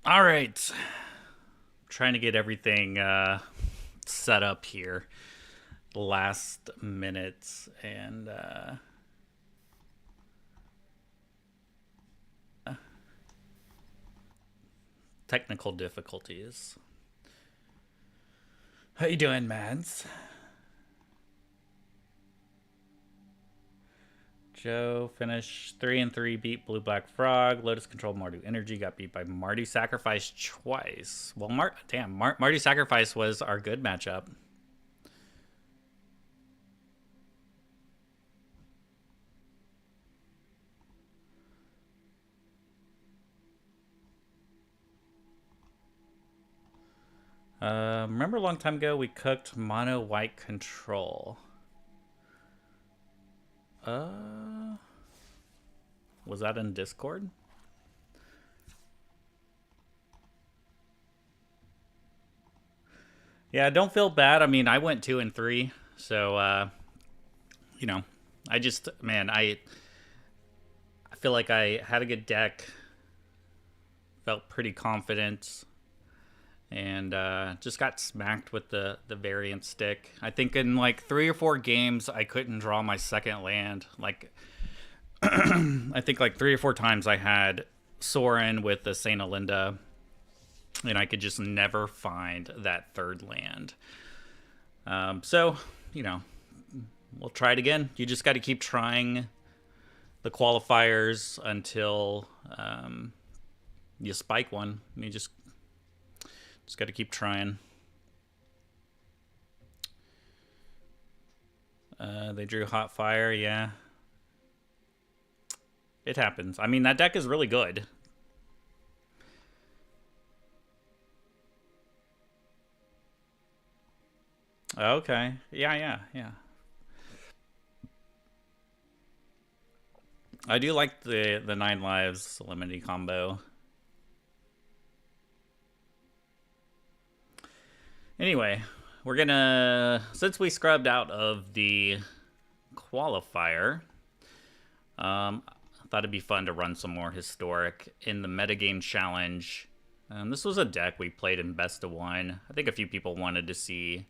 All right. Trying to get everything set up here. Last minutes and technical difficulties. How you doing, Mads? Joe finished 3-3, beat Blue Black Frog. Lotus controlled Mardu Energy, got beat by Mardu Sacrifice twice. Well, Mardu Sacrifice was our good matchup. Remember a long time ago we cooked mono white control. Was that in Discord? Yeah, don't feel bad. I mean, I went 2-3, so you know, I just man, I feel like I had a good deck, felt pretty confident, and just got smacked with the variant stick. I think in like 3 or 4 games I couldn't draw my second land. Like I think like 3 or 4 times I had Sorin with the Saint Alinda, and I could just never find that third land. So you know, we'll try it again. You just got to keep trying the qualifiers until you spike one. You just got to keep trying. They drew Hot Fire, yeah. It happens. I mean, that deck is really good. Okay. Yeah. I do like the 9 lives Solemnity combo. Anyway, we're gonna, since we scrubbed out of the qualifier, I thought it'd be fun to run some more historic in the metagame challenge. This was a deck we played in best of 1. I think a few people wanted to see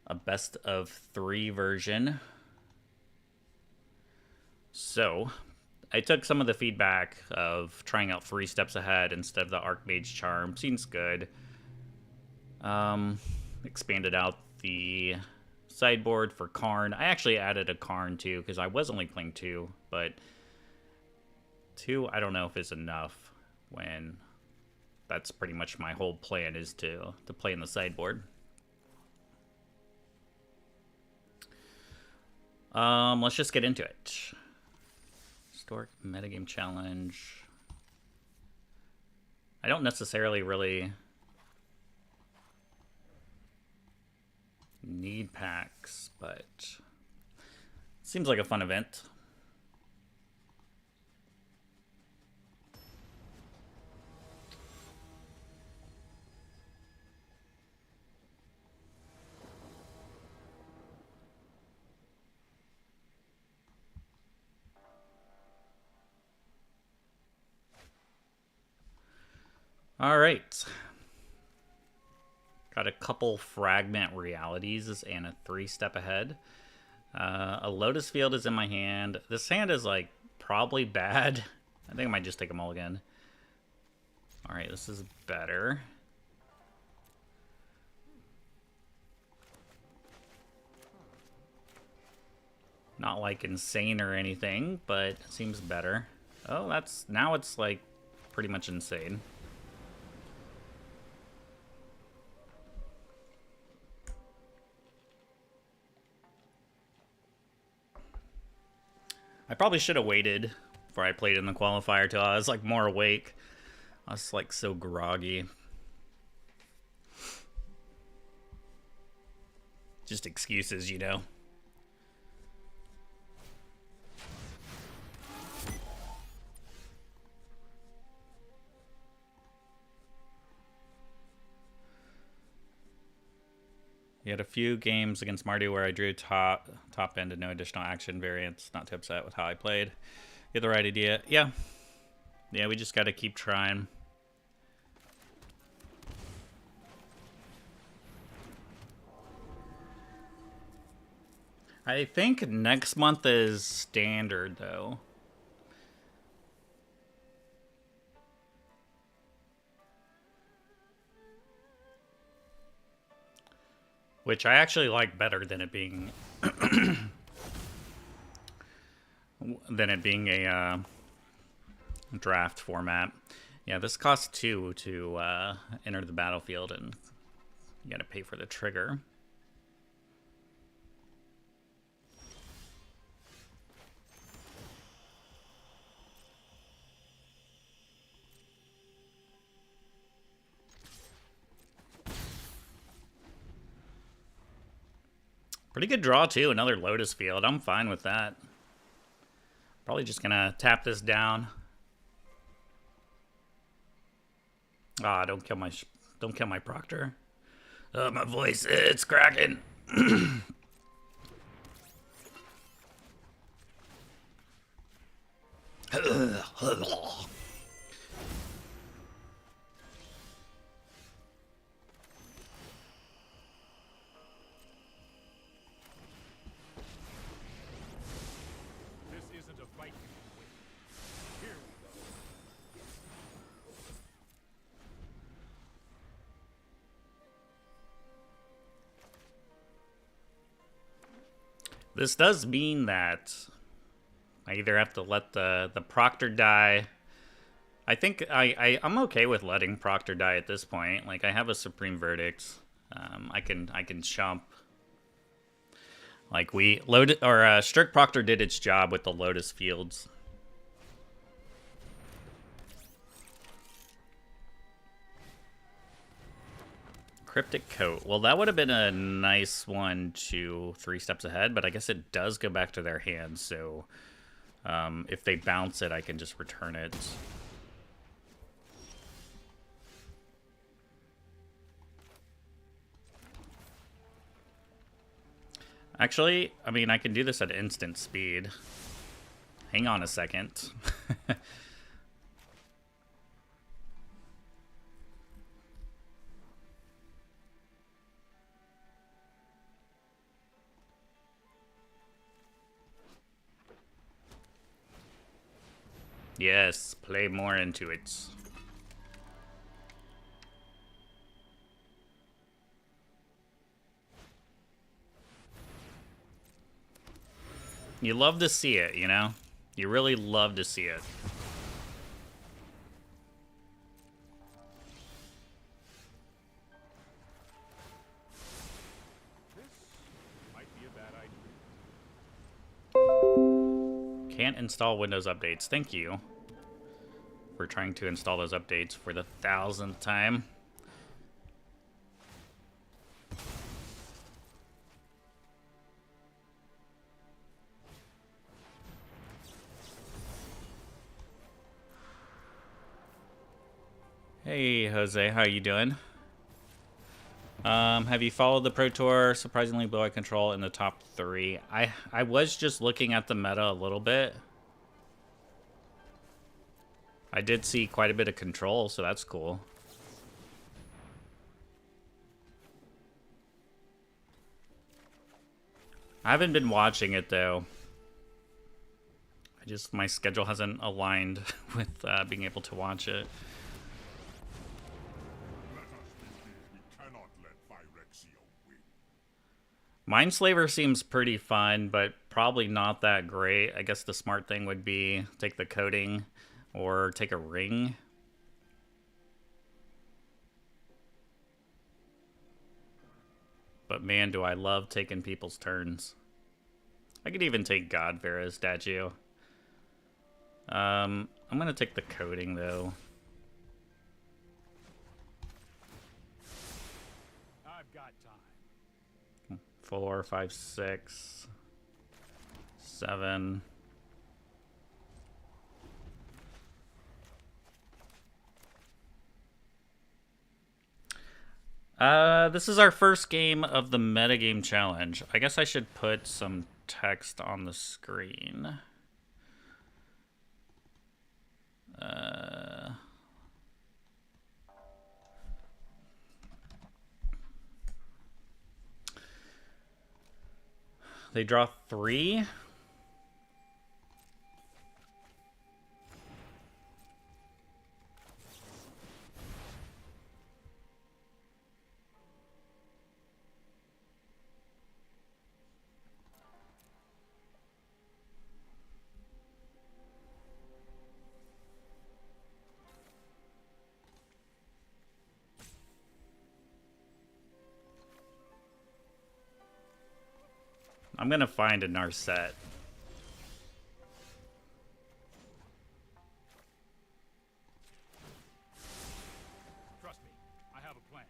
a best of 3 version. So I took some of the feedback of trying out 3 steps ahead instead of the Archmage Charm. Seems good. Expanded out the sideboard for Karn. I actually added a Karn too because I was only playing 2, but 2 I don't know if is enough when that's pretty much my whole plan is to play in the sideboard. Let's just get into it. Historic metagame challenge. I don't necessarily really need packs, but it seems like a fun event. All right. Got a couple fragment realities and a 3-step ahead. A Lotus Field is in my hand. This hand is like probably bad. I think I might just take them all again. All right, this is better. Not like insane or anything, but it seems better. Oh, now it's like pretty much insane. I probably should have waited before I played in the qualifier till I was like more awake. I was like so groggy. Just excuses, you know. You had a few games against Mardu where I drew top end and no additional action variance. Not too upset with how I played. You had the right idea. Yeah, we just got to keep trying. I think next month is standard, though. Which I actually like better than it being a draft format. Yeah, this costs 2 to enter the battlefield, and you gotta pay for the trigger. Pretty good draw, too. Another Lotus Field. I'm fine with that. Probably just gonna tap this down. Ah, don't kill my Proctor. My voice, it's cracking. This does mean that I either have to let the Proctor die. I think I'm okay with letting Proctor die at this point. Like, I have a Supreme Verdict. I can chump. Like, Strict Proctor did its job with the Lotus Fields. Cryptic Coat. Well, that would have been a nice 1, 2, 3 steps ahead, but I guess it does go back to their hands, so if they bounce it, I can just return it. Actually, I mean, I can do this at instant speed. Hang on a second. Yes, play more into it. You love to see it, you know? You really love to see it. Can't install Windows updates. Thank you for trying to install those updates for the 1000th time. Hey, Jose, how you doing? Have you followed the Pro Tour? Surprisingly, blow I control in the top 3. I was just looking at the meta a little bit. I did see quite a bit of control, so that's cool. I haven't been watching it, though. My schedule hasn't aligned with being able to watch it. Mindslaver seems pretty fun, but probably not that great. I guess the smart thing would be take the coding or take a ring. But man, do I love taking people's turns. I could even take Godfera statue. I'm gonna take the coding though. I've got time. 4, 5, 6, 7. This is our first game of the Metagame Challenge. I guess I should put some text on the screen. They draw 3. I'm gonna find a Narset. Trust me, I have a plan.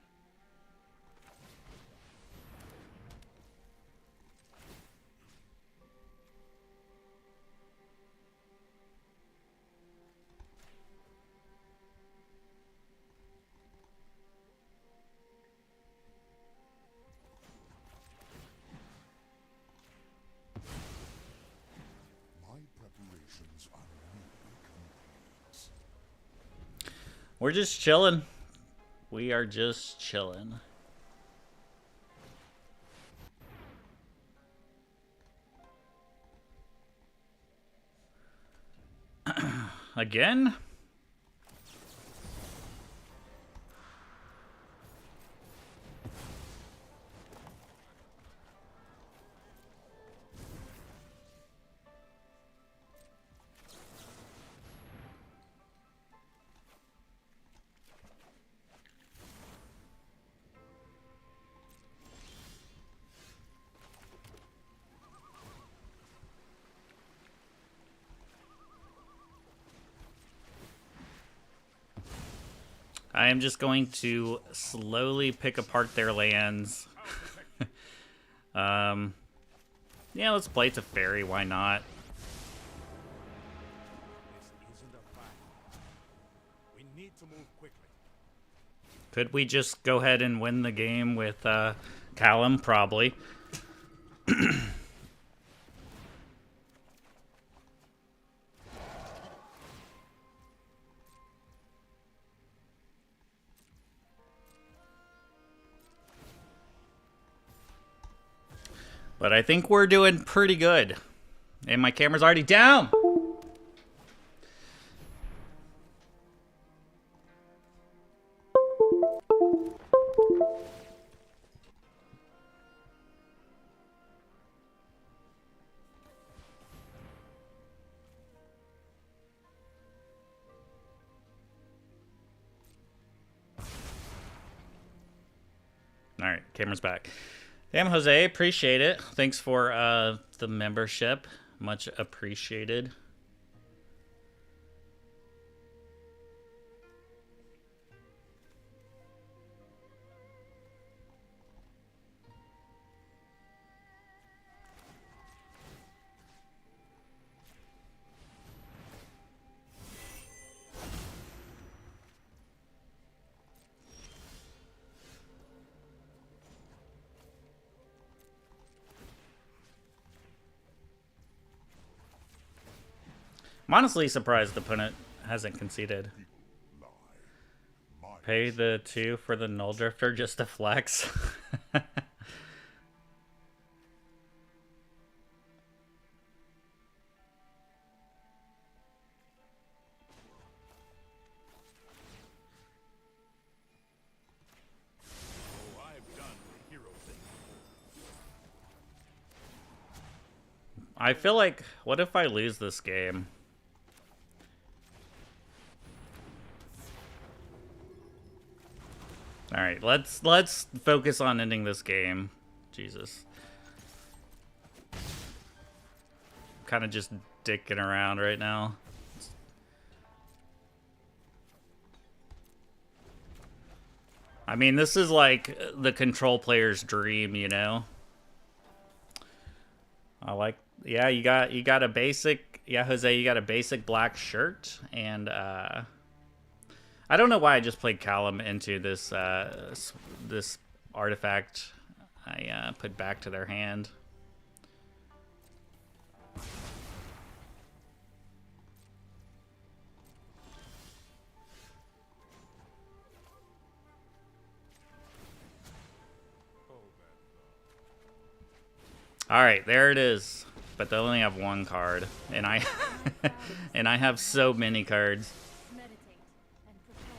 We're just chilling. We are just chilling. Again? I am just going to slowly pick apart their lands. Yeah, let's play Teferi, why not? This isn't a fight. We need to move quickly. Could we just go ahead and win the game with Callum? Probably. But I think we're doing pretty good. And my camera's already down! Alright, camera's back. Damn, Jose, appreciate it. Thanks for the membership. Much appreciated. I'm honestly surprised the opponent hasn't conceded. Pay the 2 for the Null Drifter just to flex. I feel like, what if I lose this game? All right, let's focus on ending this game. Jesus. Kind of just dicking around right now. I mean, this is like the control player's dream, you know? I like, yeah, you got a basic, yeah, Jose, you got a basic black shirt, and I don't know why I just played Callum into this this artifact I put back to their hand. All right, there it is. But they only have one card, and I and I have so many cards. Meditate and prepare.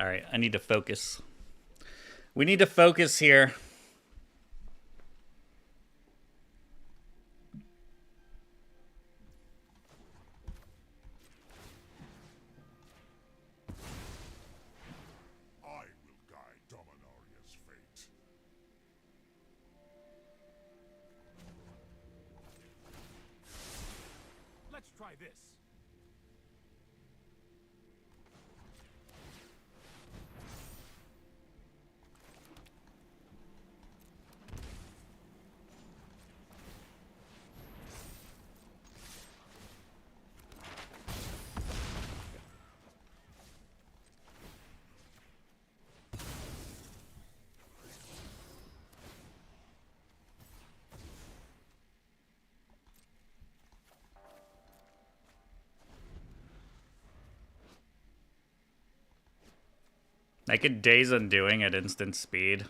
All right, I need to focus. We need to focus here. I will guide Dominaria's fate. Let's try this. I could Daze Undoing at instant speed.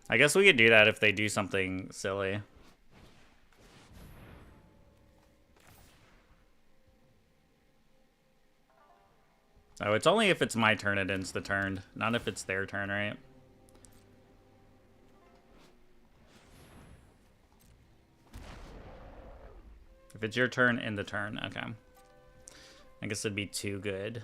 I guess we could do that if they do something silly. Oh, it's only if it's my turn it ends the turn, not if it's their turn, right? If it's your turn, end the turn. Okay. I guess it'd be too good.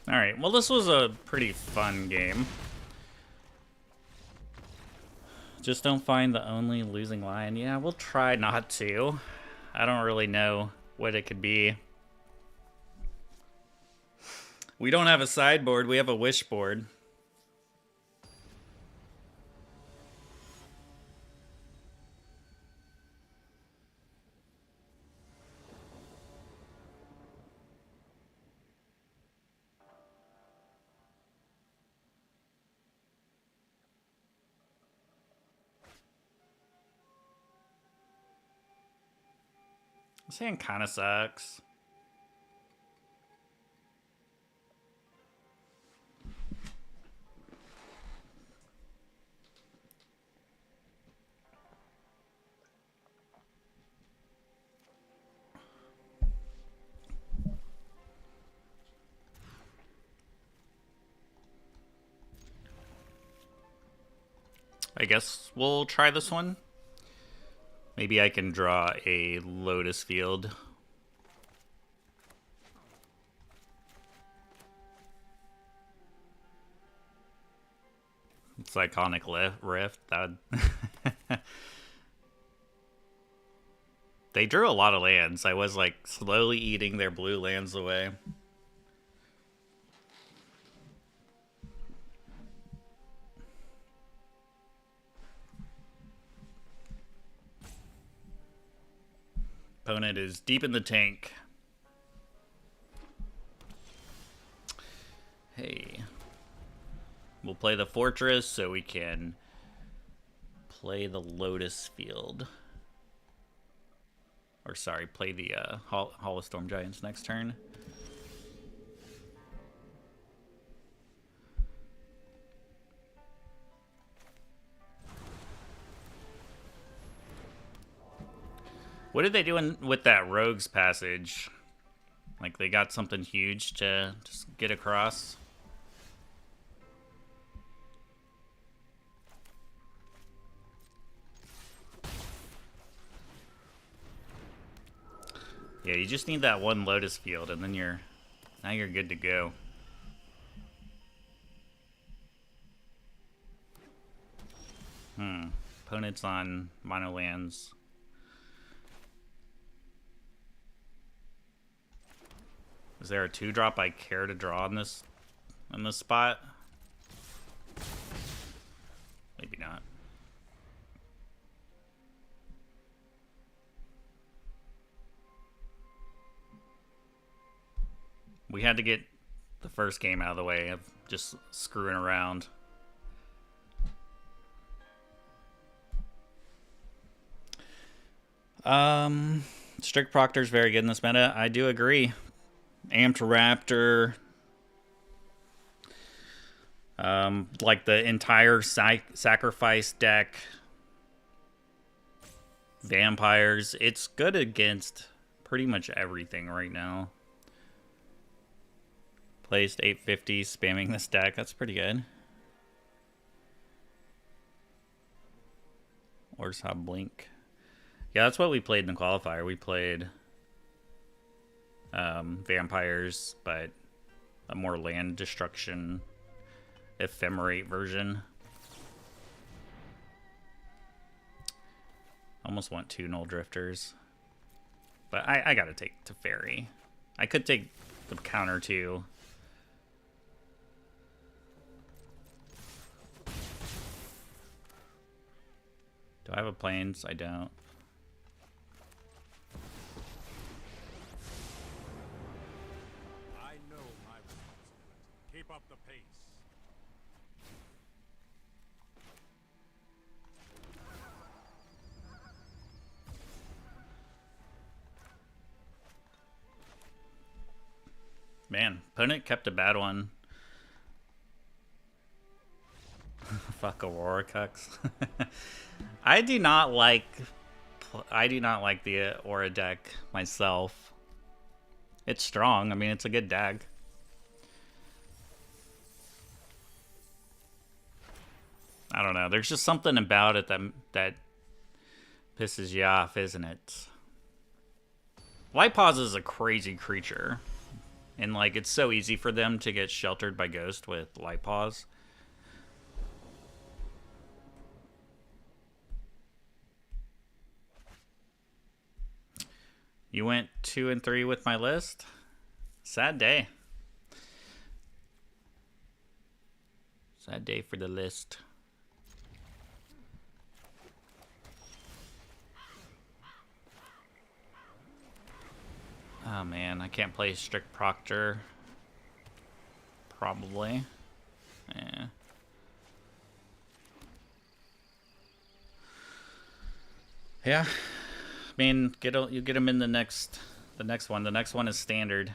Alright, well this was a pretty fun game. Just don't find the only losing line. Yeah, we'll try not to. I don't really know what it could be. We don't have a sideboard, we have a wish board. This hand kind of sucks. I guess we'll try this one. Maybe I can draw a Lotus Field. It's Iconic Rift. That would They drew a lot of lands. I was like slowly eating their blue lands away. Opponent is deep in the tank. Hey. We'll play the Fortress so we can play the Lotus Field. Or sorry, play the Hall of Storm Giants next turn. What did they do with that Rogue's Passage? Like they got something huge to just get across? Yeah, you just need that one Lotus Field and then now you're good to go. Opponent's on mono lands. Is there a 2-drop I care to draw in this spot? Maybe not. We had to get the first game out of the way of just screwing around. Strict Proctor's very good in this meta. I do agree. Amped Raptor. Like the entire sacrifice deck. Vampires. It's good against pretty much everything right now. Placed 850, spamming this deck. That's pretty good. Orsa Blink. Yeah, that's what we played in the qualifier. We played vampires, but a more land destruction ephemerate version. Almost want 2 Null Drifters. But I gotta take Teferi. I could take the counter too. Do I have a plains? I don't. I know my responsibility. Keep up the pace. Man, opponent kept a bad one. Fuck Aurora Cucks. I do not like the Aura deck myself. It's strong. I mean, it's a good deck. I don't know. There's just something about it that pisses you off, isn't it? Light Pause is a crazy creature. And like it's so easy for them to get sheltered by Ghost with Light Pause. You went 2 and 3 with my list. Sad day. Sad day for the list. Oh man, I can't play Strict Proctor. Probably. Yeah. Yeah. I mean, you get him in the next one. The next one is standard.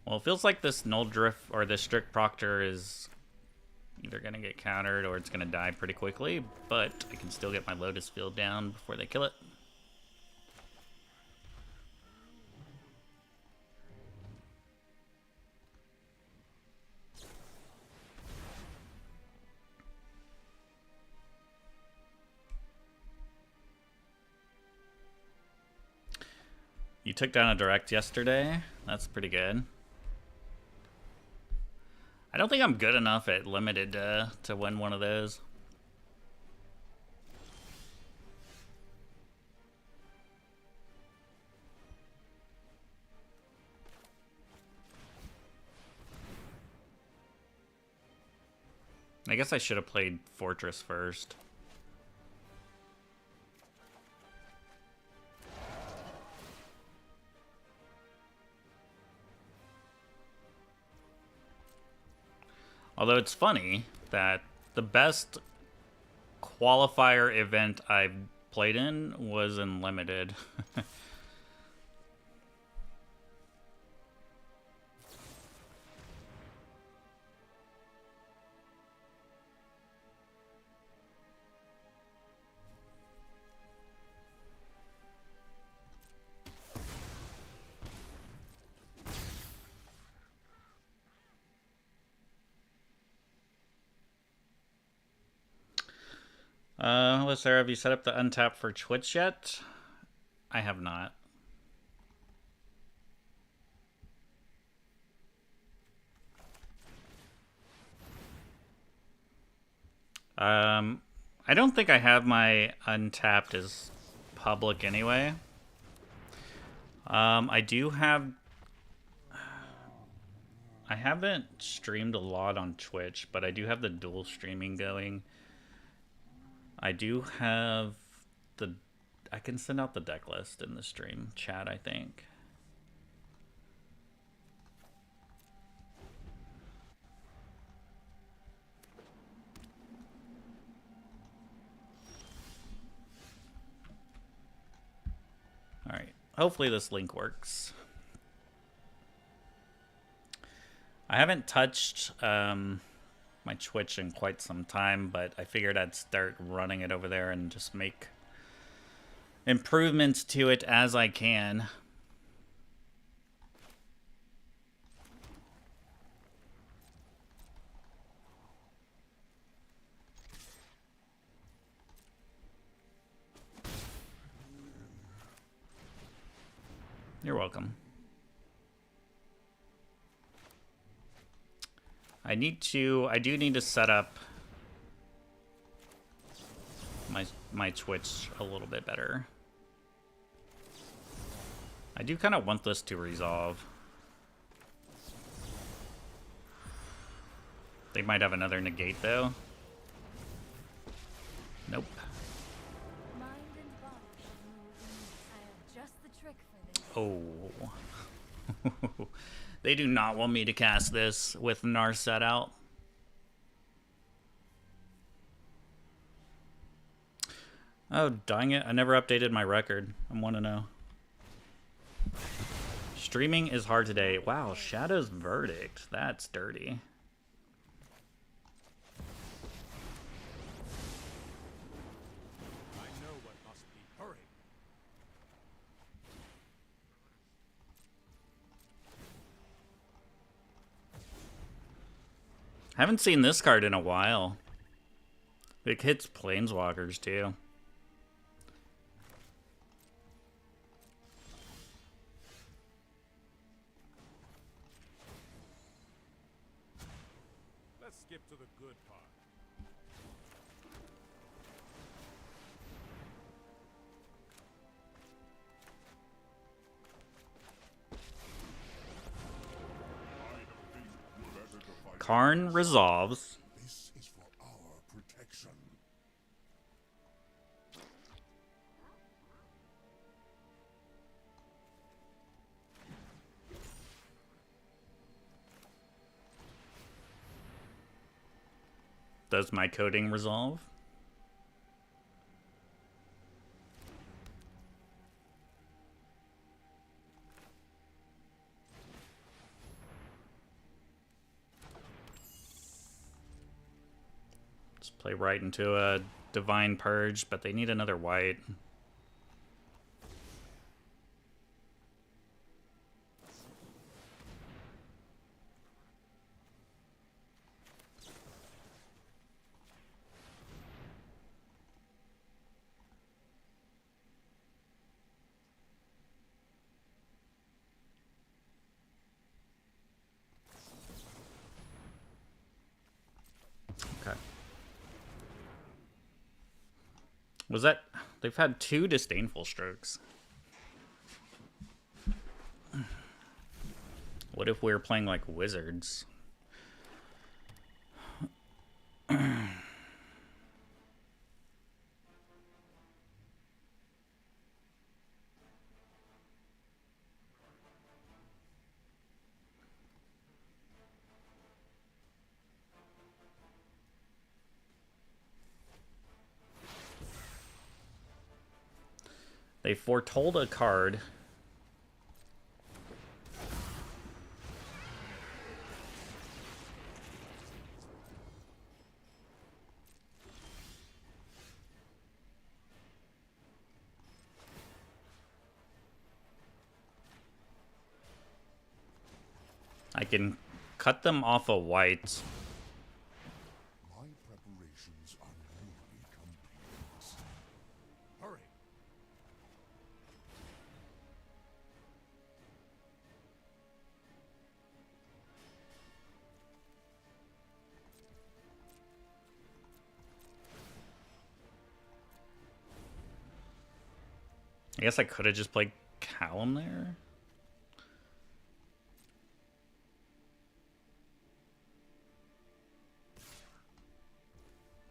Well, it feels like this Null Drift or this Strict Proctor is either gonna get countered or it's gonna die pretty quickly, but I can still get my Lotus Field down before they kill it. You took down a direct yesterday. That's pretty good. I don't think I'm good enough at limited to win one of those. I guess I should have played Fortress first. Although it's funny that the best qualifier event I've played in was in limited. Hello, Sarah. Have you set up the untap for Twitch yet? I have not. I don't think I have my untapped as public anyway. I do have... I haven't streamed a lot on Twitch, but I do have the dual streaming going. I do have the... I can send out the deck list in the stream chat, I think. Alright, hopefully this link works. I haven't touched my Twitch in quite some time, but I figured I'd start running it over there and just make improvements to it as I can. You're welcome. I do need to set up my Twitch a little bit better. I do kind of want this to resolve. They might have another negate though. Nope. Mind and body shall move in. I have just the trick for this. Oh. They do not want me to cast this with Nar set out. Oh, dang it. I never updated my record. I want to know. Streaming is hard today. Wow, Shadow's Verdict. That's dirty. I know what must be. Hurry. Haven't seen this card in a while. It hits Planeswalkers too. Let's skip to the good part. Karn resolves. This is for our protection. Does my coding resolve? Let's play right into a Divine Purge, but they need another white. Okay. Was that... They've had 2 Disdainful Strokes. What if we were playing like Wizards? They foretold a card. I can cut them off a white. My preparations are nearly complete. Hurry. I guess I could have just played Callum there.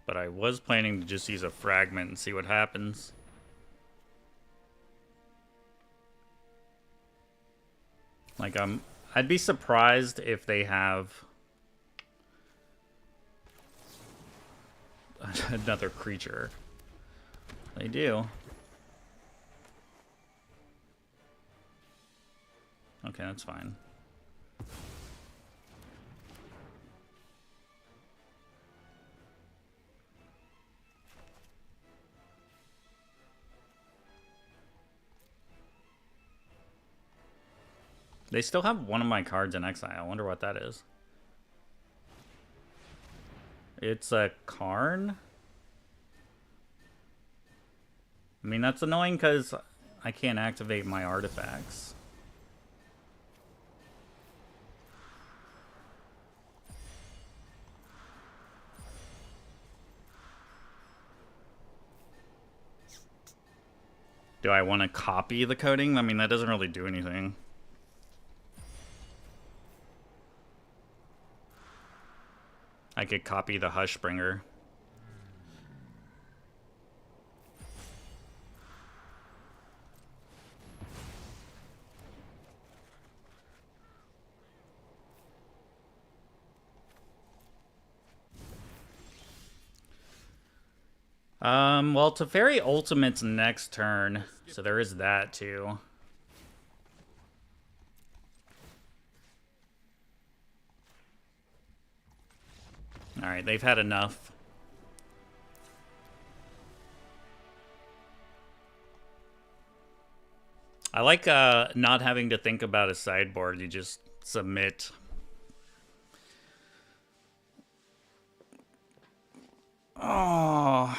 But I was planning to just use a fragment and see what happens. Like, I'd be surprised if they have another creature. They do. Okay, that's fine. They still have one of my cards in exile. I wonder what that is. It's a Karn? I mean, that's annoying because I can't activate my artifacts. Do I want to copy the coding? I mean, that doesn't really do anything. I could copy the Hushbringer. Well, Teferi Ultimate's next turn, so there is that too. Alright, they've had enough. I like not having to think about a sideboard. You just submit. Oh.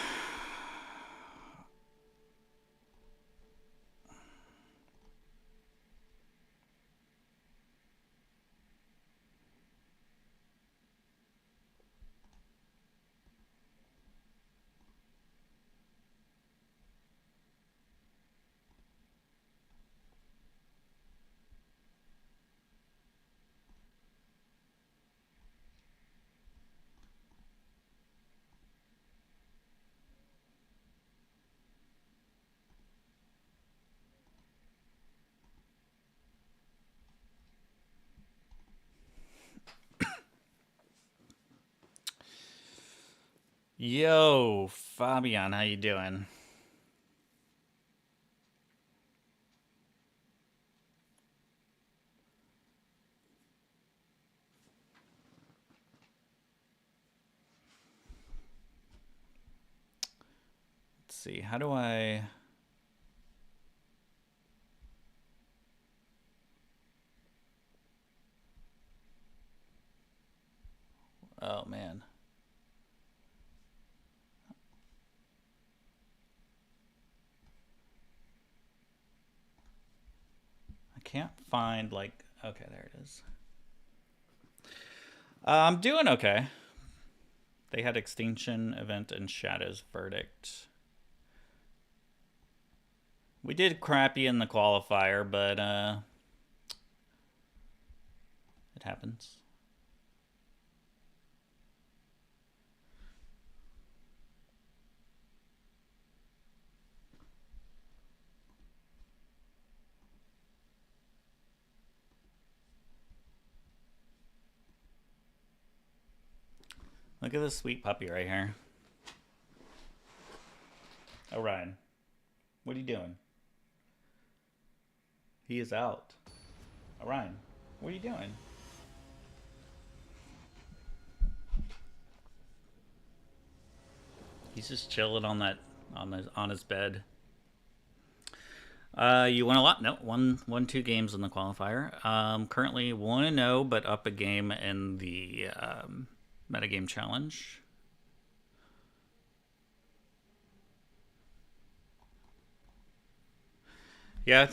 Yo, Fabian, how you doing? Let's see, how do I... Oh, man. I can't find, like... Okay, there it is. I'm doing okay. They had Extinction Event and Shadow's Verdict. We did crappy in the qualifier, but it happens. Look at this sweet puppy right here. Oh, Ryan. What are you doing? He is out. Orion, what are you doing? He's just chilling on that on his bed. You won a lot. No, won 2 games in the qualifier. Currently 1-0, but up a game in the Metagame challenge. Yeah,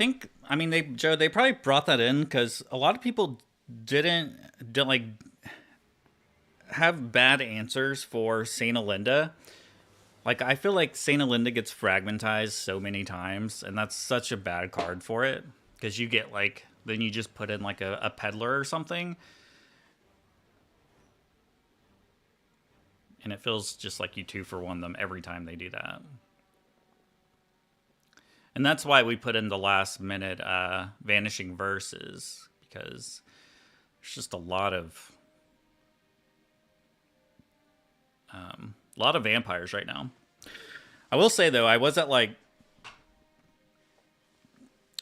I mean, they probably brought that in because a lot of people didn't like have bad answers for Saint Alinda. Like, I feel like Saint Alinda gets fragmentized so many times, and that's such a bad card for it. Because you get, like, then you just put in, like, a peddler or something. And it feels just like you 2-for-1 them every time they do that. And that's why we put in the last minute Vanishing Verses. Because there's just a lot of vampires right now. I will say, though, I was at, like,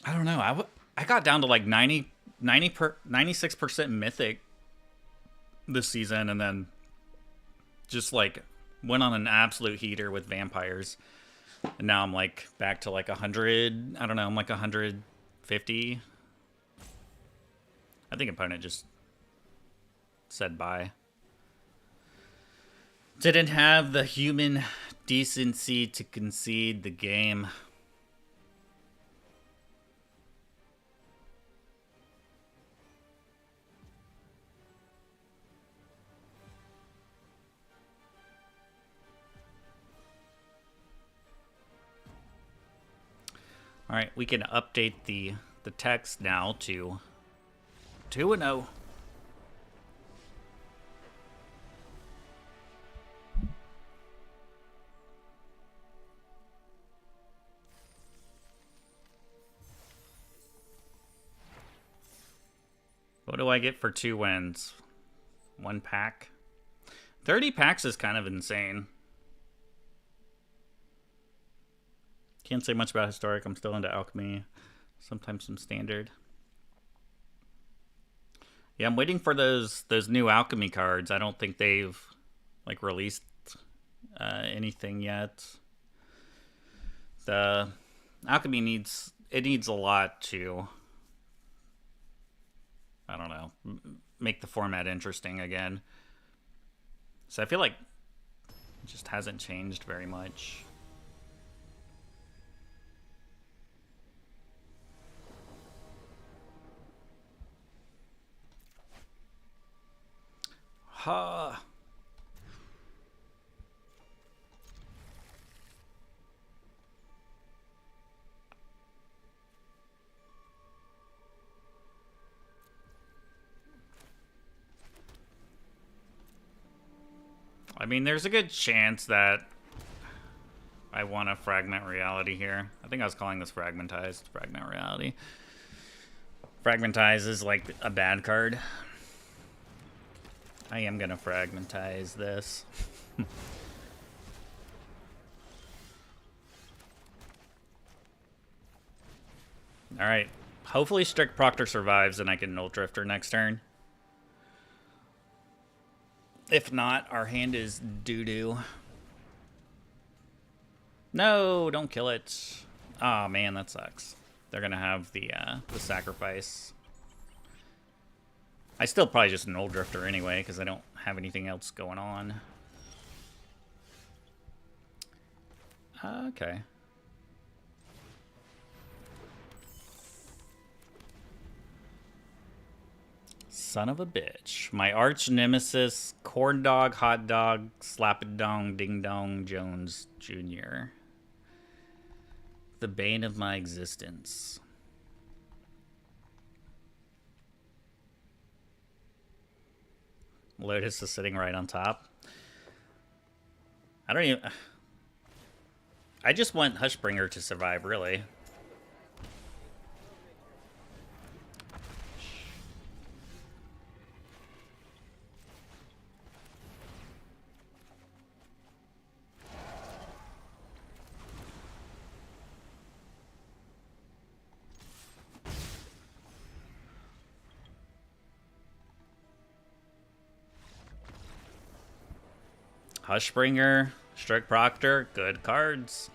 I don't know. I got down to, like, 96% Mythic this season, and then just, like, went on an absolute heater with vampires. And now I'm, like, back to, like, 100. I don't know. I'm, like, 150. I think opponent just said bye. Didn't have the human decency to concede the game. All right, we can update the text now to 2-0. What do I get for 2 wins? 1 pack? 30 packs is kind of insane. Can't say much about Historic. I'm still into Alchemy. Sometimes some Standard. Yeah, I'm waiting for those new Alchemy cards. I don't think they've, like, released anything yet. The Alchemy needs a lot to, I don't know, make the format interesting again. So I feel like it just hasn't changed very much. Ha. I mean, there's a good chance that I want to Fragment Reality here. I think I was calling this Fragmentized. Fragment Reality. Fragmentize is like a bad card. I am going to Fragmentize this. Alright. Hopefully Strict Proctor survives and I can Null Drifter next turn. If not, our hand is doo-doo. No, don't kill it. Oh man, that sucks. They're gonna have the sacrifice. I still probably just Null Drifter anyway, because I don't have anything else going on. Okay. Son of a bitch. My arch nemesis, Corn Dog, Hot Dog, Slap-a-Dong, Ding Dong Jones Jr. The bane of my existence. Lotus is sitting right on top. I don't even... I just want Hushbringer to survive, really. Hushbringer, Strict Proctor, good cards.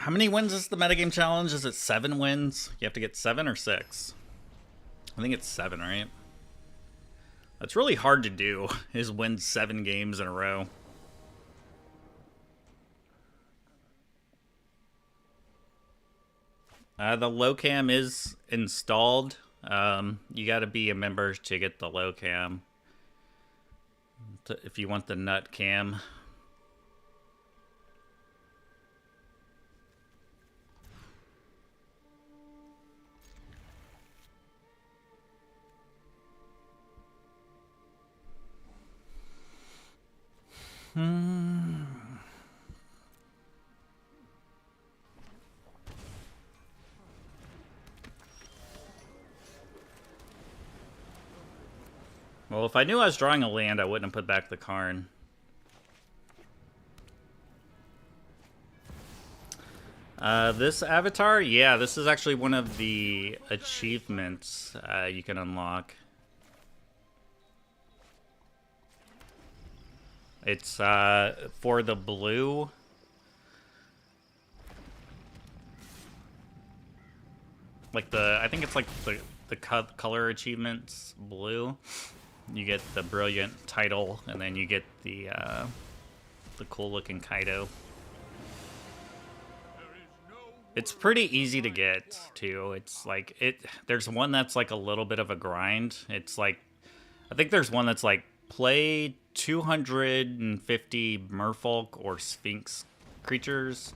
How many wins is the metagame challenge? Is it 7 wins? You have to get 7 or 6? I think it's 7, right? That's really hard to do, is win 7 games in a row. The low cam is installed. You gotta be a member to get the low cam. If you want the nut cam. Well, if I knew I was drawing a land, I wouldn't have put back the Karn. This avatar? Yeah, this is actually one of the achievements you can unlock. It's for the blue. Like I think it's like the color achievements blue. You get the brilliant title, and then you get the cool looking Kaido. It's pretty easy to get too. It's like there's one that's like a little bit of a grind. It's like I think there's one that's like play 250 merfolk or sphinx creatures.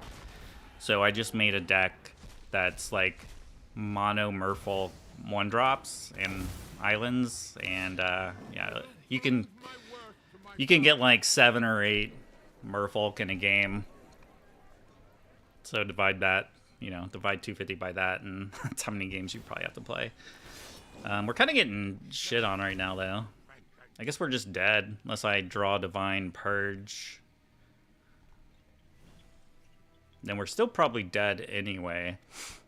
So I just made a deck that's like mono merfolk 1-drops and islands, and yeah, you can get like 7 or 8 merfolk in a game. So divide that, divide 250 by that, and that's how many games you probably have to play. We're kind of getting shit on right now, though. I guess we're just dead, unless I draw Divine Purge. Then we're still probably dead anyway.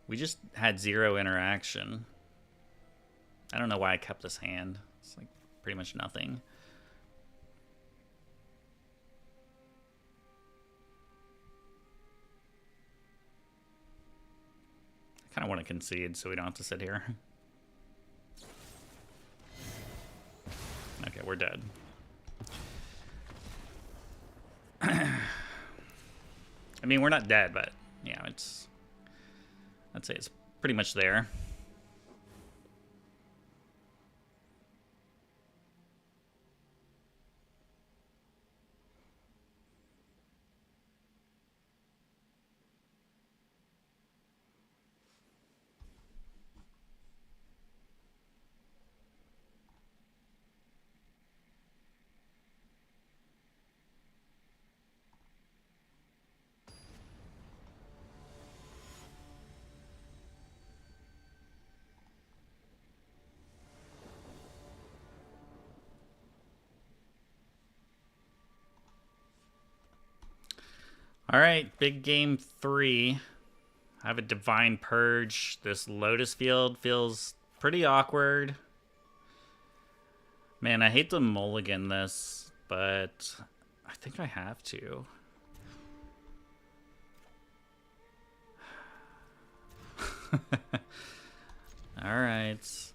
We just had 0 interaction. I don't know why I kept this hand. It's like pretty much nothing. I kind of want to concede so we don't have to sit here. Okay, we're dead. I mean, we're not dead, but yeah, I'd say it's pretty much there. All right, big game 3. I have a Divine Purge. This Lotus Field feels pretty awkward. Man, I hate to mulligan this, but I think I have to. All right.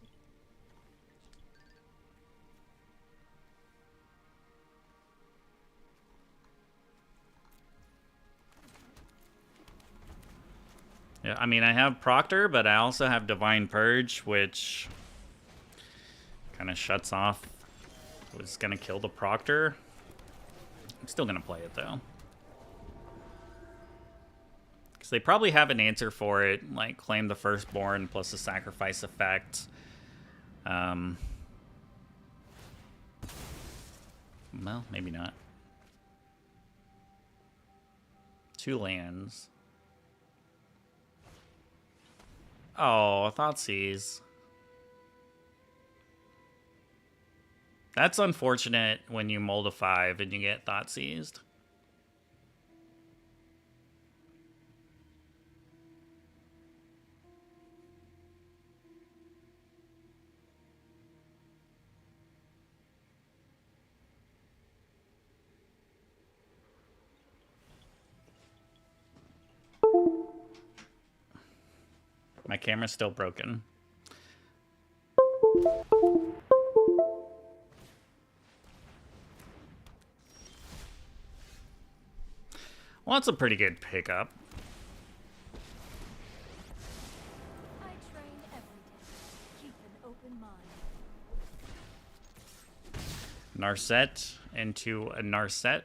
Yeah, I mean, I have Proctor, but I also have Divine Purge, which kind of shuts off. Was going to kill the Proctor. I'm still going to play it, though. Because they probably have an answer for it, like claim the Firstborn plus the sacrifice effect. Well, maybe not. 2 lands. Oh, Thoughtseize. That's unfortunate when you mold a 5 and you get Thoughtseized. Camera's still broken. Well, that's a pretty good pickup. I train every day. Keep an open mind. Narset into a Narset.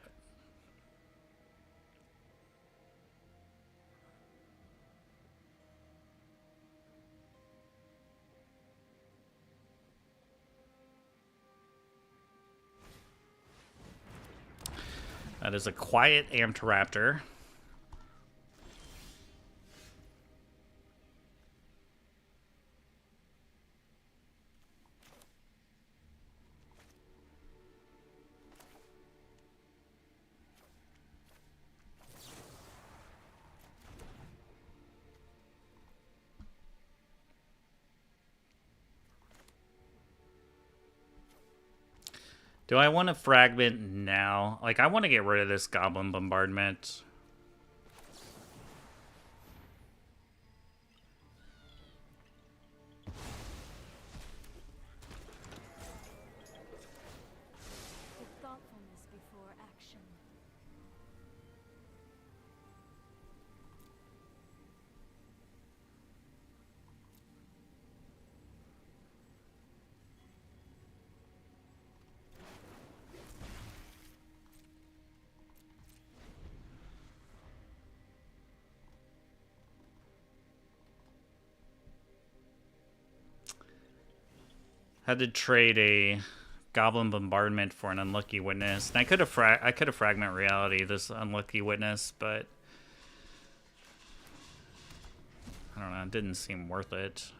That is a quiet Ampteraptor. Do I want to fragment now? Like, I want to get rid of this Goblin Bombardment. With thoughtfulness before action. Had to trade a Goblin Bombardment for an Unlucky Witness. And I could have Fragment Reality this Unlucky Witness, but I don't know, it didn't seem worth it.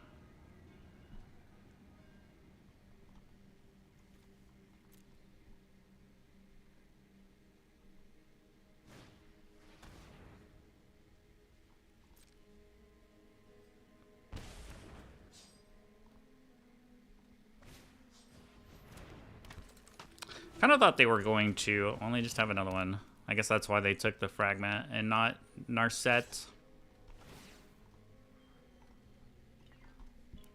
Kind of thought they were going to only just have another one. I guess that's why they took the Fragment and not Narset.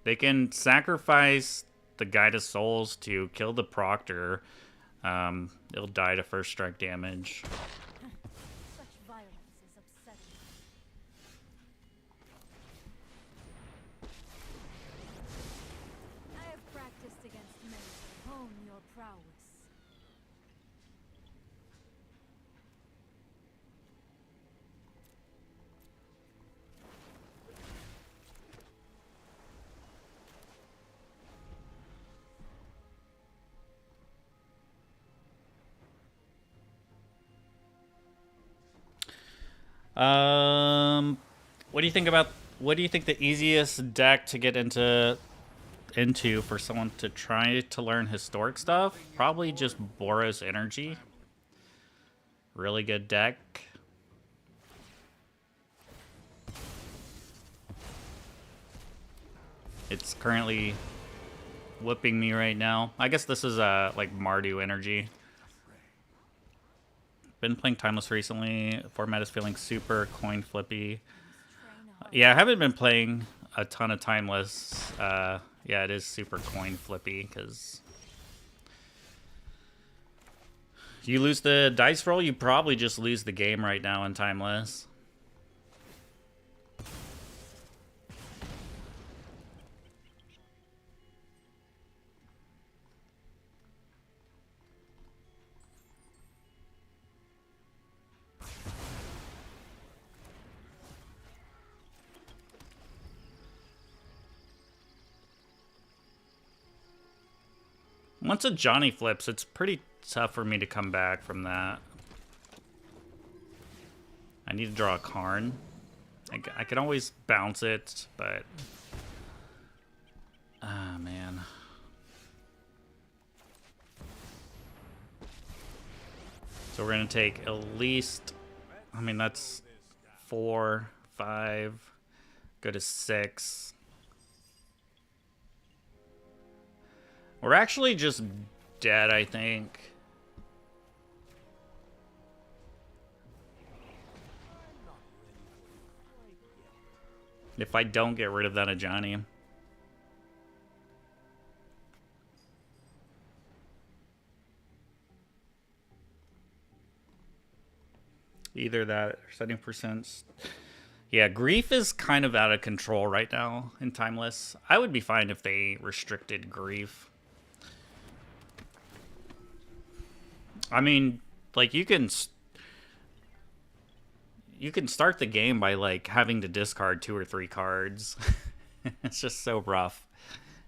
They can sacrifice the Guide of Souls to kill the Proctor. It'll die to first strike damage. Such violence is upsetting. I have practiced against many. Hone your prowess. What do you think the easiest deck to get into for someone to try to learn historic stuff? Probably just Boros Energy. Really good deck. It's currently whipping me right now. I guess this is like Mardu Energy. Been playing Timeless recently. Format is feeling super coin flippy. Yeah, I haven't been playing a ton of Timeless. Yeah, it is super coin flippy because you lose the dice roll, you probably just lose the game right now in Timeless. Once a Johnny flips, it's pretty tough for me to come back from that. I need to draw a Karn. I can always bounce it, but... ah, man. So we're going to take at least... I mean, that's 4, 5, go to 6... We're actually just dead, I think. If I don't get rid of that Ajani. Either that or 70%. Yeah, Grief is kind of out of control right now in Timeless. I would be fine if they restricted Grief. I mean, like, you can start the game by, like, having to discard 2 or 3 cards. It's just so rough.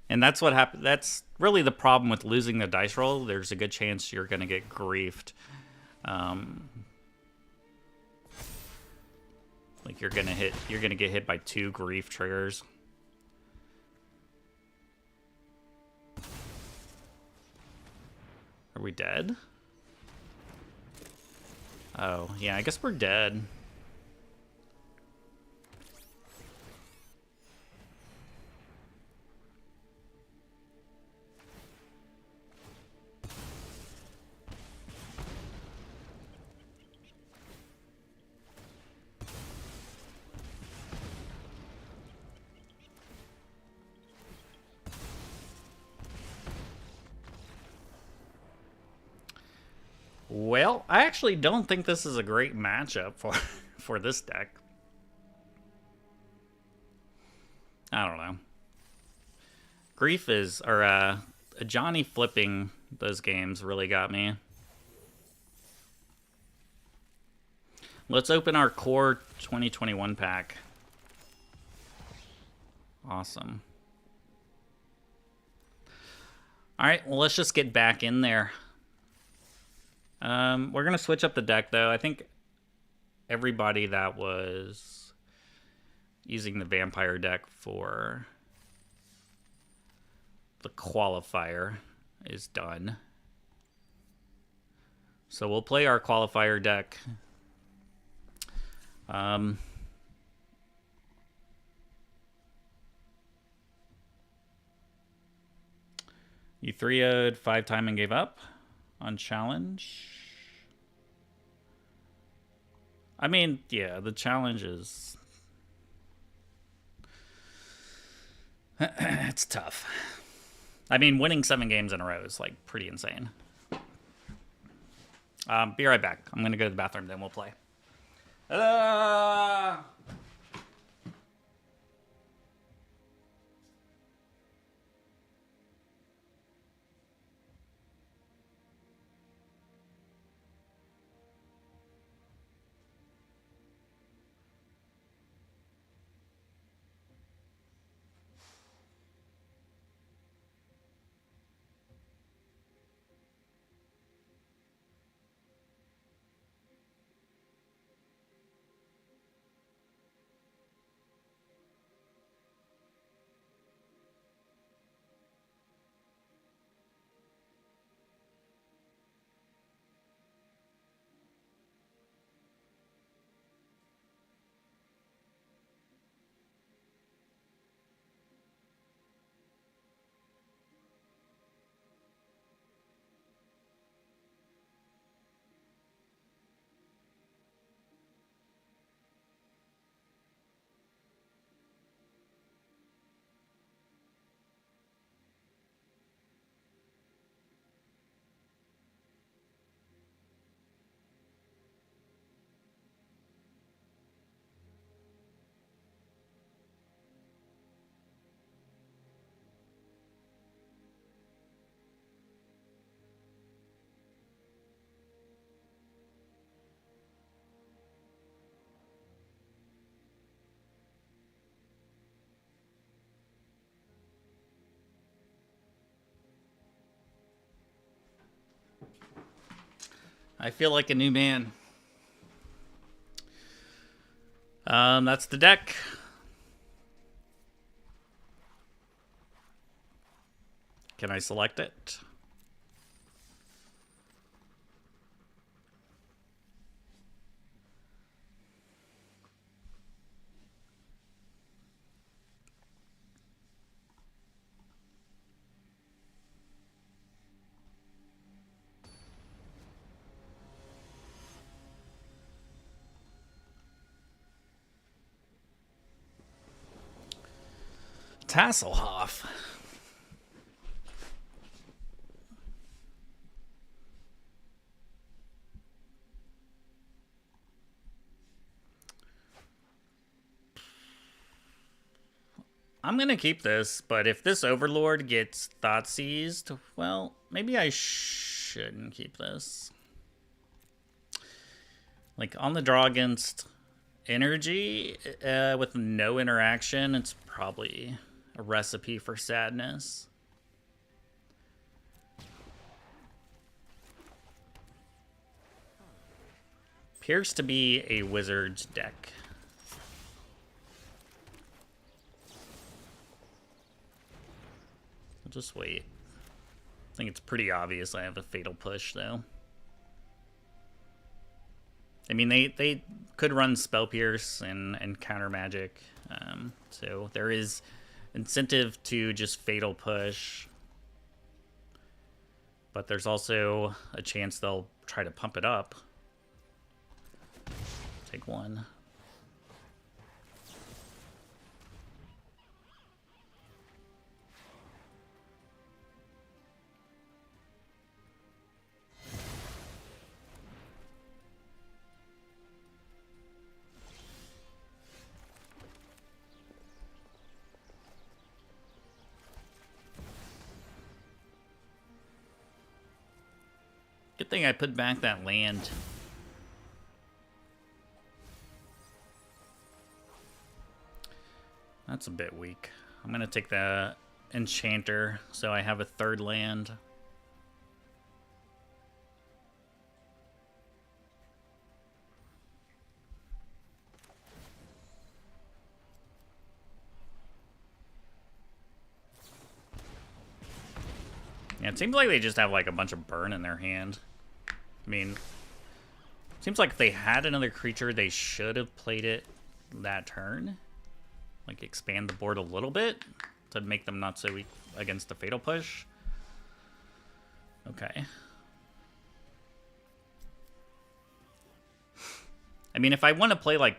And that's what happened. That's really the problem with losing the dice roll. There's a good chance you're going to get griefed. Like, you're gonna get hit by 2 grief triggers. Are we dead? Oh, yeah, I guess we're dead. Well, I actually don't think this is a great matchup for this deck. I don't know. Grief is, or Johnny flipping those games really got me. Let's open our core 2021 pack. Awesome. All right, well, let's just get back in there. We're going to switch up the deck, though. I think everybody that was using the vampire deck for the qualifier is done. So we'll play our qualifier deck. You 3-0'd 5-time and gave up on challenge. I mean, yeah, the challenge is... it's tough. I mean, winning 7 games in a row is, like, pretty insane. Be right back. I'm going to go to the bathroom, then we'll play. I feel like a new man. That's the deck. Can I select it? Tasselhoff. I'm gonna keep this, but if this Overlord gets thought seized, well, maybe I shouldn't keep this. Like, on the draw against energy, with no interaction, it's probably a recipe for sadness. Appears to be a wizard's deck. I'll just wait. I think it's pretty obvious I have a fatal push, though. I mean, they could run Spell Pierce and counter magic, so there is incentive to just fatal push. But there's also a chance they'll try to pump it up. Take one. Good thing I put back that land. That's a bit weak. I'm gonna take the Enchanter, so I have a third land. Yeah, it seems like they just have like a bunch of burn in their hand. I mean, seems like if they had another creature, they should have played it that turn. Like, expand the board a little bit to make them not so weak against the fatal push. Okay. I mean, if I want to play like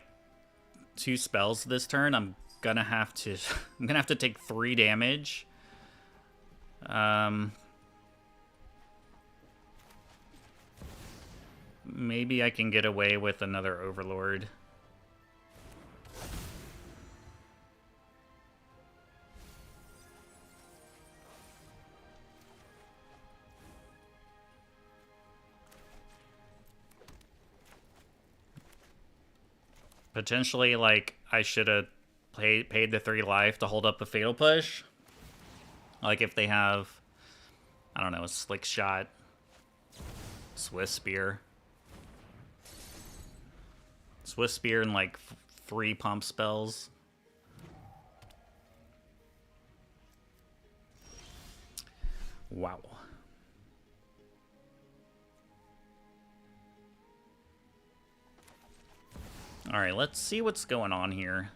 2 spells this turn, I'm gonna have to take 3 damage. Maybe I can get away with another Overlord. Potentially, like, I should have paid the 3 life to hold up the fatal push. Like, if they have, I don't know, a Slick Shot, Swiss Spear. Swiss Spear and like 3 pump spells. Wow. All right, let's see what's going on here.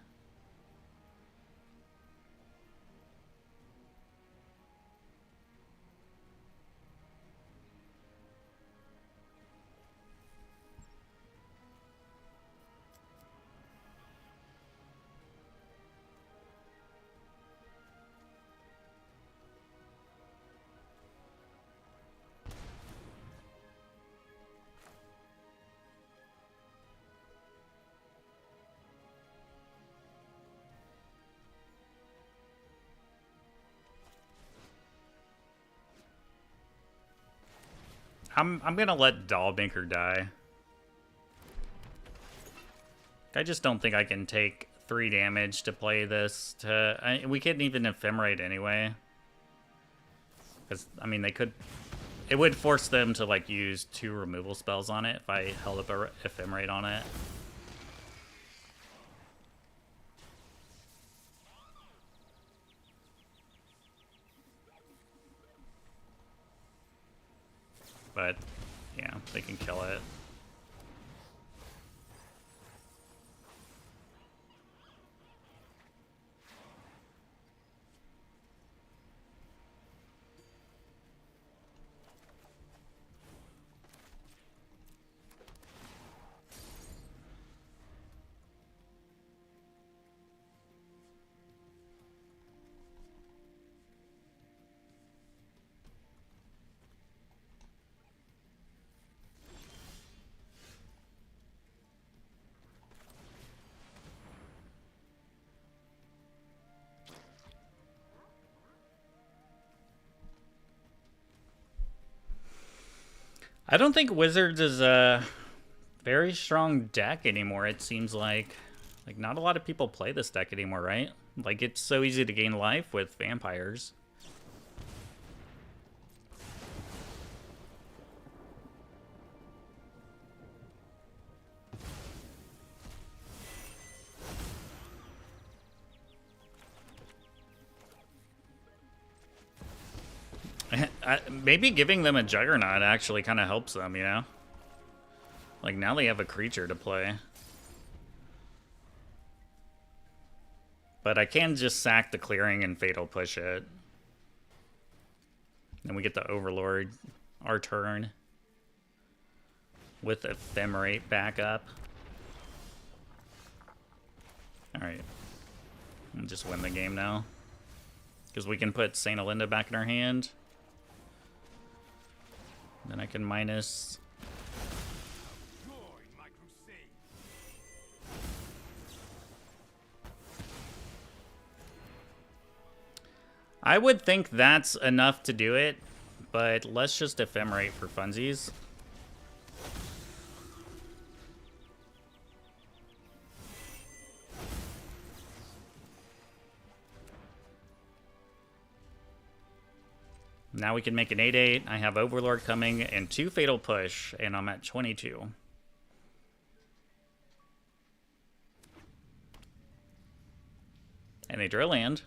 I'm gonna let Dollmaker die. I just don't think I can take 3 damage to play this. We couldn't even ephemerate anyway. Because, I mean, they could... It would force them to, like, use 2 removal spells on it if I held up a ephemerate on it. But, yeah, they can kill it. I don't think Wizards is a very strong deck anymore, it seems like. Like, not a lot of people play this deck anymore, right? Like, it's so easy to gain life with vampires. Maybe giving them a Juggernaut actually kind of helps them, you know? Like, now they have a creature to play. But I can just sack the clearing and Fatal Push it. Then we get the Overlord our turn. With Ephemerate back up. Alright. We'll just win the game now. Because we can put Saint Alinda back in our hand. Then I can minus... I would think that's enough to do it, but let's just Ephemerate for funsies. Now we can make an 8/8. I have Overlord coming and 2 Fatal Push, and I'm at 22. And they draw land.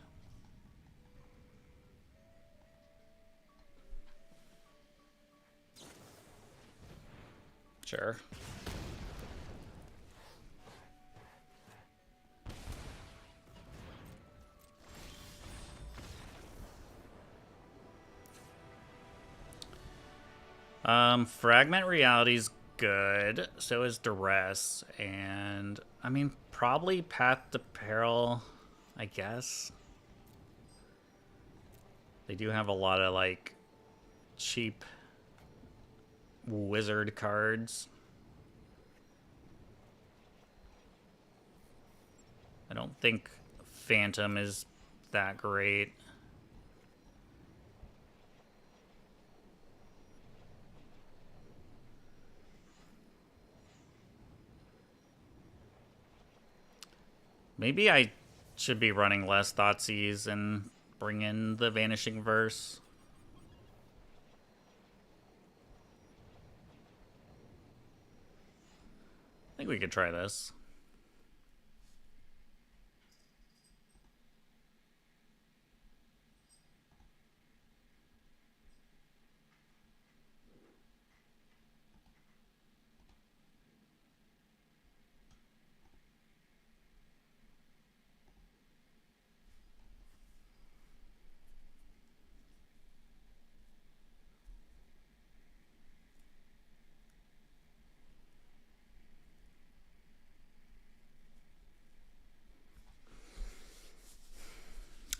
Sure. Fragment Reality's good. So is Duress. And, I mean, probably Path to Peril, I guess. They do have a lot of, like, cheap wizard cards. I don't think Phantom is that great. Maybe I should be running less Thoughtseize and bring in the Vanishing Verse. I think we could try this.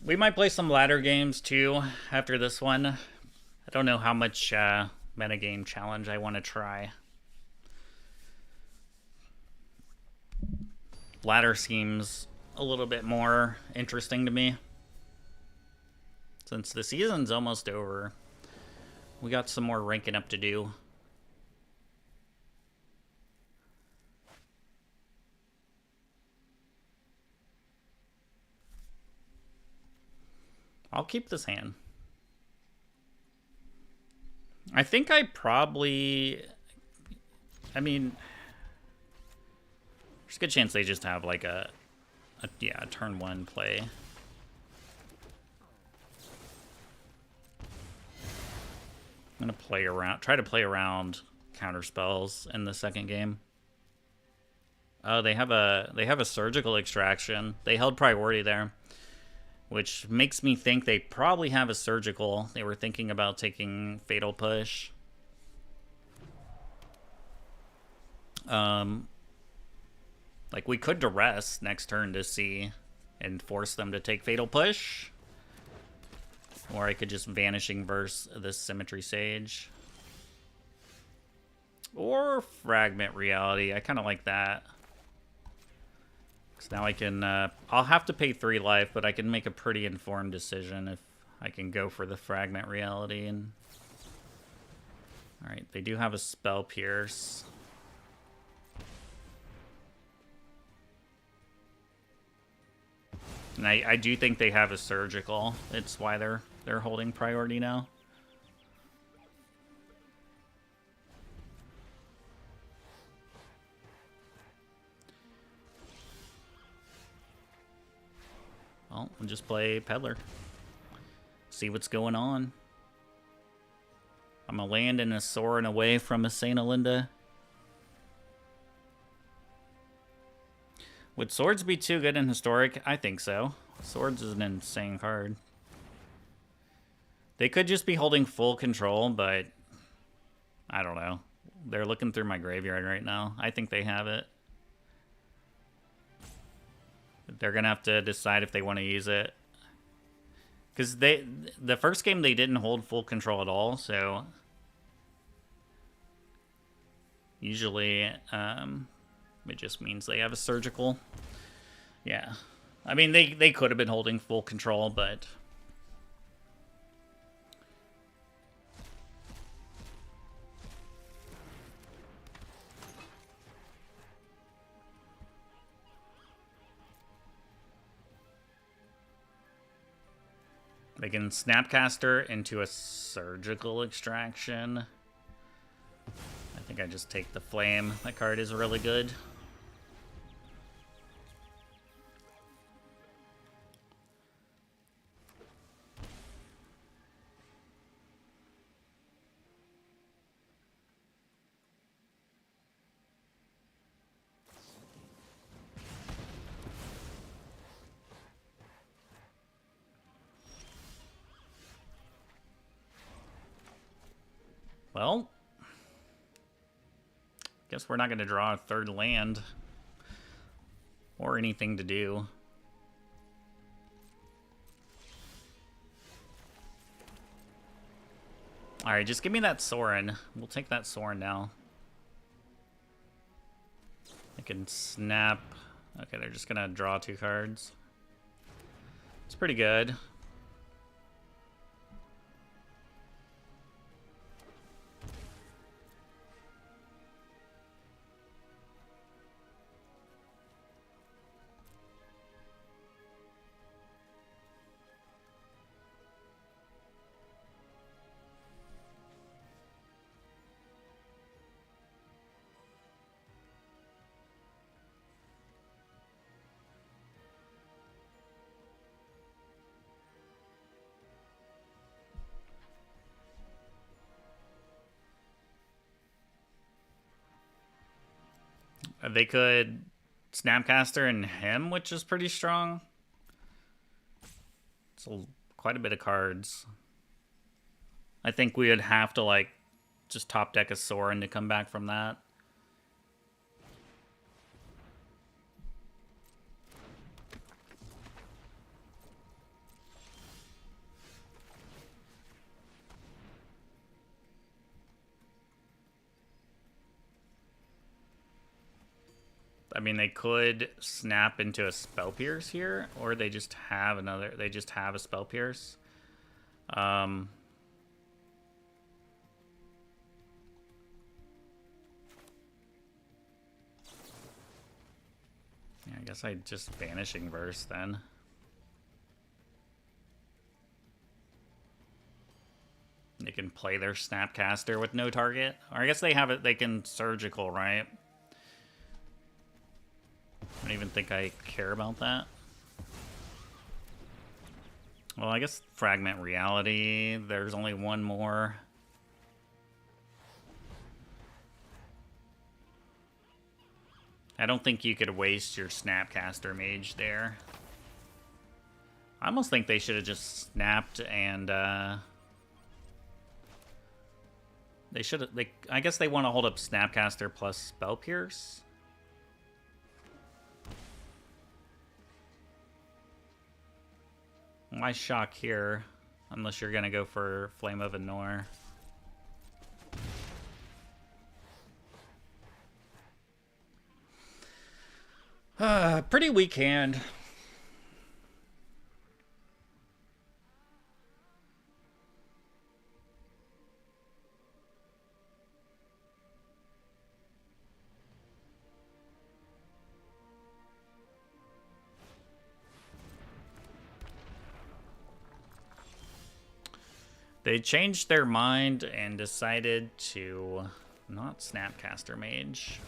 We might play some ladder games too after this one. I don't know how much metagame challenge I want to try. Ladder seems a little bit more interesting to me. Since the season's almost over, we got some more ranking up to do. I'll keep this hand. I think I probably... I mean... There's a good chance they just have like a turn 1 play. I'm gonna play around, try to play around counter spells in the second game. Oh, they have a surgical extraction. They held priority there, which makes me think they probably have a surgical. They were thinking about taking Fatal Push. Like, we could Duress next turn to see and force them to take Fatal Push. Or I could just Vanishing Verse this Symmetry Sage. Or Fragment Reality. I kind of like that. Because now I can... I'll have to pay 3 life, but I can make a pretty informed decision if I can go for the Fragment Reality. And Alright, they do have a Spell Pierce. And I do think they have a Surgical. It's why they're holding priority now. Well, we'll just play Peddler. See what's going on. I'm a land and a Sorin away from a Saint Alinda. Would Swords be too good in Historic? I think so. Swords is an insane card. They could just be holding full control, but I don't know. They're looking through my graveyard right now. I think they have it. They're going to have to decide if they want to use it. Because the first game they didn't hold full control at all, so usually it just means they have a Surgical. Yeah. I mean, they could have been holding full control, but they can Snapcaster into a Surgical Extraction. I think I just take the Flame. That card is really good. Well, guess we're not going to draw a third land or anything to do. Alright, just give me that Sorin. We'll take that Sorin now. I can snap. Okay, they're just going to draw 2 cards. It's pretty good. They could Snapcaster and him, which is pretty strong. It's quite a bit of cards. I think we would have to, like, just top deck a Sorin to come back from that. I mean, they could snap into a Spell Pierce here, or they just have another. They just have a Spell Pierce. Yeah, I guess I just Vanishing Verse then. They can play their Snapcaster with no target, or I guess they have it. They can Surgical, right? I don't even think I care about that. Well, I guess Fragment Reality. There's only one more. I don't think you could waste your Snapcaster Mage there. I almost think they should have just snapped and they should have. I guess they want to hold up Snapcaster plus Spell Pierce. Why shock here? Unless you're gonna go for Flame of Anor. Pretty weak hand. They changed their mind and decided to not Snapcaster Mage.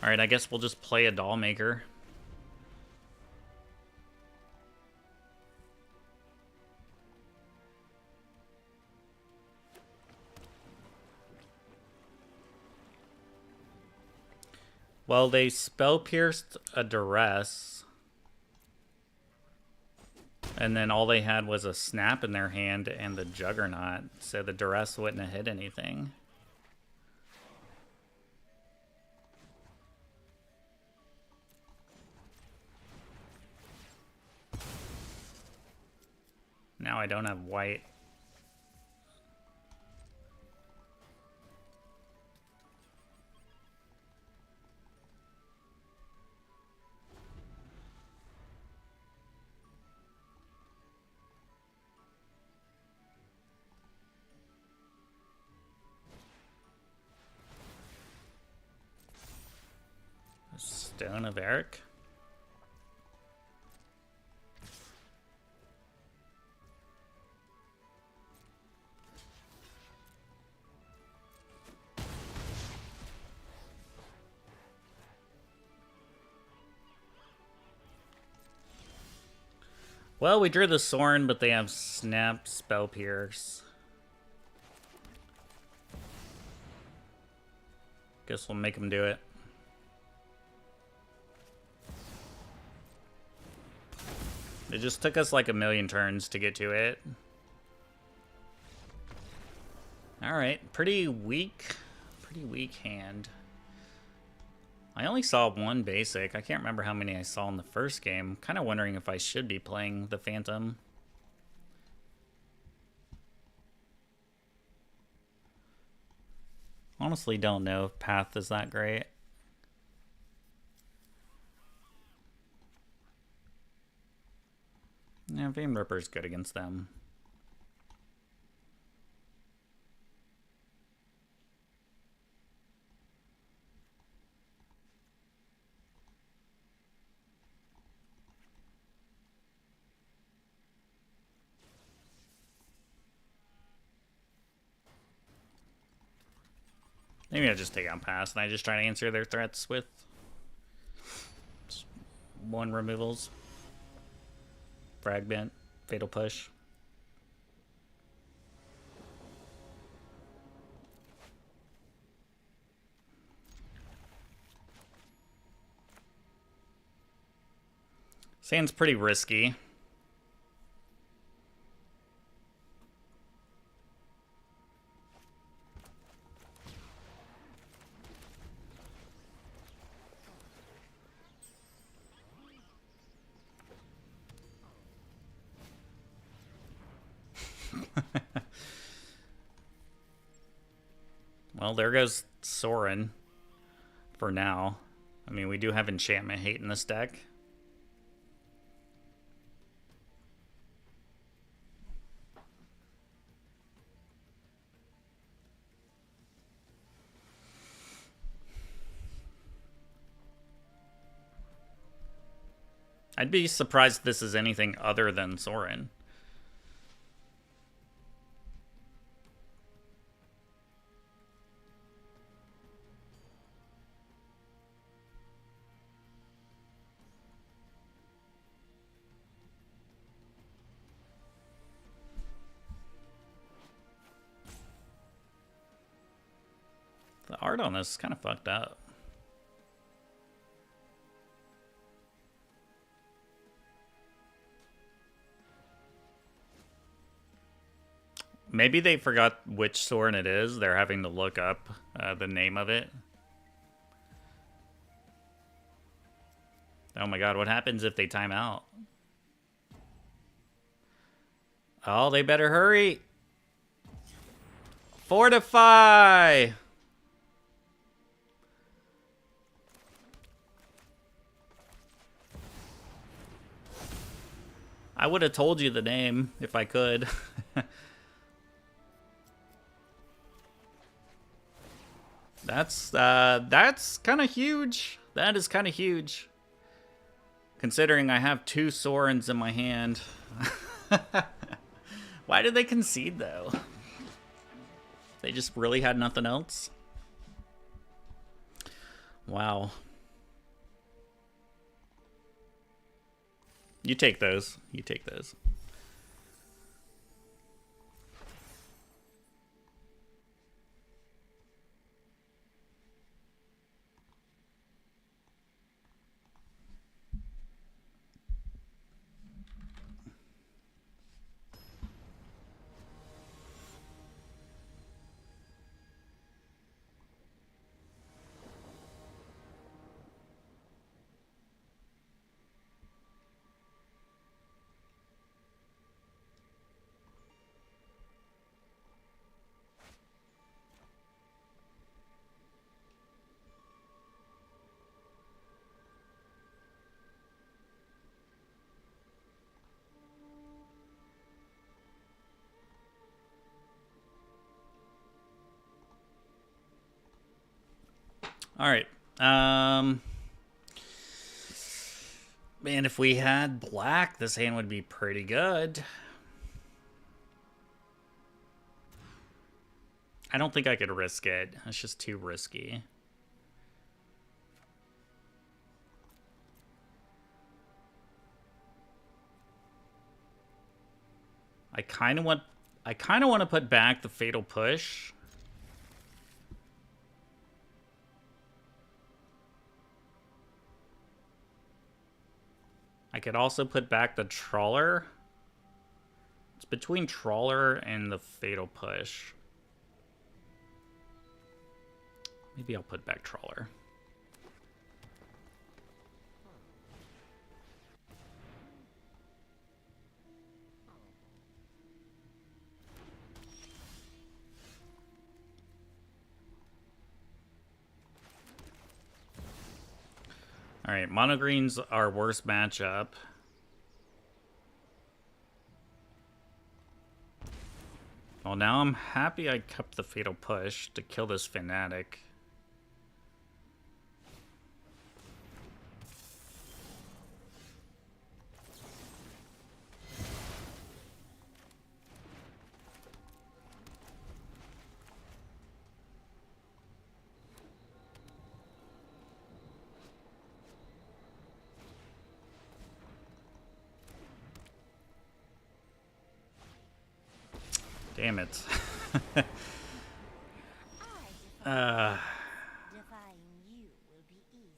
Alright, I guess we'll just play a Doll Maker. Well, they spell pierced a Duress. And then all they had was a Snap in their hand and the Juggernaut. So the Duress wouldn't have hit anything. Now I don't have white. Stone of Eric. Well, we drew the Sorin, but they have Snap, Spell Pierce. Guess we'll make them do it. It just took us like a million turns to get to it. Alright, pretty weak hand. I only saw one basic. I can't remember how many I saw in the first game. Kind of wondering if I should be playing the Phantom. Honestly don't know if Path is that great. Yeah, Vein Ripper's good against them. Maybe I just take out Pass and I just try to answer their threats with one removals. Fragment, Fatal Push. Sand's pretty risky. Well, there goes Sorin for now. I mean, we do have Enchantment Hate in this deck. I'd be surprised if this is anything other than Sorin. The art on this is kind of fucked up. Maybe they forgot which Sorin it is. They're having to look up the name of it. Oh my god, what happens if they time out? Oh, they better hurry. Fortify! I would have told you the name if I could. That's kind of huge. That is kind of huge. Considering I have two Sorins in my hand. Why did they concede, though? They just really had nothing else? Wow. You take those. You take those. All right. Man, if we had black, this hand would be pretty good. I don't think I could risk it. It's just too risky. I kind of want to put back the Fatal Push. I could also put back the Trawler. It's between Trawler and the Fatal Push. Maybe I'll put back Trawler. All right, mono green's our worst matchup. Well, now I'm happy I kept the Fatal Push to kill this Fanatic. Damn it. Defying you will be easy.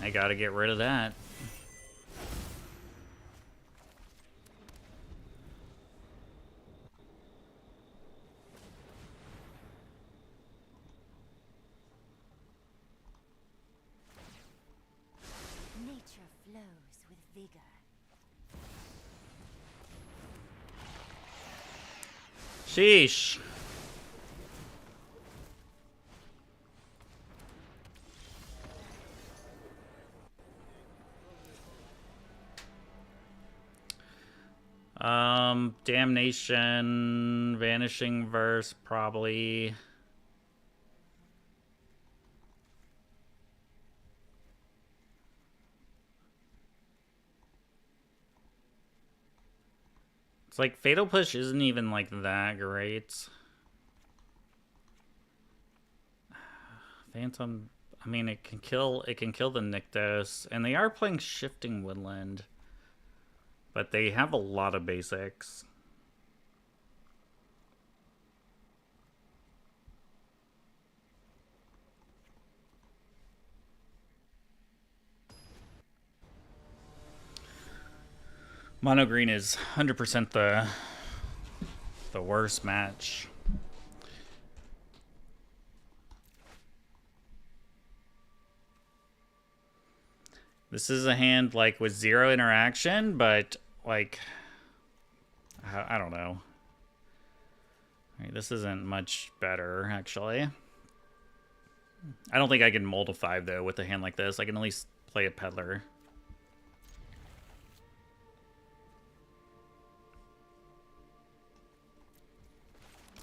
I gotta get rid of that. Nature flows with vigor. Sheesh. Damnation, Vanishing Verse, probably. It's like Fatal Push isn't even like that great. Phantom, I mean it can kill the Nykthos, and they are playing Shifting Woodland. But they have a lot of basics. Mono green is 100% the worst match. This is a hand like with zero interaction, but like I don't know. Right, this isn't much better actually. I don't think I can mold a 5 though with a hand like this. I can at least play a Peddler.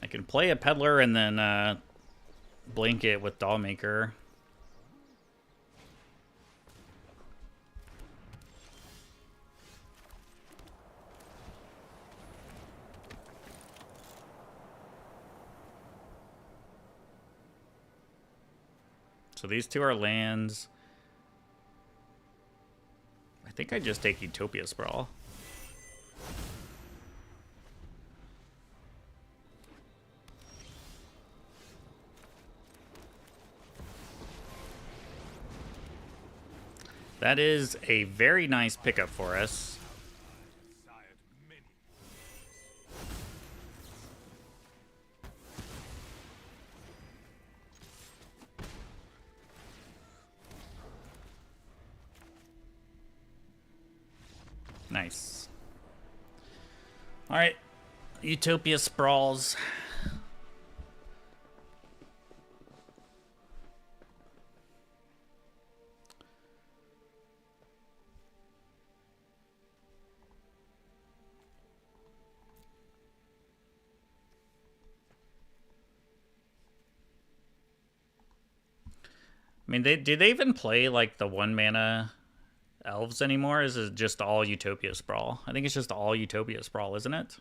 I can play a Peddler and then blink it with Dollmaker. So these two are lands. I think I just take Utopia Sprawl. That is a very nice pickup for us. Nice. All right, Utopia Sprawls. I mean, do they even play like the 1-mana elves anymore? Is it just all Utopia Sprawl? I think it's just all Utopia Sprawl, isn't it?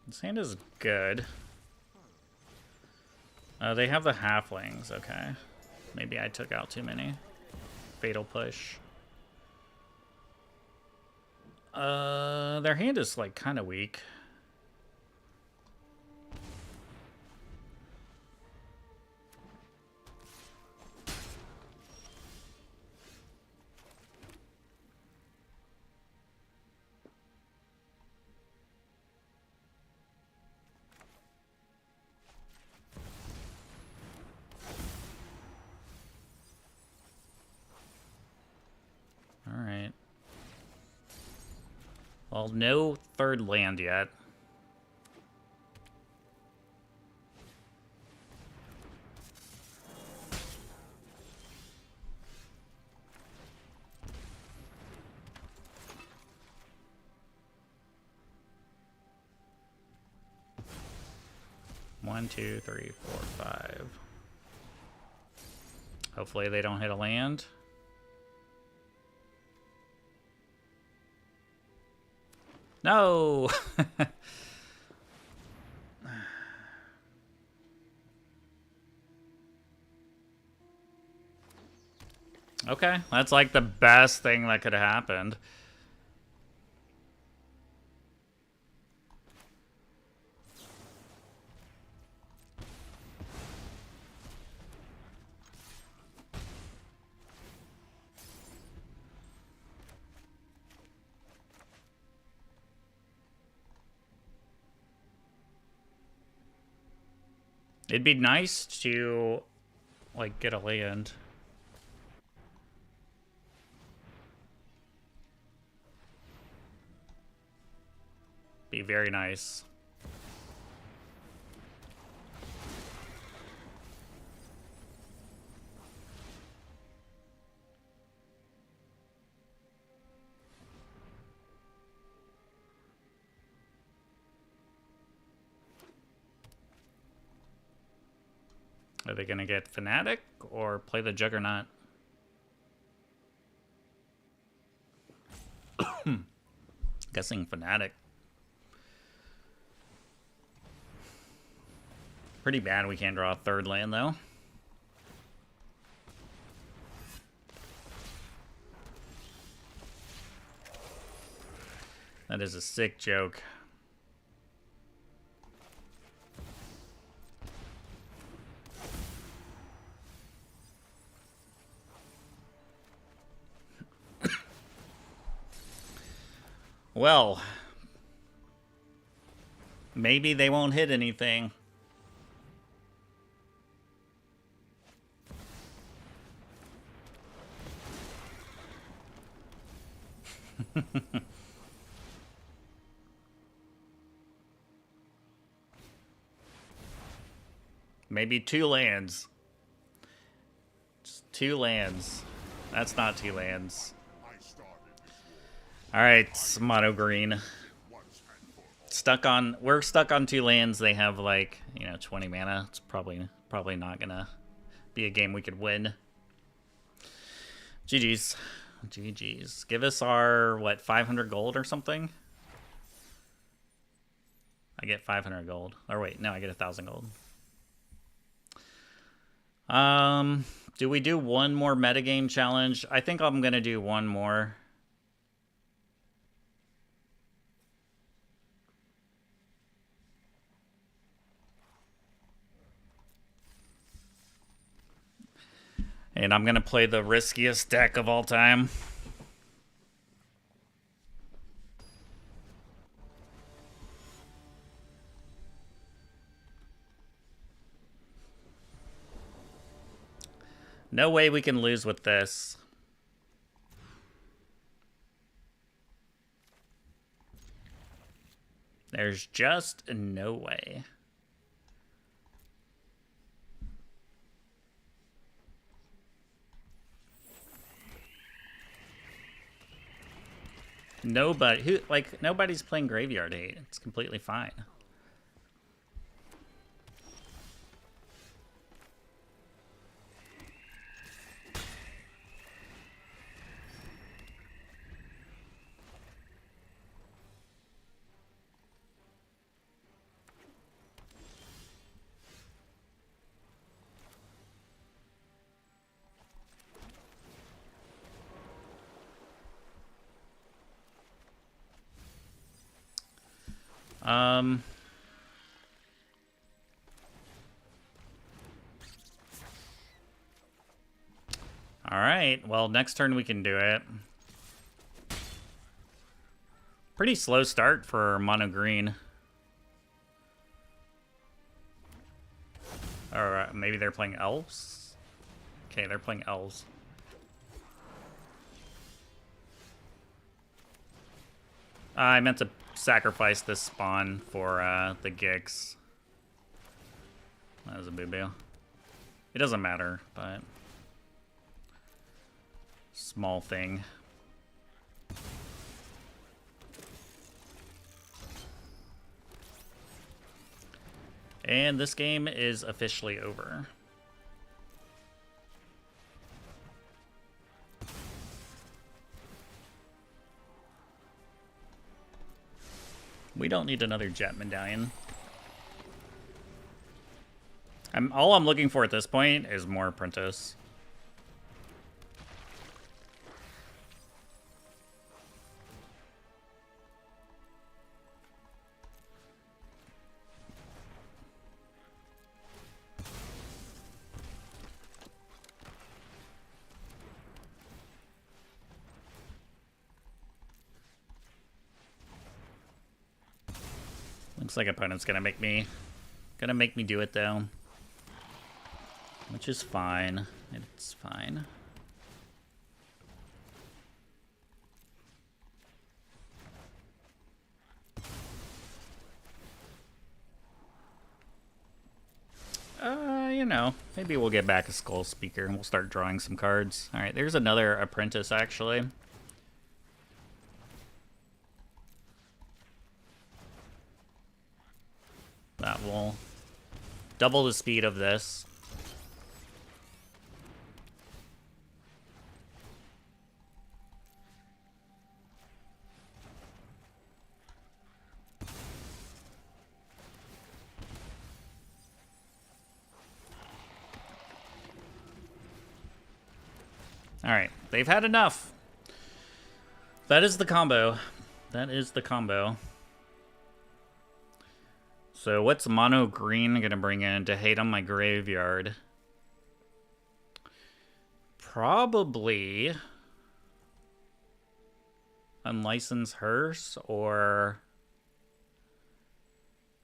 This hand is good. They have the halflings, okay. Maybe I took out too many. Fatal Push. Their hand is like kind of weak. Alright. Well, no third land yet. One, two, three, four, five. Hopefully they don't hit a land. No! Okay, that's like the best thing that could have happened. It'd be nice to, like, get a land. Be very nice. Are they going to get Fnatic or play the Juggernaut? Guessing Fnatic. Pretty bad we can't draw a third land, though. That is a sick joke. Well, maybe they won't hit anything. Maybe 2 lands. Just 2 lands. That's not 2 lands. Alright, mono green. we're stuck on 2 lands. They have like, 20 mana. It's probably not gonna be a game we could win. GG's. GG's. Give us our, 500 gold or something? I get 500 gold. Or wait, no, I get 1,000 gold. Do we do one more metagame challenge? I think I'm gonna do one more. And I'm gonna play the riskiest deck of all time. No way we can lose with this. There's just no way. Nobody's playing Graveyard Hate. It's completely fine. Alright, well, next turn we can do it. Pretty slow start for mono green. Or maybe they're playing elves? Okay, they're playing elves. I meant to sacrifice this spawn for the Gix. That was a boo-boo. It doesn't matter, but... small thing. And this game is officially over. We don't need another Jet Medallion. All I'm looking for at this point is more Apprentice. Looks like opponent's gonna make me do it though, which is fine. It's fine. Maybe we'll get back a Skull Speaker and we'll start drawing some cards. All right, there's another Apprentice actually. That will double the speed of this. Alright, they've had enough. That is the combo. That is the combo. So what's mono green gonna bring in to hate on my graveyard? Probably Unlicensed Hearse, or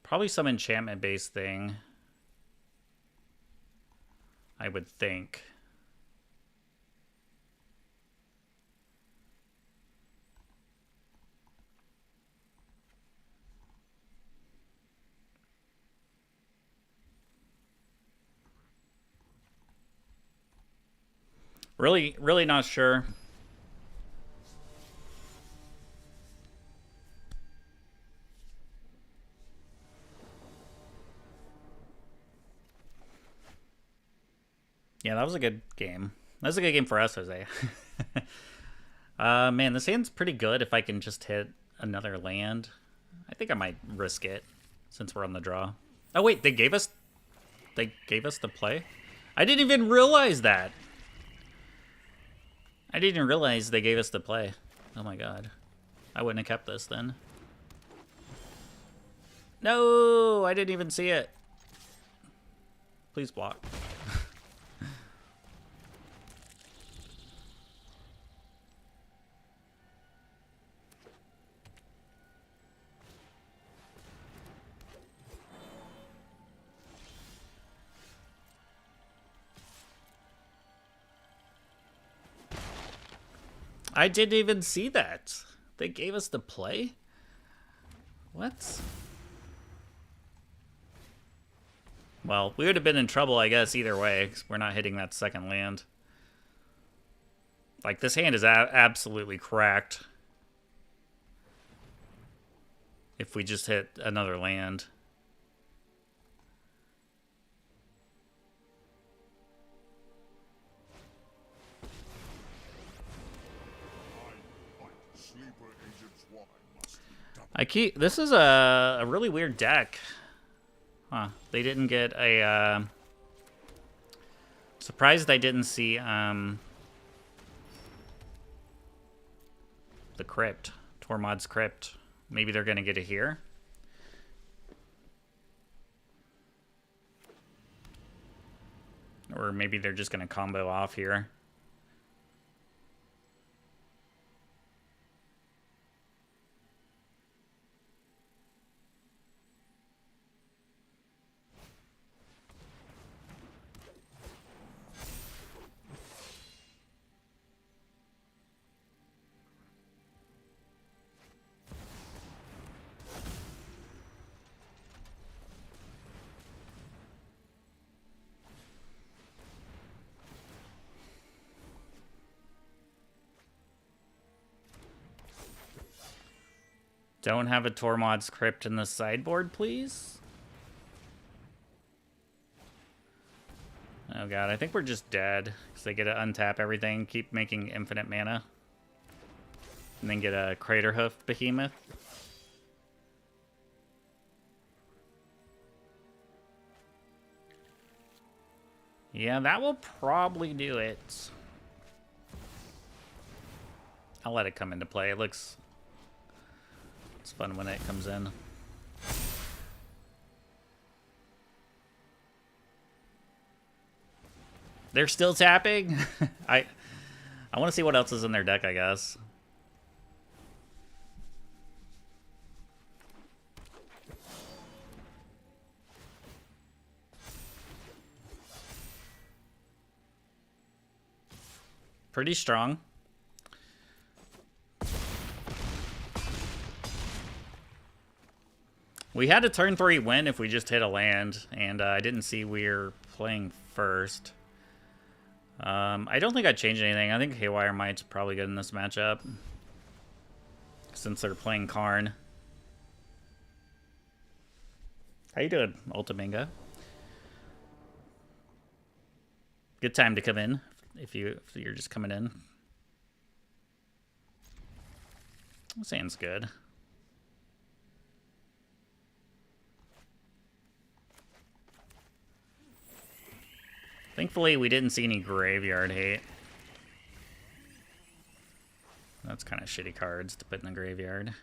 probably some enchantment based thing, I would think. Really not sure. Yeah, that was a good game. That was a good game for us, Jose. Man, this hand's pretty good if I can just hit another land. I think I might risk it since we're on the draw. Oh wait, they gave us the play? I didn't even realize that. I didn't even realize they gave us the play. Oh my god. I wouldn't have kept this then. No, I didn't even see it. Please block. I didn't even see that. They gave us the play? What? Well, we would have been in trouble, I guess, either way, because we're not hitting that second land. Like, this hand is absolutely cracked. If we just hit another land. This is a really weird deck. Huh. They didn't get a, surprised I didn't see, the Crypt. Tormod's Crypt. Maybe they're gonna get it here. Or maybe they're just gonna combo off here. Don't have a Tormod's Crypt in the sideboard, please? Oh god, I think we're just dead. Because they get to untap everything, keep making infinite mana. And then get a Craterhoof Behemoth. Yeah, that will probably do it. I'll let it come into play. It's fun when it comes in. They're still tapping? I want to see what else is in their deck, I guess. Pretty strong. We had a turn 3 win if we just hit a land, and I didn't see we were playing first. I don't think I'd change anything. I think Haywire Might's probably good in this matchup. Since they're playing Karn. How you doing, Ultiminga? Good time to come in, if you're just coming in. This hand's good. Thankfully, we didn't see any graveyard hate. That's kind of shitty cards to put in the graveyard.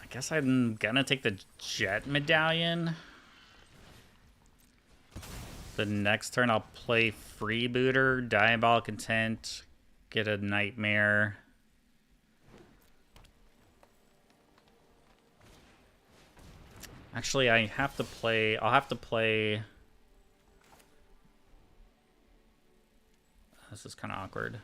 I guess I'm gonna take the Jet Medallion. The next turn I'll play Freebooter, Diabolic Intent, get a Nightmare. Actually, I'll have to play... This is kind of awkward.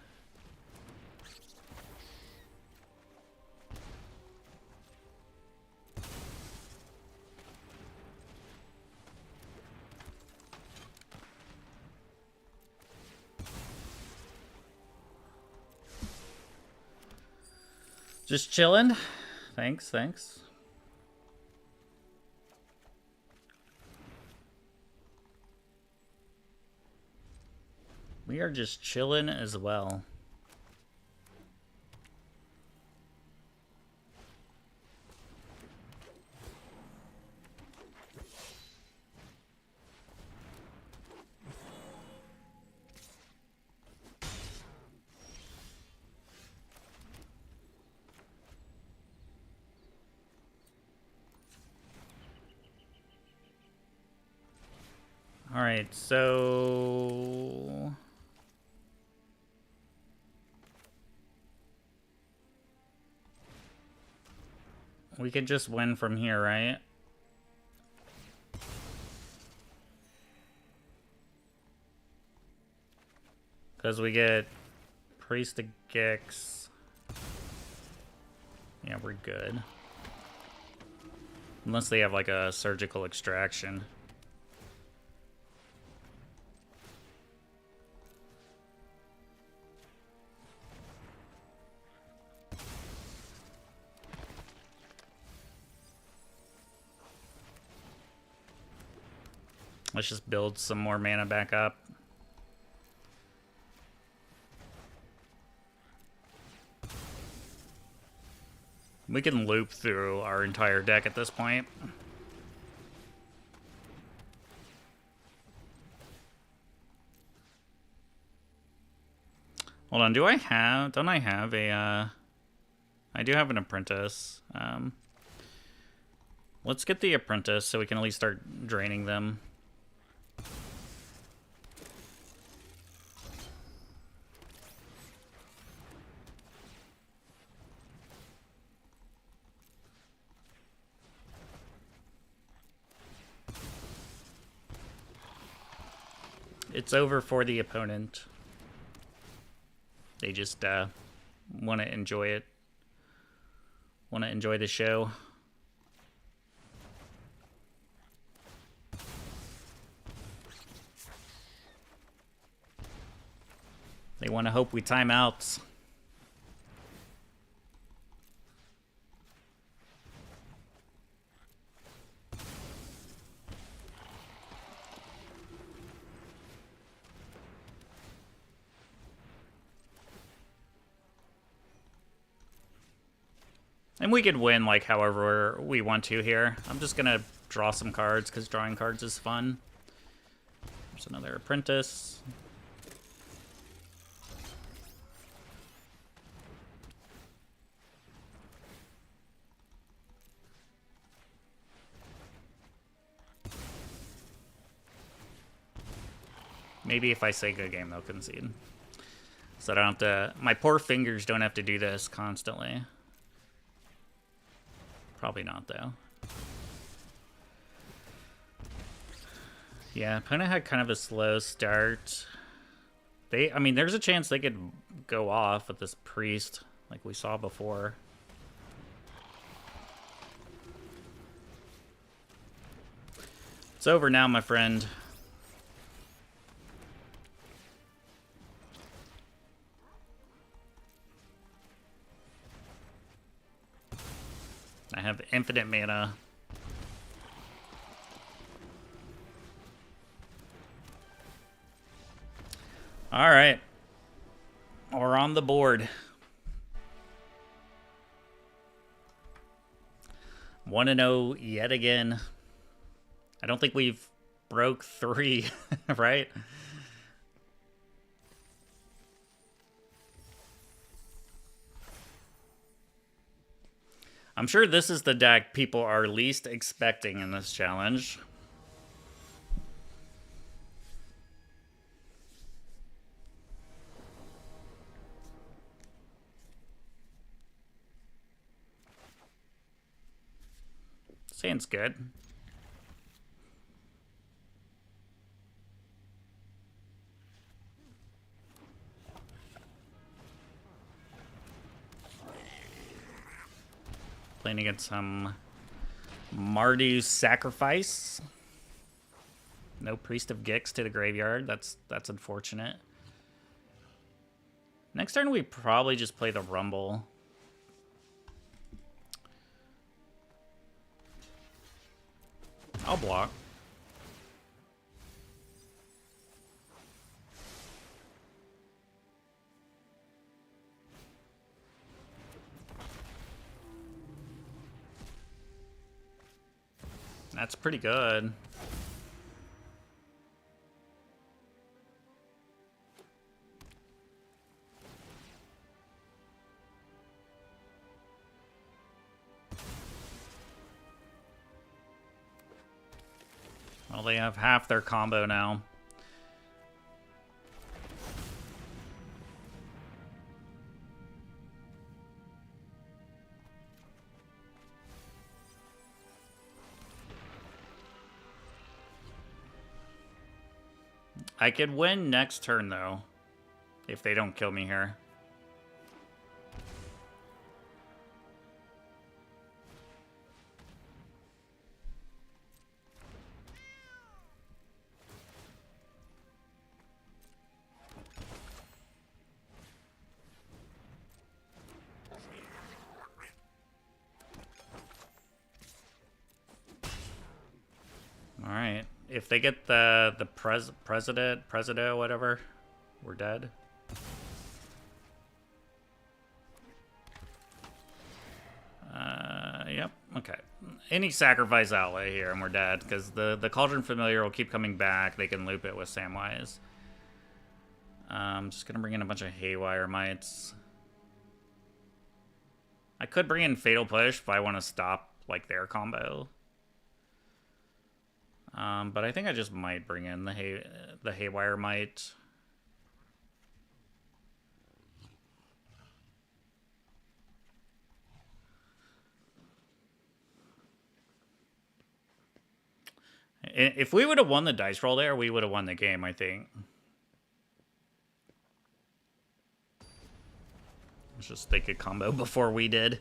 Just chilling. Thanks, thanks. We are just chilling as well. All right, so we could just win from here, right? Because we get Priest of Gix. Yeah, we're good. Unless they have like a surgical extraction. Let's just build some more mana back up. We can loop through our entire deck at this point. Hold on, don't I have a, I do have an apprentice. Let's get the apprentice so we can at least start draining them. It's over for the opponent. They just want to enjoy it. Want to enjoy the show. They want to hope we time out. And we could win, like, however we want to here. I'm just going to draw some cards, because drawing cards is fun. There's another apprentice. Maybe if I say good game, they'll concede. So I don't have to... My poor fingers don't have to do this constantly. Probably not, though. Yeah, opponent had kind of a slow start. I mean, there's a chance they could go off with this priest, like we saw before. It's over now, my friend. I have infinite mana. All right. We're on the board. 1-0 yet again. I don't think we've broke 3, right? I'm sure this is the deck people are least expecting in this challenge. Seems good. Playing against some Mardu Sacrifice. No Priest of Gix to the graveyard. That's unfortunate. Next turn we probably just play the Rumble. I'll block. That's pretty good. Well, they have half their combo now. I could win next turn, though, if they don't kill me here. All right. If they get the president, whatever, we're dead. Yep. Okay. Any sacrifice outlay here, and we're dead because the Cauldron Familiar will keep coming back. They can loop it with Samwise. I'm just gonna bring in a bunch of Haywire Mites. I could bring in Fatal Push if I want to stop like their combo. But I think I just might bring in the Haywire Mite. If we would have won the dice roll there, we would have won the game, I think. Let's just think a combo before we did.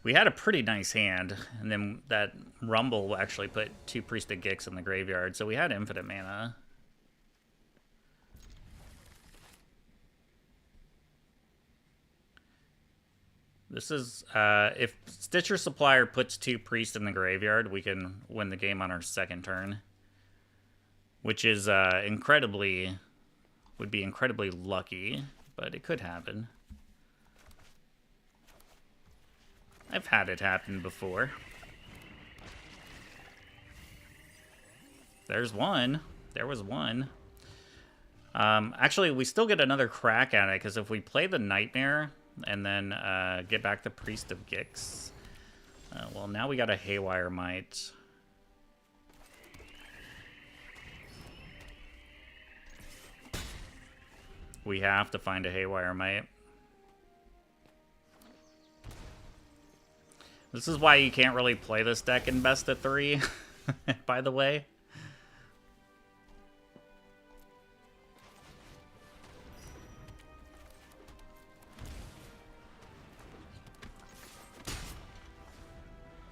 We had a pretty nice hand, and then that Rumble actually put 2 Priested Gix in the graveyard, so we had infinite mana. This is, if Stitcher Supplier puts 2 Priests in the graveyard, we can win the game on our second turn. Which is would be incredibly lucky, but it could happen. I've had it happen before. There's one. There was one. Actually, we still get another crack at it, because if we play the Nightmare and then get back the Priest of Gix, well, now we got a Haywire Mite. We have to find a Haywire Mite. This is why you can't really play this deck in best of 3, by the way.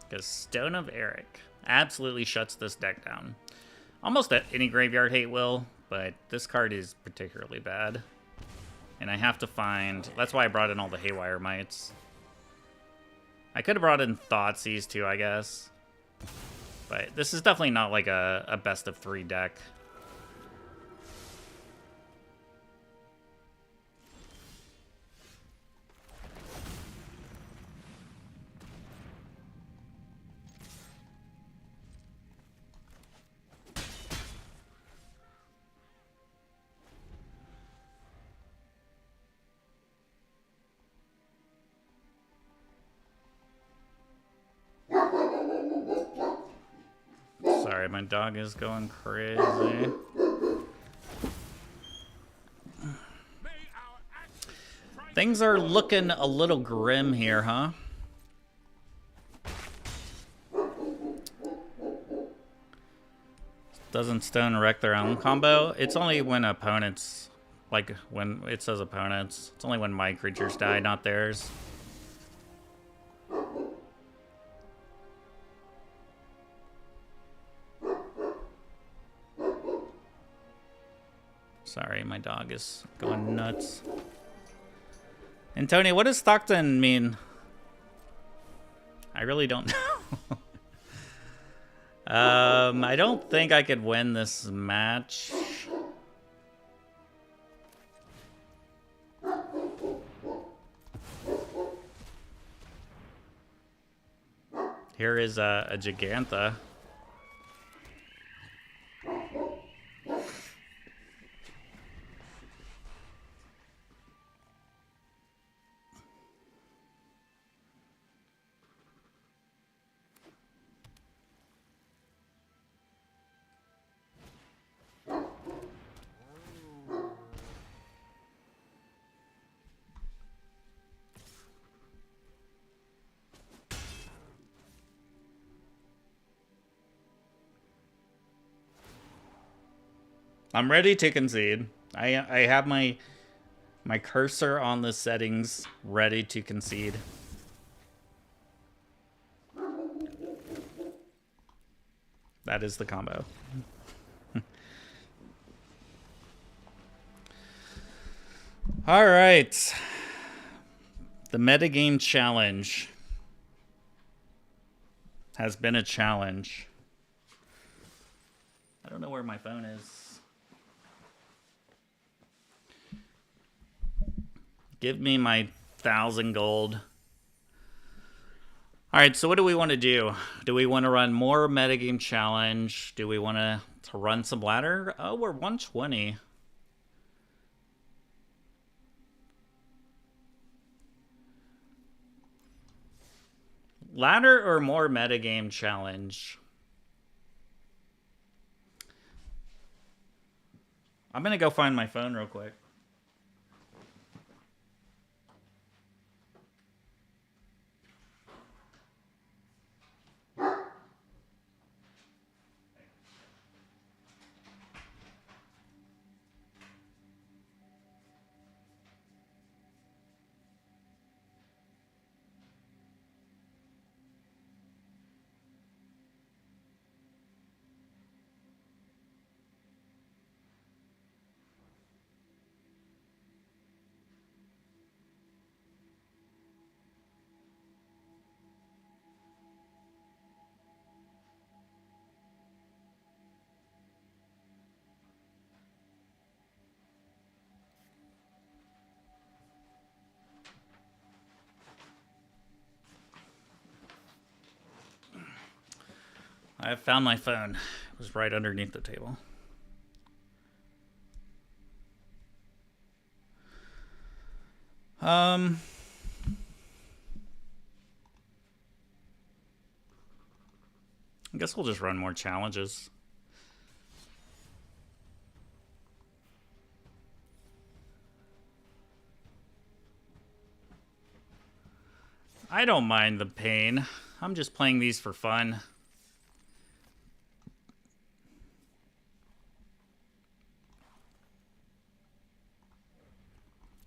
Because Stone of Eric absolutely shuts this deck down. Almost any graveyard hate will, but this card is particularly bad. And I have to find... That's why I brought in all the Haywire Mites. I could have brought in Thoughtseize too, I guess. But this is definitely not like a best of 3 deck. Sorry, my dog is going crazy. Things are looking a little grim here, huh? Doesn't Stone wreck their own combo? It's only when opponents, like when it says opponents, it's only when my creatures die, not theirs. Sorry, my dog is going nuts. And Tony, what does Stockton mean? I really don't know. I don't think I could win this match. Here is a Gigantha. I'm ready to concede. I have my cursor on the settings ready to concede. That is the combo. All right. The metagame challenge has been a challenge. I don't know where my phone is. Give me my 1,000 gold. All right, so what do we want to do? Do we want to run more metagame challenge? Do we want to run some ladder? Oh, we're 120. Ladder or more metagame challenge? I'm going to go find my phone real quick. I found my phone. It was right underneath the table. I guess we'll just run more challenges. I don't mind the pain. I'm just playing these for fun.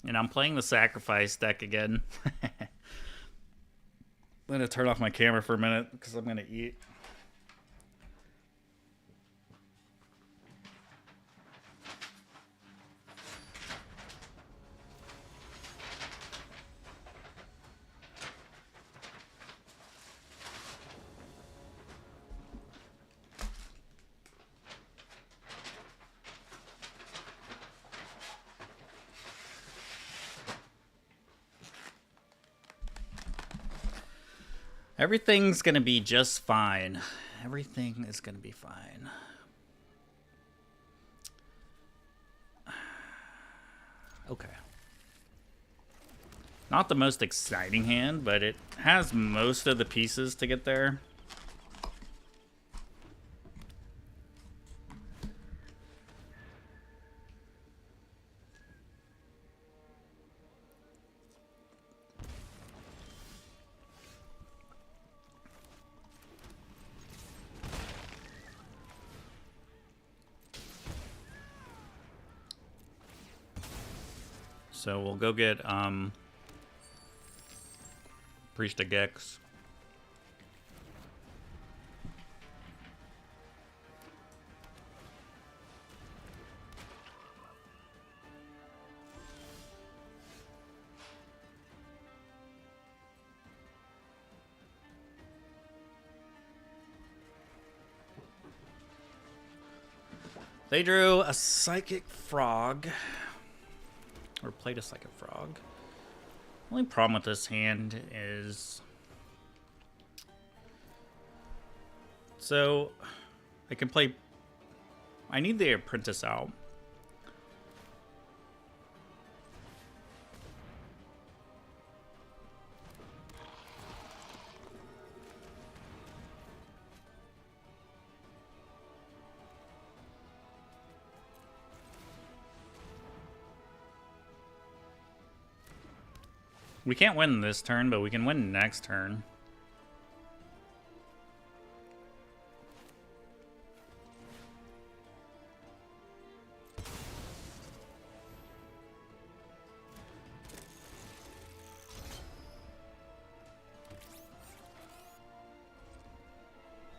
And I'm playing the sacrifice deck again. I'm going to turn off my camera for a minute because I'm going to eat. Everything's gonna be just fine. Everything is gonna be fine. Okay. Not the most exciting hand, but it has most of the pieces to get there. So we'll go get Priest of Gex. They drew a Psychic Frog. Or played a Psychic Frog. Only problem with this hand is... So, I can play... I need the Apprentice out. We can't win this turn, but we can win next turn.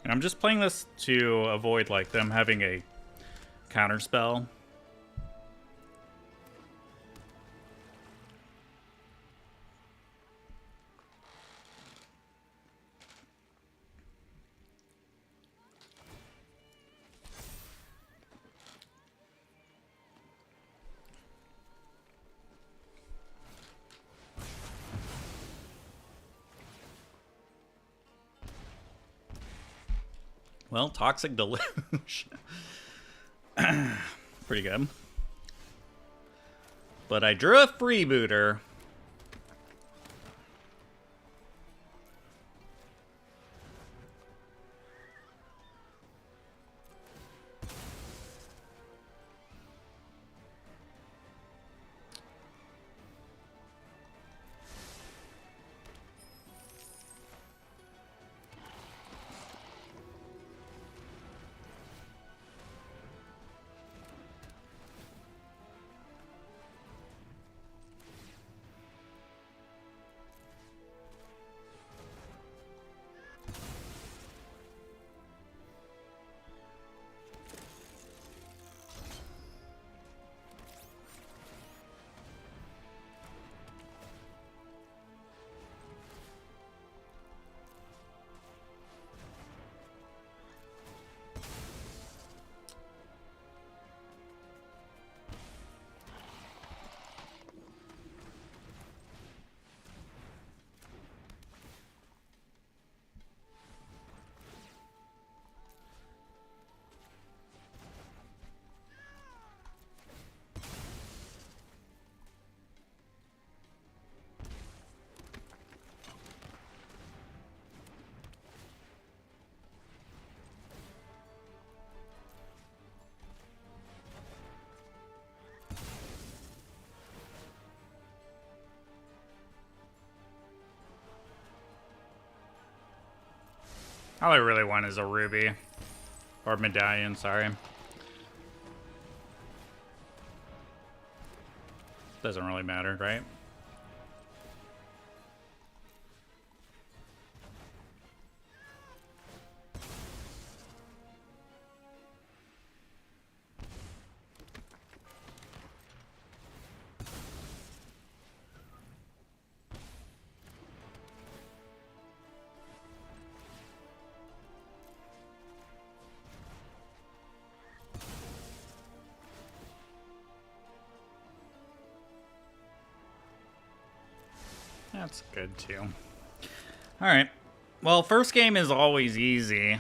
And I'm just playing this to avoid like them having a counter spell. Well, Toxic Deluge. Pretty good. But I drew a freebooter. All I really want is a ruby. Or medallion, sorry. Doesn't really matter, right? That's good too. Alright. Well, first game is always easy.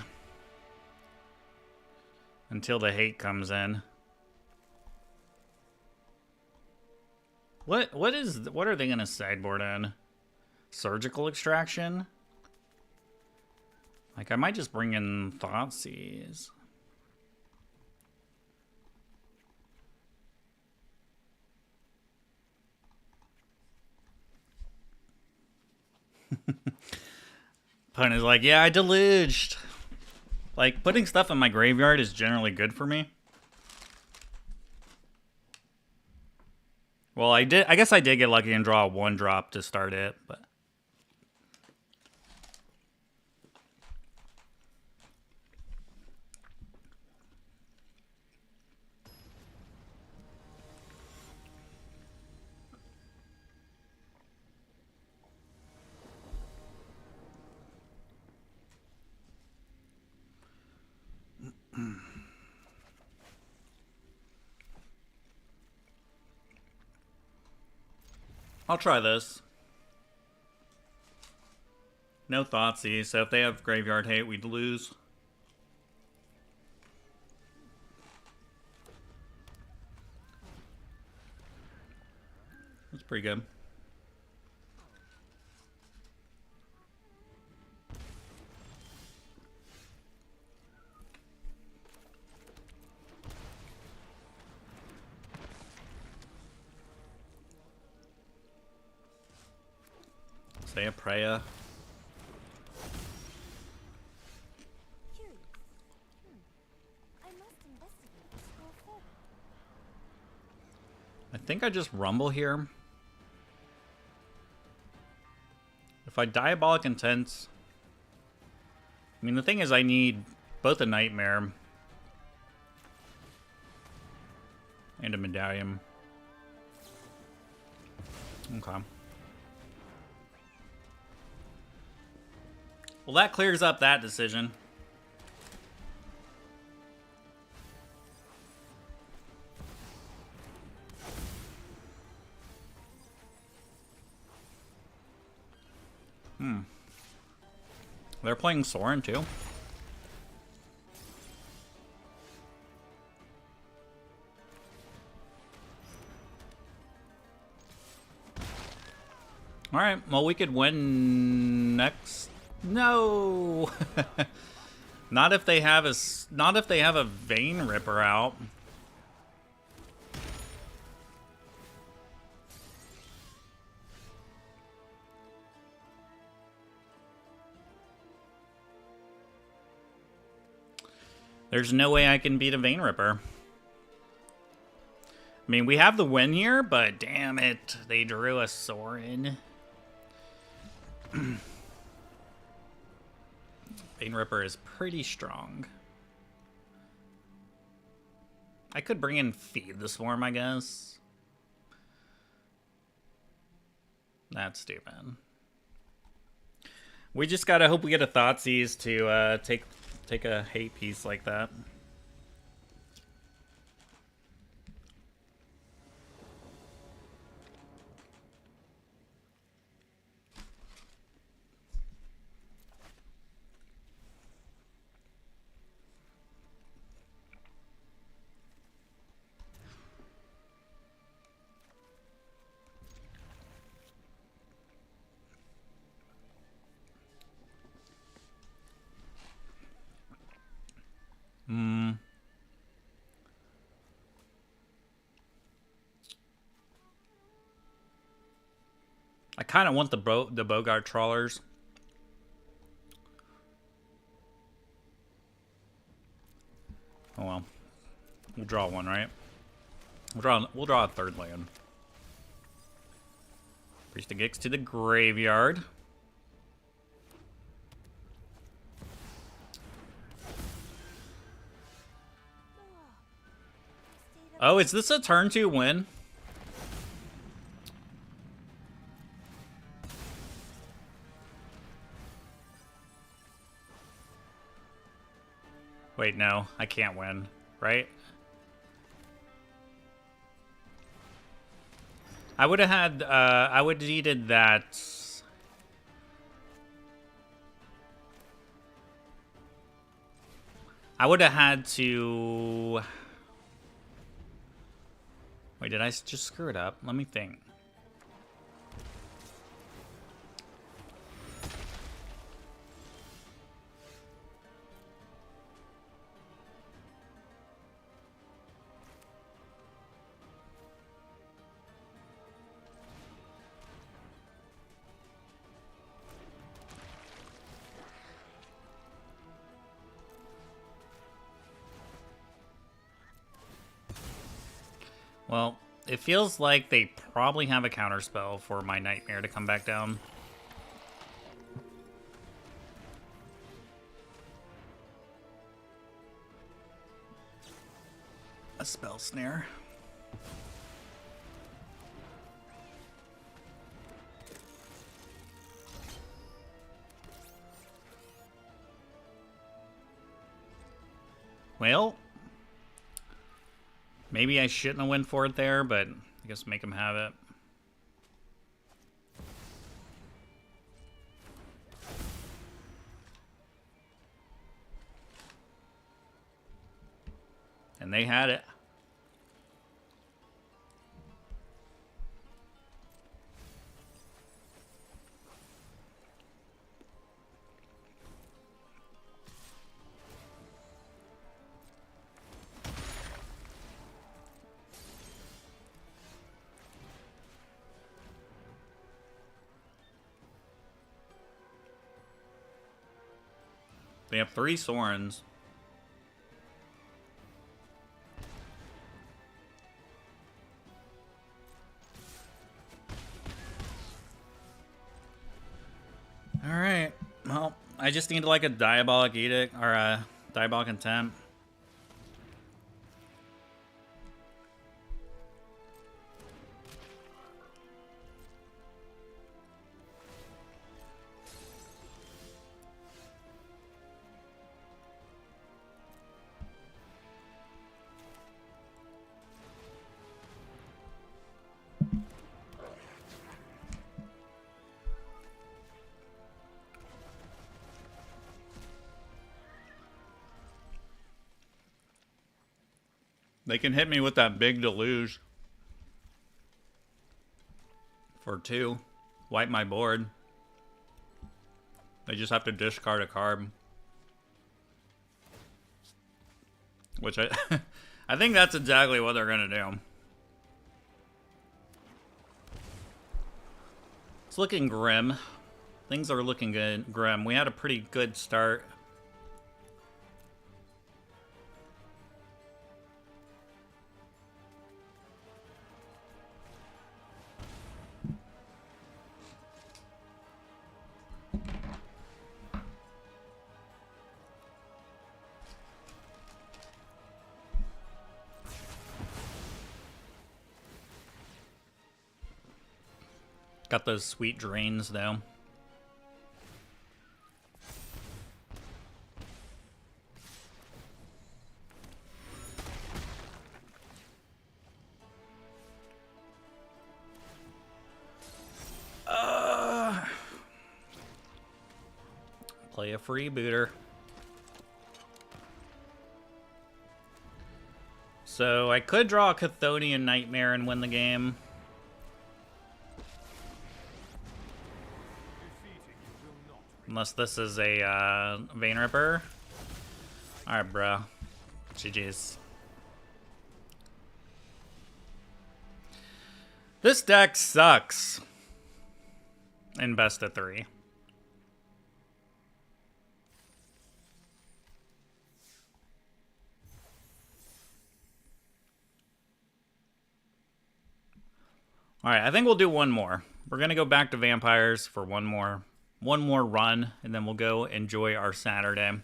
Until the hate comes in. What are they gonna sideboard in? Surgical Extraction? Like, I might just bring in Thoughtseize. Pun is like, yeah, I deluged. Like, putting stuff in my graveyard is generally good for me. Well, I guess I did get lucky and draw a 1-drop to start it, but... I'll try this. No Thoughtseize, so if they have Graveyard Hate, we'd lose. That's pretty good. Say a Preya. Curious. I must investigate this more further. I think I just Rumble here. If I Diabolic Intent... I mean, the thing is I need both a Nightmare and a Medallion. Okay. Well, that clears up that decision. They're playing Sorin too. All right. Well, we could win next. No. Not if they have a Vein Ripper out. There's no way I can beat a Vein Ripper. I mean, we have the win here, but damn it, they drew a Sorin. Vein Ripper is pretty strong. I could bring in Feed the Swarm, I guess. That's stupid. We just gotta hope we get a Thoughtseize to take a hate piece like that. I kind of want the Bogart Trawlers. Oh well. We'll draw one, right? We'll draw a third land. Priest of Gix to the graveyard. Oh, is this a turn 2 win? Wait, no, I can't win, right? I would have had, I would have needed that. I would have had to. Wait, did I just screw it up? Let me think. Well, it feels like they probably have a counterspell for my Nightmare to come back down. A Spell Snare. Well, maybe I shouldn't have went for it there, but I guess make him have it. And they had it. They have 3 Sorens. Alright. Well, I just need like a Diabolic Edict or a Diabolic Intent. They can hit me with that big deluge for 2. Wipe my board. They just have to discard a card. Which I I think that's exactly what they're gonna do. It's looking grim. Things are looking good, grim. We had a pretty good start. Got those sweet drains, though. Play a freebooter. So I could draw a Chthonian Nightmare and win the game. Unless this is a Vein Ripper. Alright, bro. GG's. This deck sucks. In best of 3. Alright, I think we'll do one more. We're gonna go back to Vampires for one more run, and then we'll go enjoy our Saturday.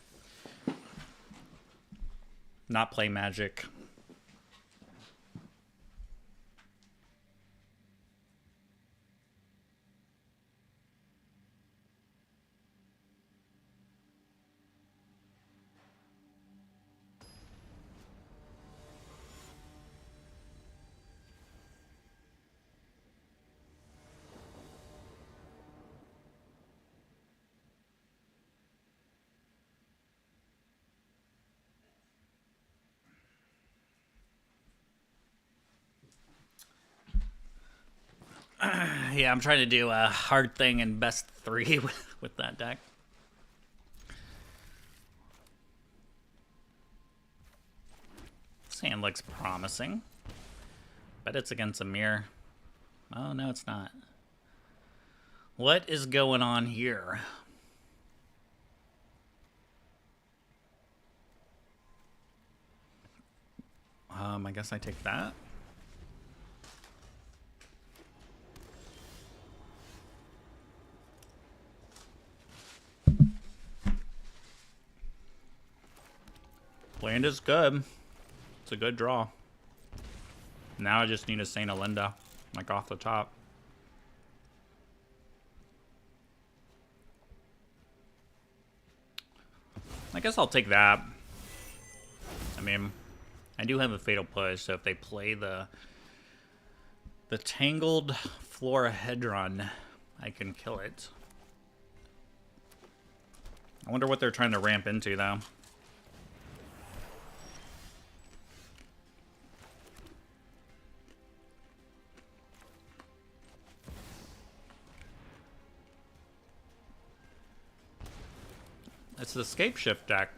Not play Magic. Yeah, I'm trying to do a hard thing in best 3 with that deck. This hand looks promising. Bet it's against a mirror. Oh, no, it's not. What is going on here? I guess I take that. Land is good. It's a good draw. Now I just need a Saint Alinda, like off the top. I guess I'll take that. I mean, I do have a Fatal Push, so if they play the Tangled Florahedron, I can kill it. I wonder what they're trying to ramp into, though. It's the Scape Shift deck.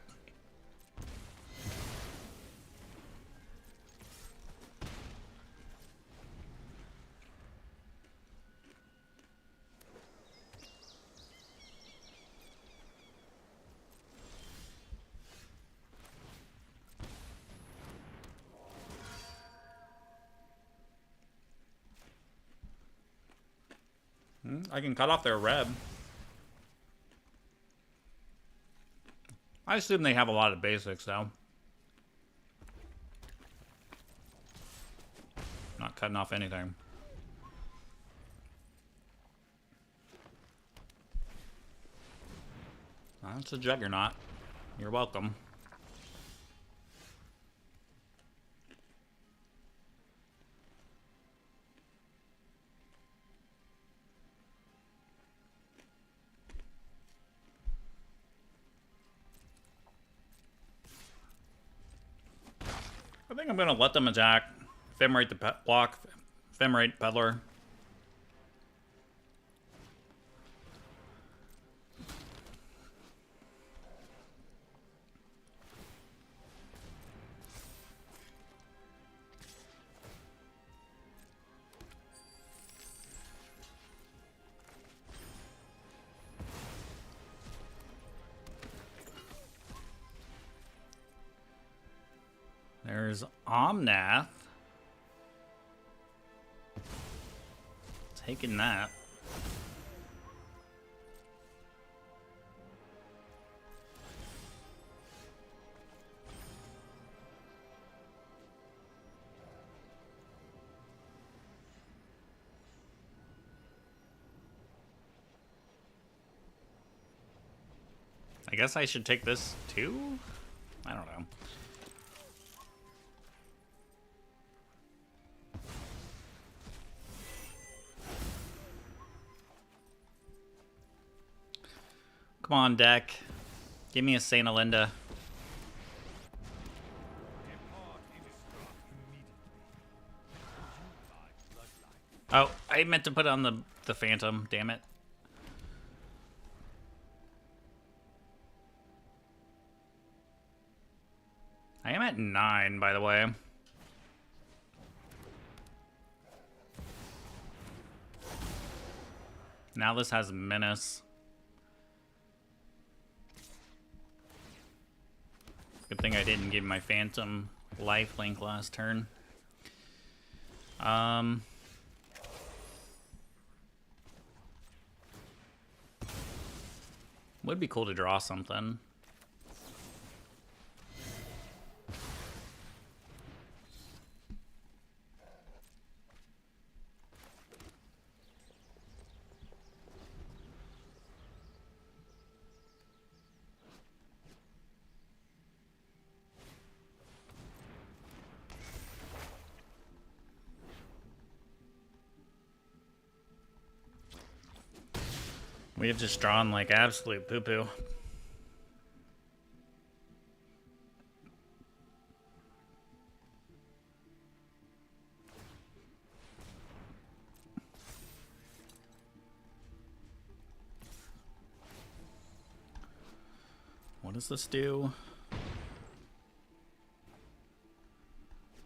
I can cut off their Reb. I assume they have a lot of basics, though. Not cutting off anything. That's a Juggernaut. You're welcome. I think I'm going to let them attack. Femrate the block. Femrate Peddler. There's Omnath. Taking that. I guess I should take this too? I don't know. Come on, deck. Give me a Saint Alinda. Oh, I meant to put on the Phantom. Damn it. I am at 9, by the way. Now this has Menace. Good thing I didn't give my Phantom lifelink last turn. Would be cool to draw something. We have just drawn like absolute poo-poo. What does this do?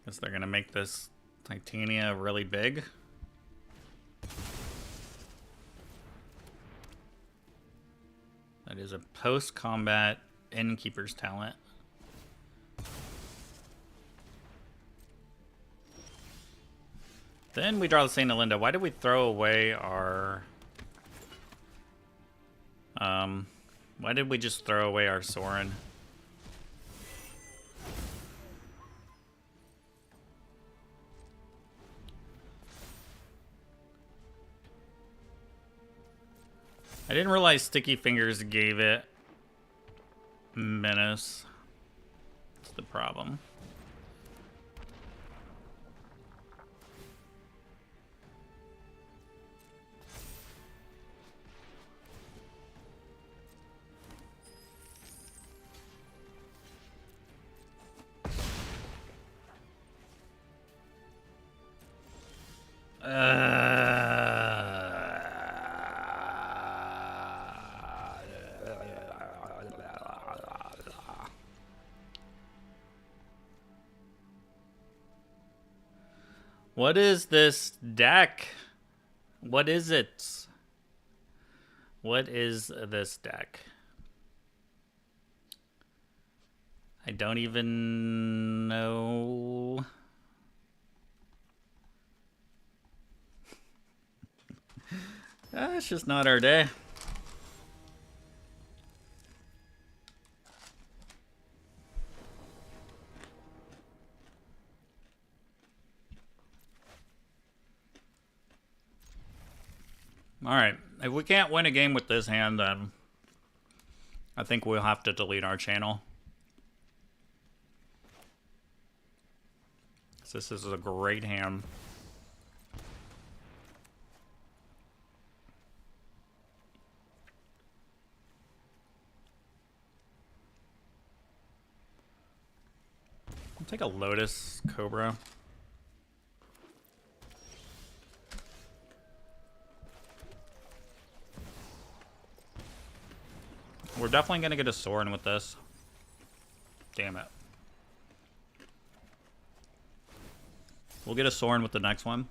Guess they're gonna make this Titania really big. That is a post-combat Innkeeper's Talent. Then we draw the Saint Alinda. Why did we throw away our... why did we just throw away our Sorin? I didn't realize Sticky Fingers gave it Menace. That's the problem. What is this deck? What is it? What is this deck? I don't even know. It's just not our day. Alright, if we can't win a game with this hand, then I think we'll have to delete our channel. This is a great hand. I'll take a Lotus Cobra. We're definitely going to get a Sorin with this. Damn it. We'll get a Sorin with the next one.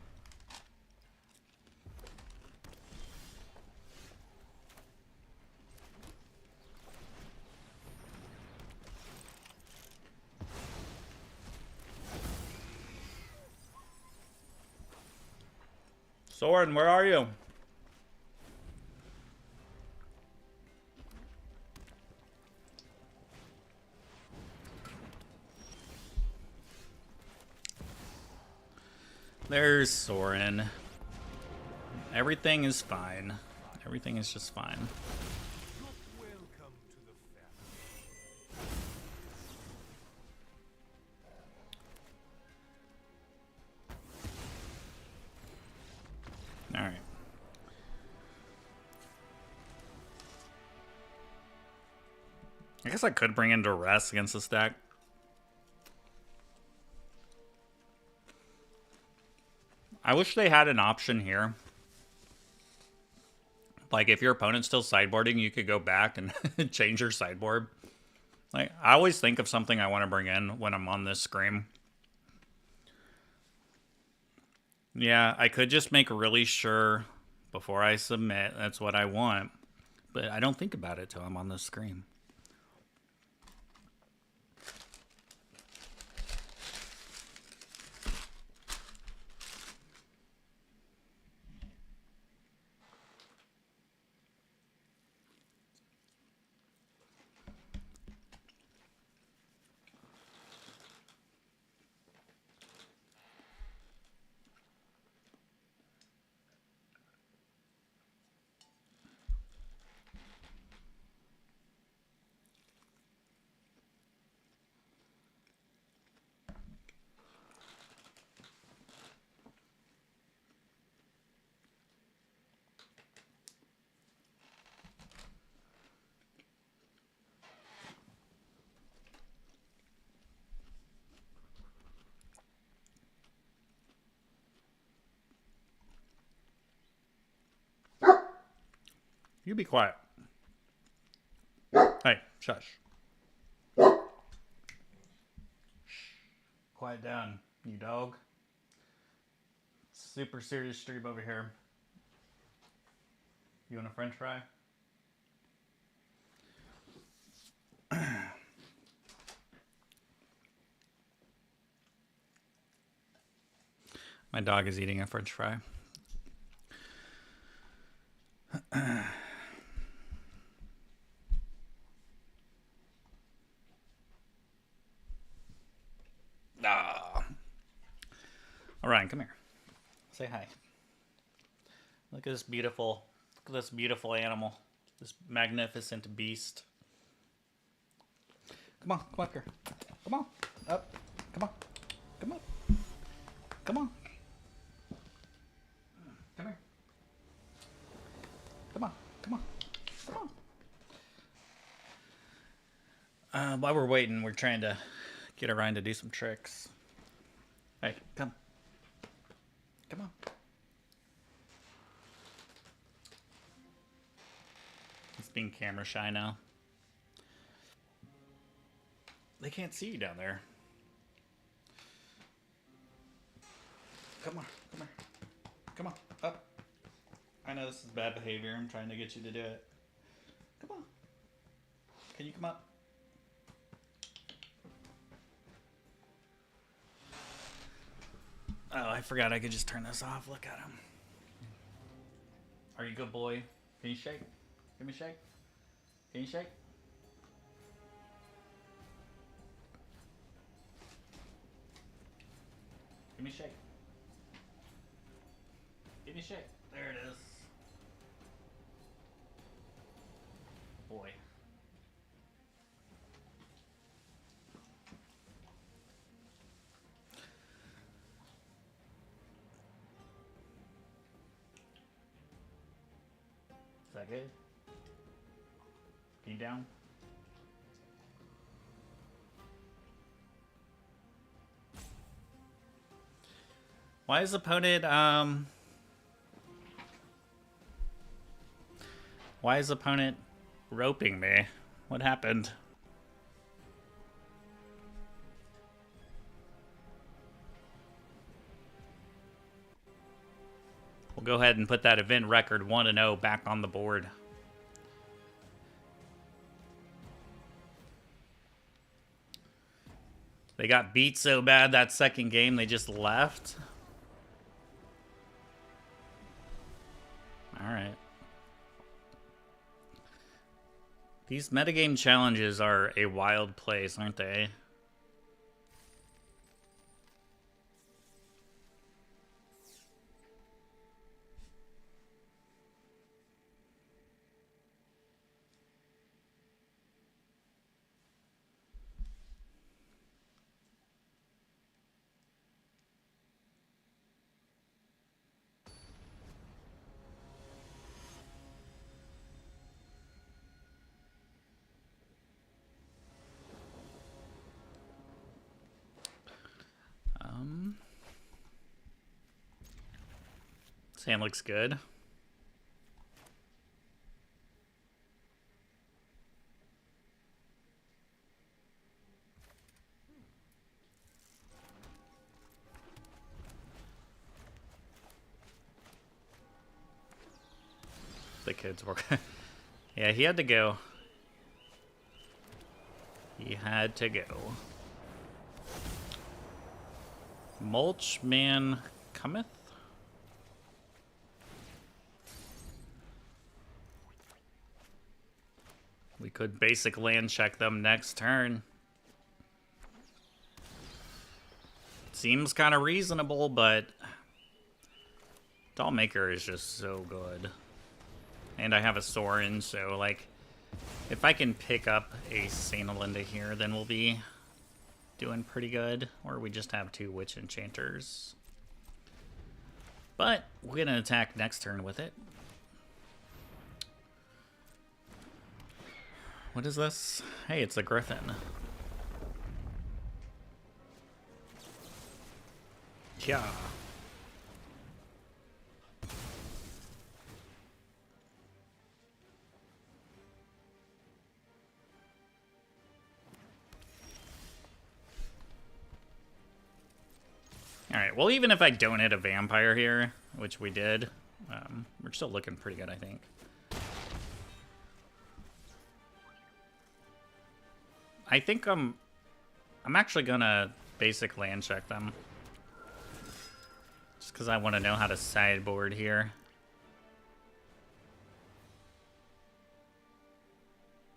Sorin, where are you? There's Sorin. Everything is fine. Everything is just fine. Welcome to the family. Alright. I guess I could bring in Duress against this deck. I wish they had an option here. Like, if your opponent's still sideboarding, you could go back and change your sideboard. Like, I always think of something I want to bring in when I'm on this screen. Yeah, I could just make really sure before I submit that's what I want. But I don't think about it till I'm on this screen. You be quiet. Hey, shush. Quiet down, you dog. Super serious stream over here. You want a french fry? My dog is eating a french fry. Orion, come here. Say hi. Look at this beautiful animal. This magnificent beast. Come on, come up here. Come on. Up. Come on. Come on. Come on. Come here. Come on. Come on. Come on. While we're waiting, we're trying to get Orion to do some tricks. Hey, come. Come on. It's being camera shy now. They can't see you down there. Come on, come here. Come on, up. I know this is bad behavior. I'm trying to get you to do it. Come on. Can you come up? Oh, I forgot I could just turn this off. Look at him. Are you a good boy? Can you shake? Give me a shake. Can you shake? Give me a shake. Give me a shake. There it is. Boy. Is that good? Can you down? Why is opponent why is opponent roping me? What happened? We'll go ahead and put that event record 1-0 back on the board. They got beat so bad that second game they just left. Alright. These metagame challenges are a wild place, aren't they? This hand looks good. The kids work. Yeah, he had to go. He had to go. Mulch man cometh. We could basic land check them next turn. Seems kind of reasonable, but Dollmaker is just so good. And I have a Sorin, so like, if I can pick up a Saint Alinda here, then we'll be doing pretty good. Or we just have 2 Witch Enchanters. But we're gonna attack next turn with it. What is this? Hey, it's a Griffin. Yeah. Alright, well, even if I don't hit a vampire here, which we did, we're still looking pretty good, I think. I think I'm actually gonna basic land check them. Just because I want to know how to sideboard here.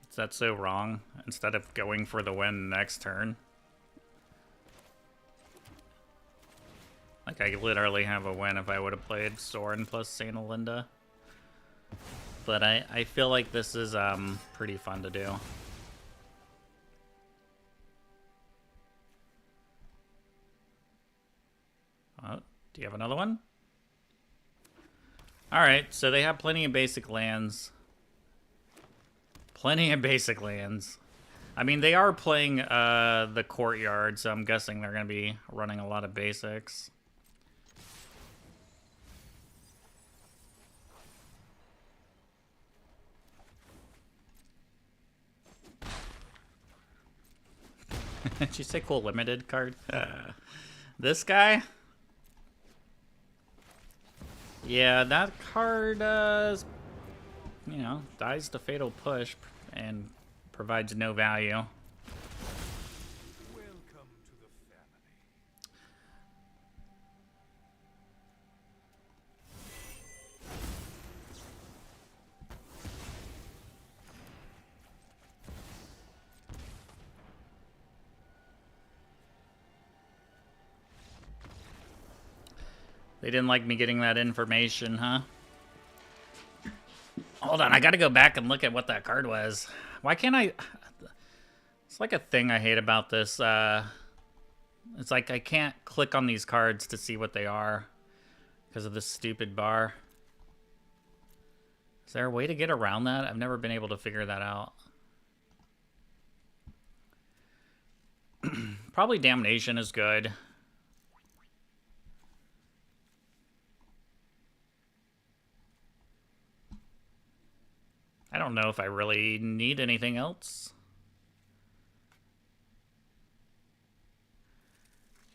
Is that so wrong? Instead of going for the win next turn. Like, I literally have a win if I would have played Sorin plus Saint Alinda. But I feel like this is pretty fun to do. Oh, do you have another one? Alright, so they have plenty of basic lands. Plenty of basic lands. I mean, they are playing the courtyard, so I'm guessing they're going to be running a lot of basics. Did you say cool limited card? This guy? Yeah, that card, you know, dies to Fatal Push and provides no value. Welcome to the family. They didn't like me getting that information, huh? Hold on, I gotta go back and look at what that card was. Why can't I... It's like a thing I hate about this. It's like I can't click on these cards to see what they are because of this stupid bar. Is there a way to get around that? I've never been able to figure that out. Probably Damnation is good. I don't know if I really need anything else.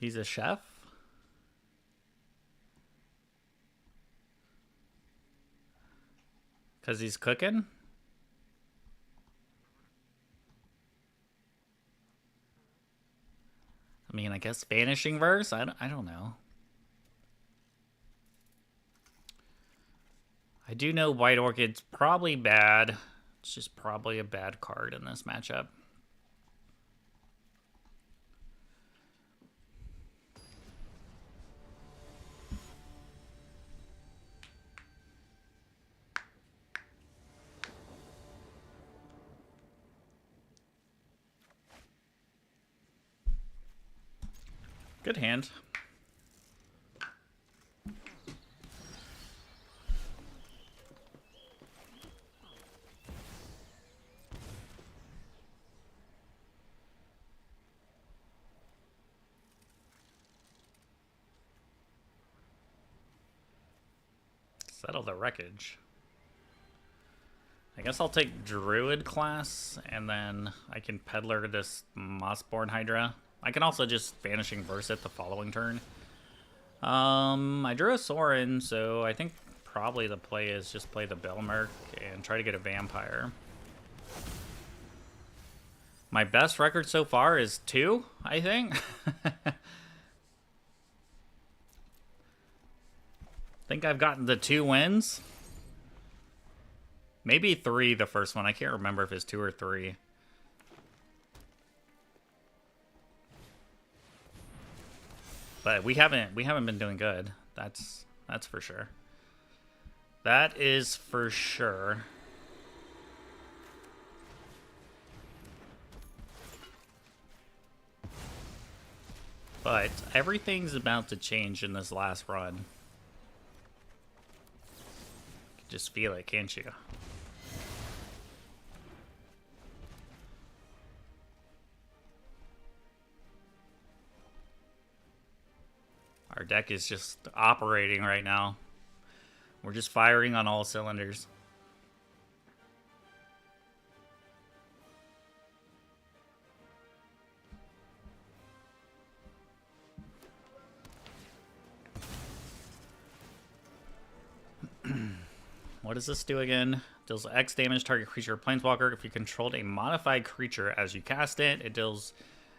He's a chef? Because he's cooking? I mean, I guess Vanishing Verse? I don't know. I do know White Orchid's probably bad. It's just probably a bad card in this matchup. Good hand. Settle the wreckage. I guess I'll take Druid class, and then I can Peddler this Mossborn Hydra. I can also just Vanishing Verse it the following turn. I drew a Sorin, so I think probably the play is just play the Belmerk and try to get a Vampire. My best record so far is 2, I think. Think I've gotten the 2 wins. Maybe 3 the first one. I can't remember if it's 2 or 3. But we haven't been doing good. That's for sure. That is for sure. But everything's about to change in this last run. You can just feel it, can't you? Our deck is just operating right now. We're just firing on all cylinders. What does this do again? Deals X damage target creature or planeswalker. If you controlled a modified creature as you cast it, it deals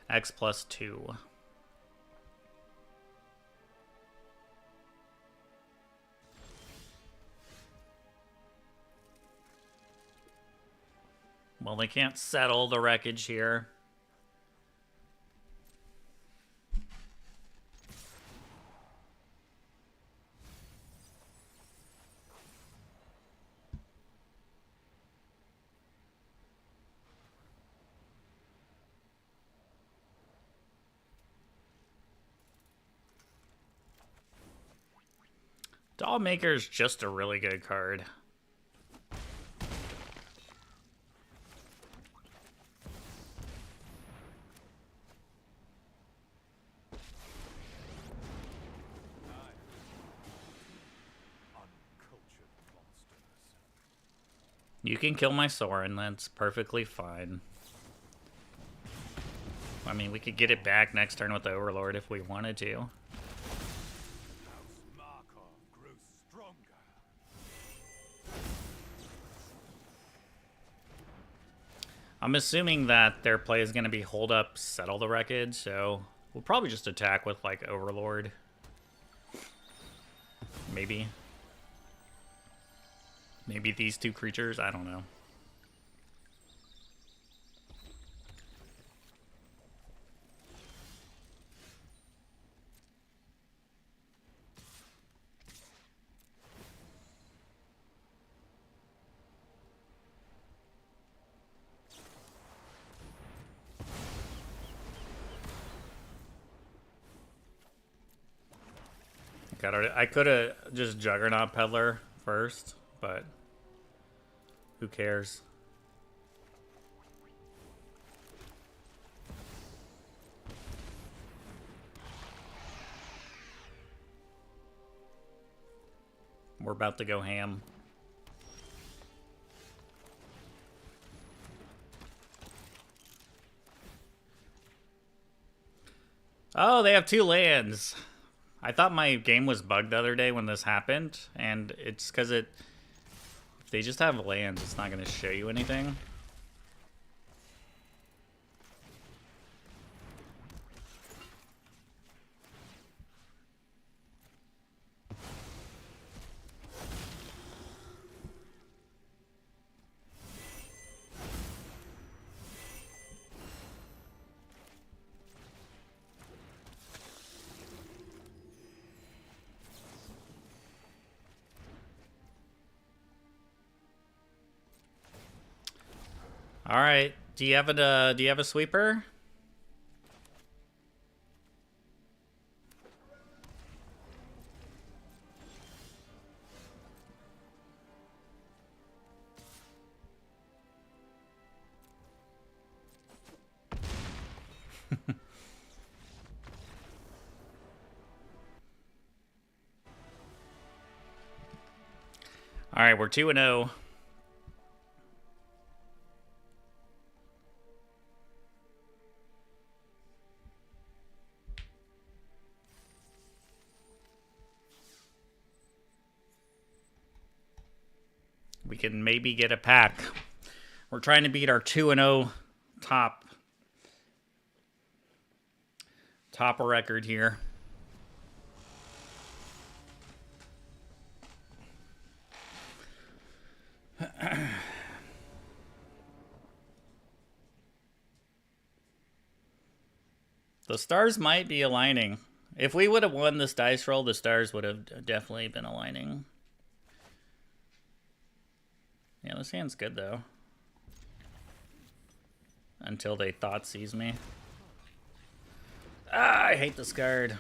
X plus 2. Well, they can't settle the wreckage here. Dollmaker's just a really good card. You can kill my Sorin, that's perfectly fine. I mean, we could get it back next turn with the Overlord if we wanted to. House Markov grows stronger. I'm assuming that their play is going to be hold up, settle the wreckage, so we'll probably just attack with, like, Overlord. Maybe. Maybe these two creatures, I don't know. I could have just Juggernaut Peddler first, but who cares? We're about to go ham. Oh, they have 2 lands. I thought my game was bugged the other day when this happened, and it's because if they just have lands, it's not going to show you anything. All right. Do you have a sweeper? All right, we're 2-0. We can maybe get a pack. We're trying to beat our 2-0 top record here. The stars might be aligning. If we would have won this dice roll, the stars would have definitely been aligning. Yeah, this hand's good, though. Until they thought sees me. Ah, I hate this card.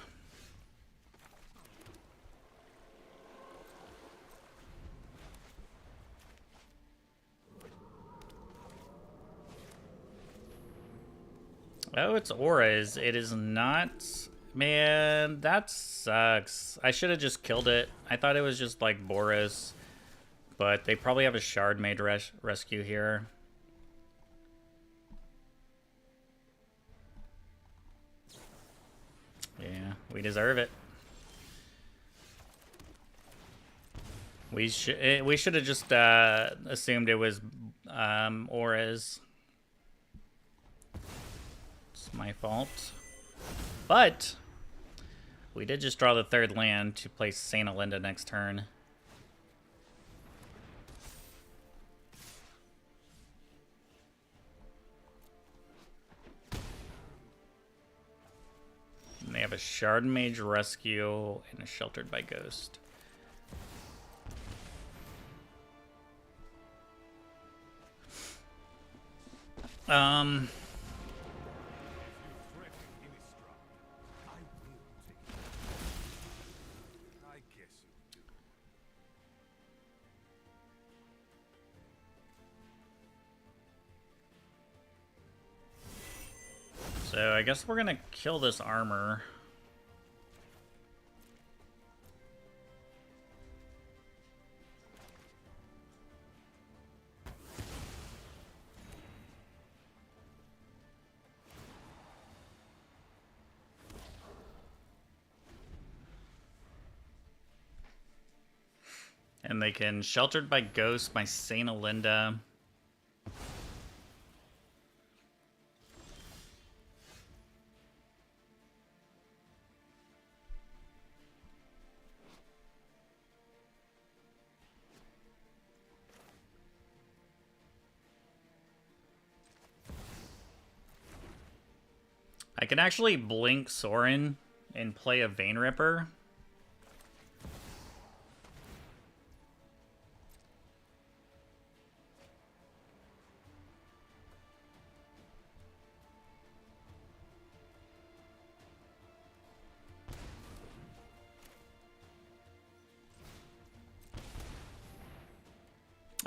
Oh, it's auras. It is not... Man, that sucks. I should have just killed it. I thought it was just like Boros. But they probably have a Shard Mage rescue here. Yeah, we deserve it. We should have just assumed it was auras. It's my fault. But we did just draw the 3rd land to play Saint Alinda next turn. And they have a Shard Mage Rescue and a Sheltered by Ghost. So I guess we're gonna kill this armor. And they can Sheltered by Ghost, my Saint Alinda. I can actually blink Sorin and play a Vein Ripper.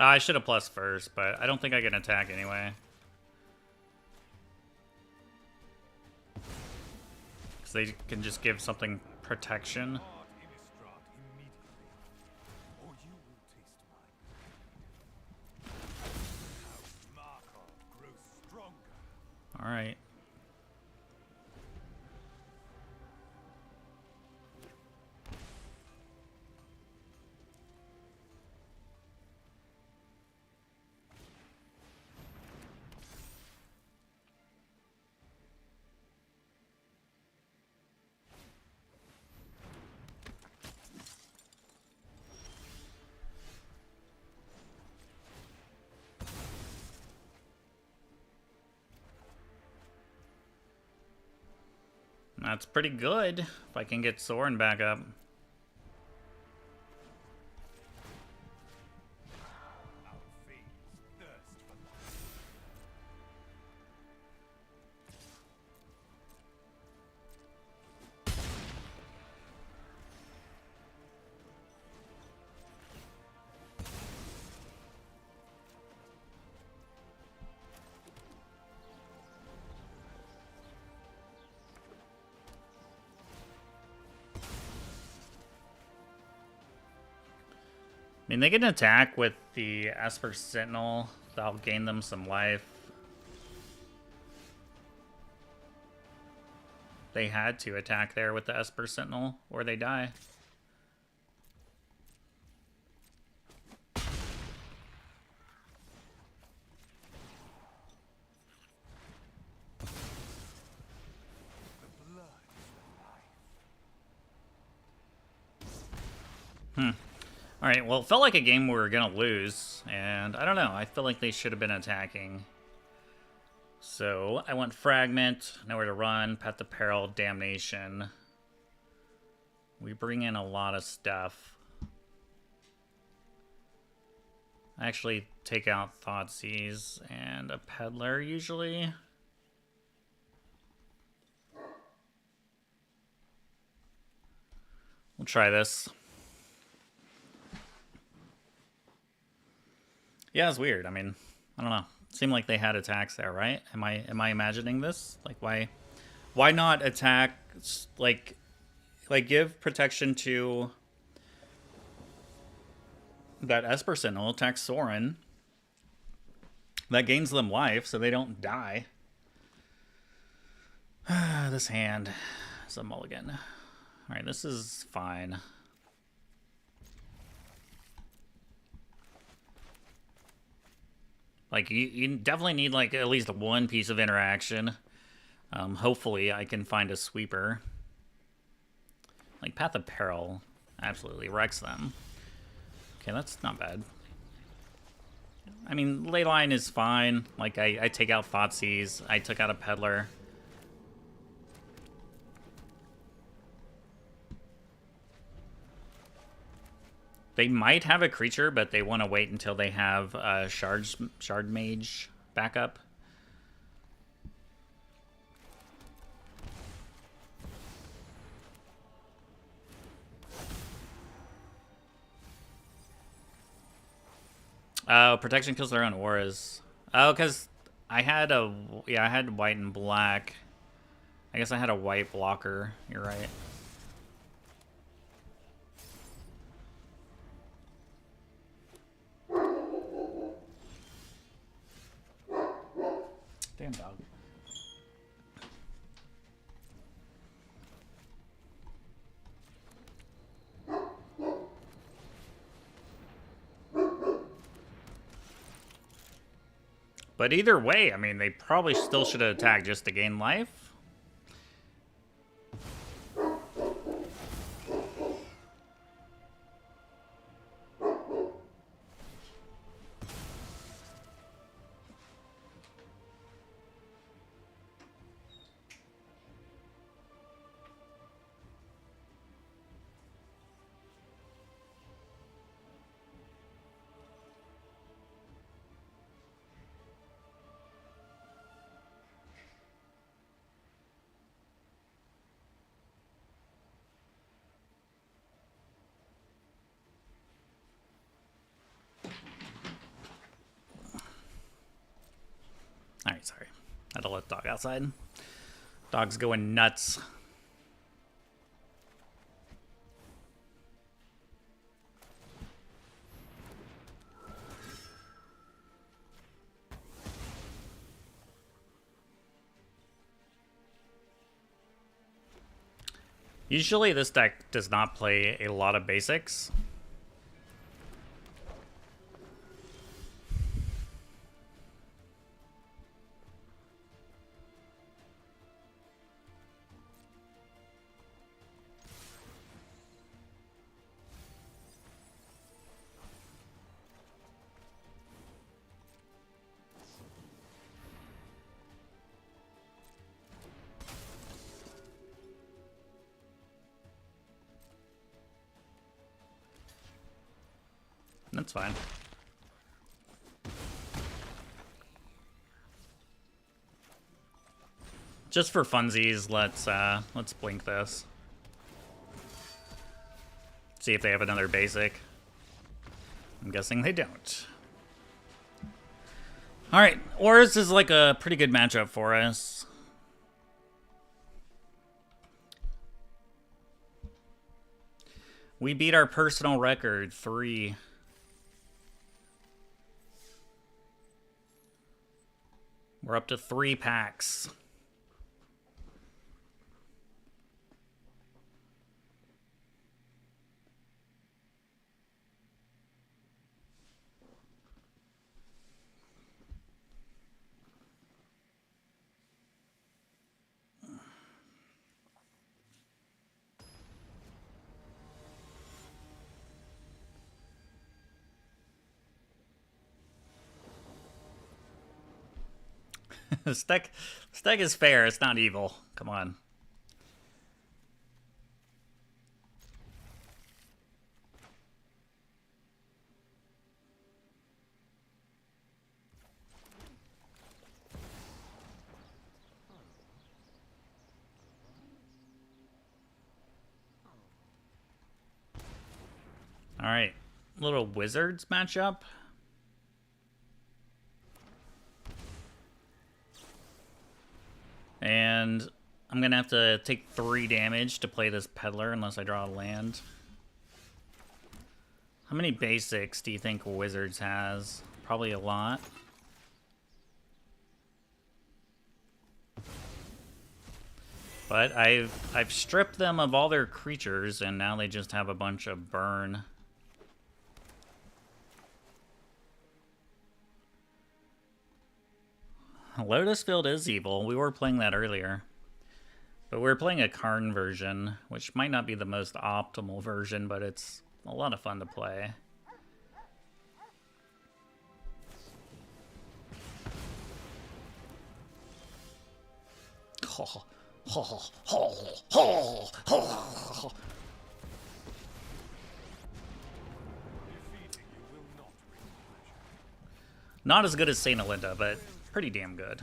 I should have plus first, but I don't think I can attack anyway. Because they can just give something protection. Alright. That's pretty good, if I can get Sorin back up. I mean, they can attack with the Esper Sentinel. That'll gain them some life. They had to attack there with the Esper Sentinel, or they die. Alright, well, it felt like a game we were going to lose, and I don't know, I feel like they should have been attacking. So, I went Fragment, Nowhere to Run, Path to Peril, Damnation. We bring in a lot of stuff. I actually take out Thoughtseize and a Peddler, usually. We'll try this. Yeah, it's weird. I mean, I don't know. It seemed like they had attacks there, right? Am I imagining this? Like, why not attack? Like give protection to that Esper Sentinel, attack Sorin. That gains them life, so they don't die. This hand is a mulligan. All right, this is fine. Like, you definitely need, like, at least one piece of interaction. Hopefully, I can find a sweeper. Like, Path of Peril absolutely wrecks them. Okay, that's not bad. I mean, Leyline is fine. Like, I take out Thoughtseize. I took out a Peddler. They might have a creature, but they want to wait until they have Shard Mage backup. Oh, protection kills their own auras. Oh, because I had I had white and black. I guess I had a white blocker. You're right. Damn dog. But either way, I mean, they probably still should have attacked just to gain life. sorry. Had to let the dog outside. Dog's going nuts. Usually this deck does not play a lot of basics. That's fine. Just for funsies, let's blink this. See if they have another basic. I'm guessing they don't. Alright, Oris is like a pretty good matchup for us. We beat our personal record, 3. We're up to 3 packs. This deck is fair. It's not evil. Come on. All right, little Wizards matchup. And I'm going to have to take 3 damage to play this Peddler unless I draw a land. How many basics do you think Wizards has? Probably a lot. But I've stripped them of all their creatures, and now they just have a bunch of burn. Lotus Field is evil. We were playing that earlier. But we were playing a Karn version, which might not be the most optimal version, but it's a lot of fun to play. Not as good as Saint Alinda, but pretty damn good.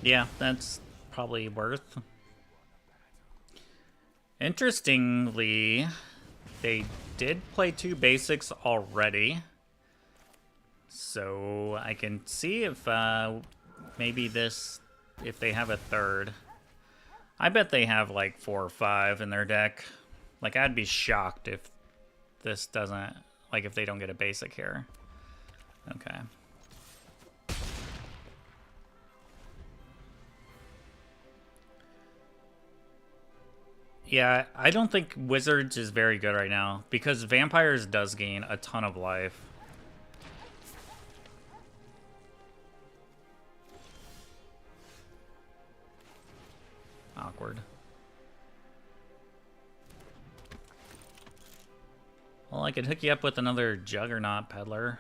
Yeah, that's probably worth. Interestingly, they did play 2 basics already. So I can see if maybe this, if they have a third. I bet they have like 4 or 5 in their deck. Like, I'd be shocked if this doesn't, like, if they don't get a basic here. Okay. Yeah, I don't think Wizards is very good right now, because Vampires does gain a ton of life. Awkward. Well, I could hook you up with another Juggernaut Peddler.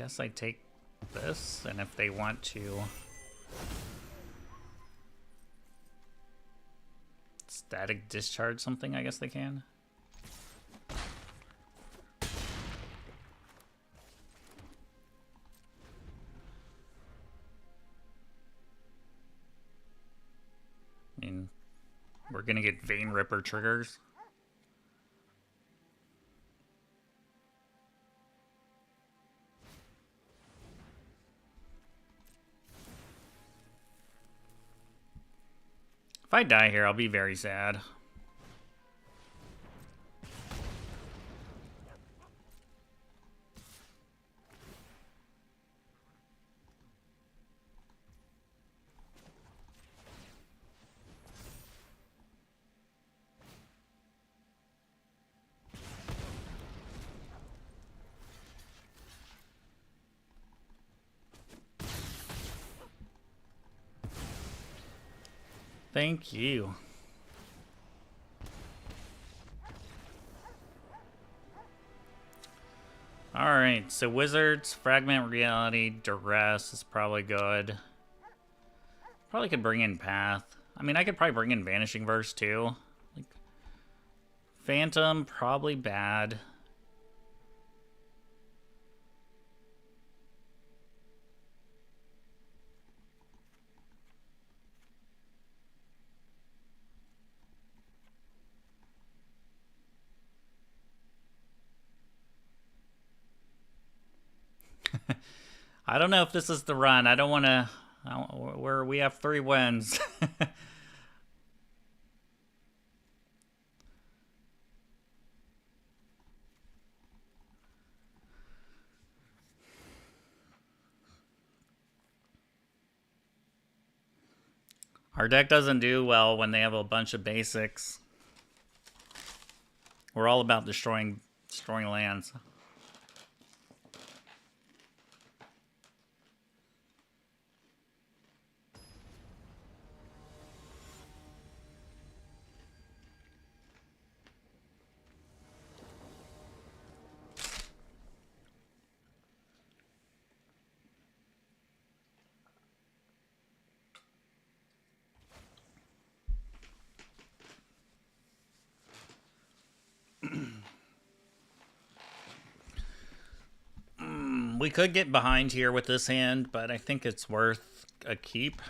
guess I take this, and if they want to static discharge something, I guess they can. I mean, we're gonna get Vein Ripper triggers. If I die here, I'll be very sad. Thank you. Alright, so Wizards, Fragment Reality, Duress is probably good. Probably could bring in Path. I mean, I could probably bring in Vanishing Verse too. Like, Phantom, probably bad. I don't know if this is the run. I don't want to... We have 3 wins. Our deck doesn't do well when they have a bunch of basics. We're all about destroying lands. We could get behind here with this hand, but I think it's worth a keep.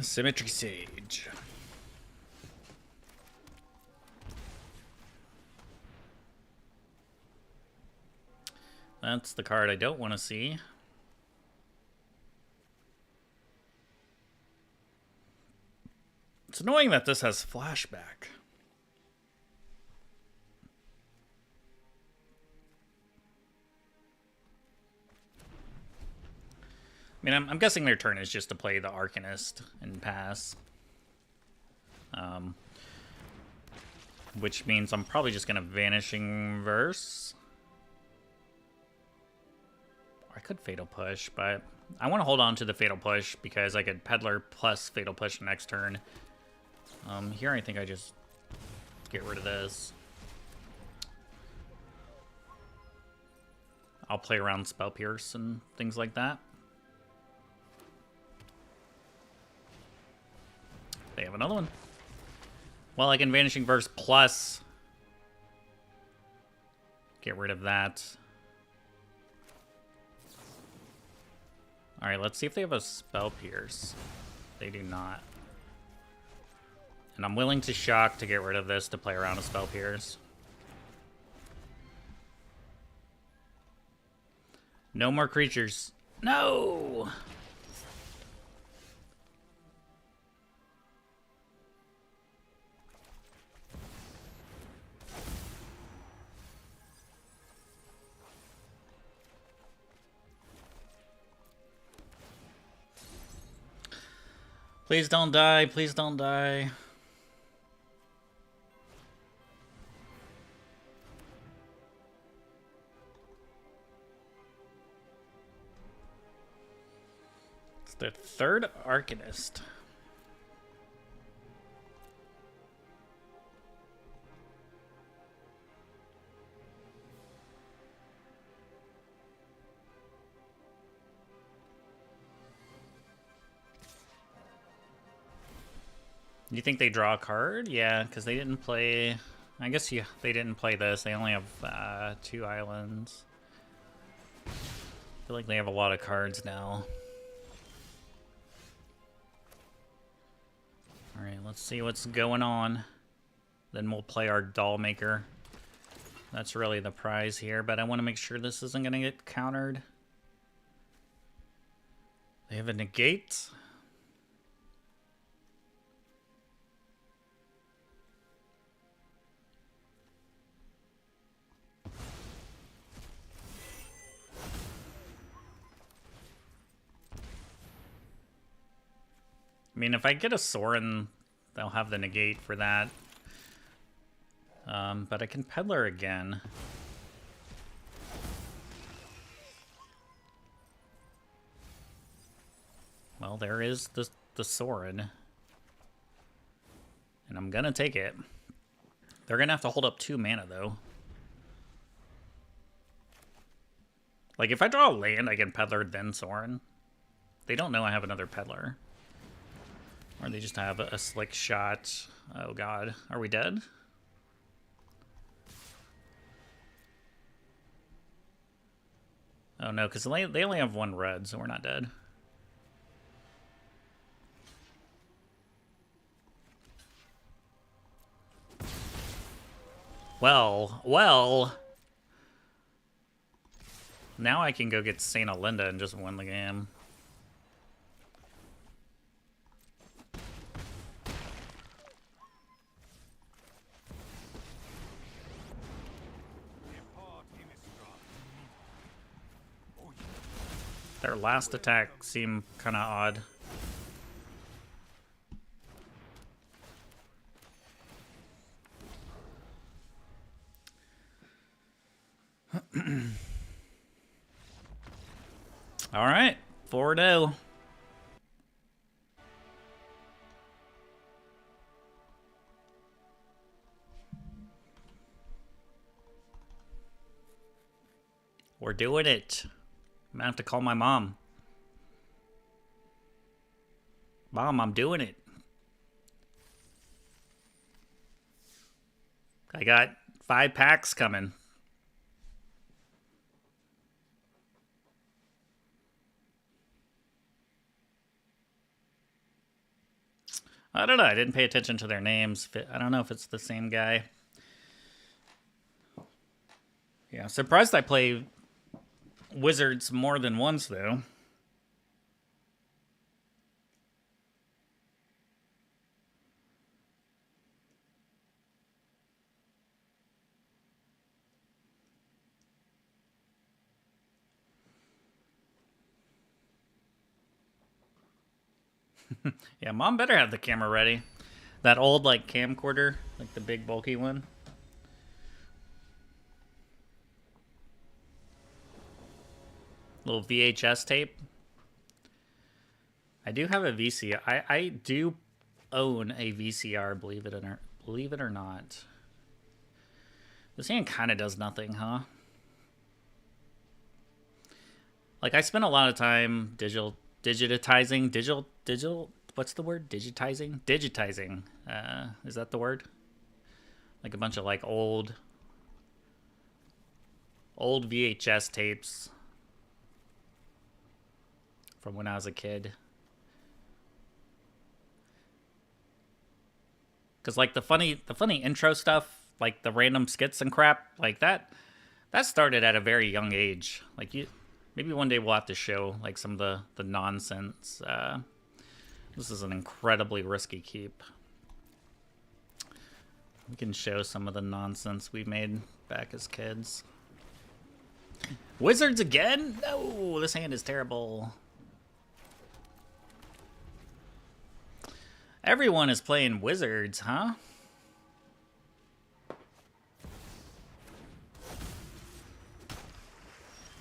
Symmetry Sage. That's the card I don't want to see. It's annoying that this has flashback. I mean, I'm guessing their turn is just to play the Arcanist and pass. Which means I'm probably just going to Vanishing Verse. I could Fatal Push, but I want to hold on to the Fatal Push because I could Peddler plus Fatal Push next turn. Here I think I just get rid of this. I'll play around Spell Pierce and things like that. They have another one. Well, I can Vanishing Verse plus get rid of that. Alright, let's see if they have a Spell Pierce. They do not. And I'm willing to shock to get rid of this to play around a Spell Pierce. No more creatures. No! Please don't die. Please don't die. The third Arcanist. You think they draw a card? Yeah, because they didn't play... I guess yeah, they didn't play this. They only have 2 islands. I feel like they have a lot of cards now. Alright, let's see what's going on. Then we'll play our doll maker. That's really the prize here, but I want to make sure this isn't going to get countered. They have a negate. I mean, if I get a Sorin, they'll have the negate for that. But I can Peddler again. Well, there is the Sorin. And I'm gonna take it. They're gonna have to hold up 2 mana, though. Like, if I draw a land, I can Peddler, then Sorin. They don't know I have another Peddler. Or they just have a slick shot. Oh god. Are we dead? Oh no, because they only have 1 red, so we're not dead. Well. Now I can go get Saint Alinda and just win the game. Their last attack seemed kind of odd. All right, 4-0. We're doing it. I'm gonna have to call my mom. Mom, I'm doing it. I got 5 packs coming. I don't know. I didn't pay attention to their names. I don't know if it's the same guy. Yeah, surprised I play Wizards more than once, though. Yeah, Mom better have the camera ready. That old, like, camcorder, like the big, bulky one. Little VHS tape. I do have a VCR. I do own a VCR, believe it or not. This hand kind of does nothing, huh? Like, I spent a lot of time digitizing. What's the word? Digitizing. Is that the word? Like a bunch of like old VHS tapes from when I was a kid. Cause like the funny intro stuff, like the random skits and crap, like that started at a very young age. Like maybe one day we'll have to show like some of the nonsense. This is an incredibly risky keep. We can show some of the nonsense we made back as kids. Wizards again? No, this hand is terrible. Everyone is playing Wizards, huh?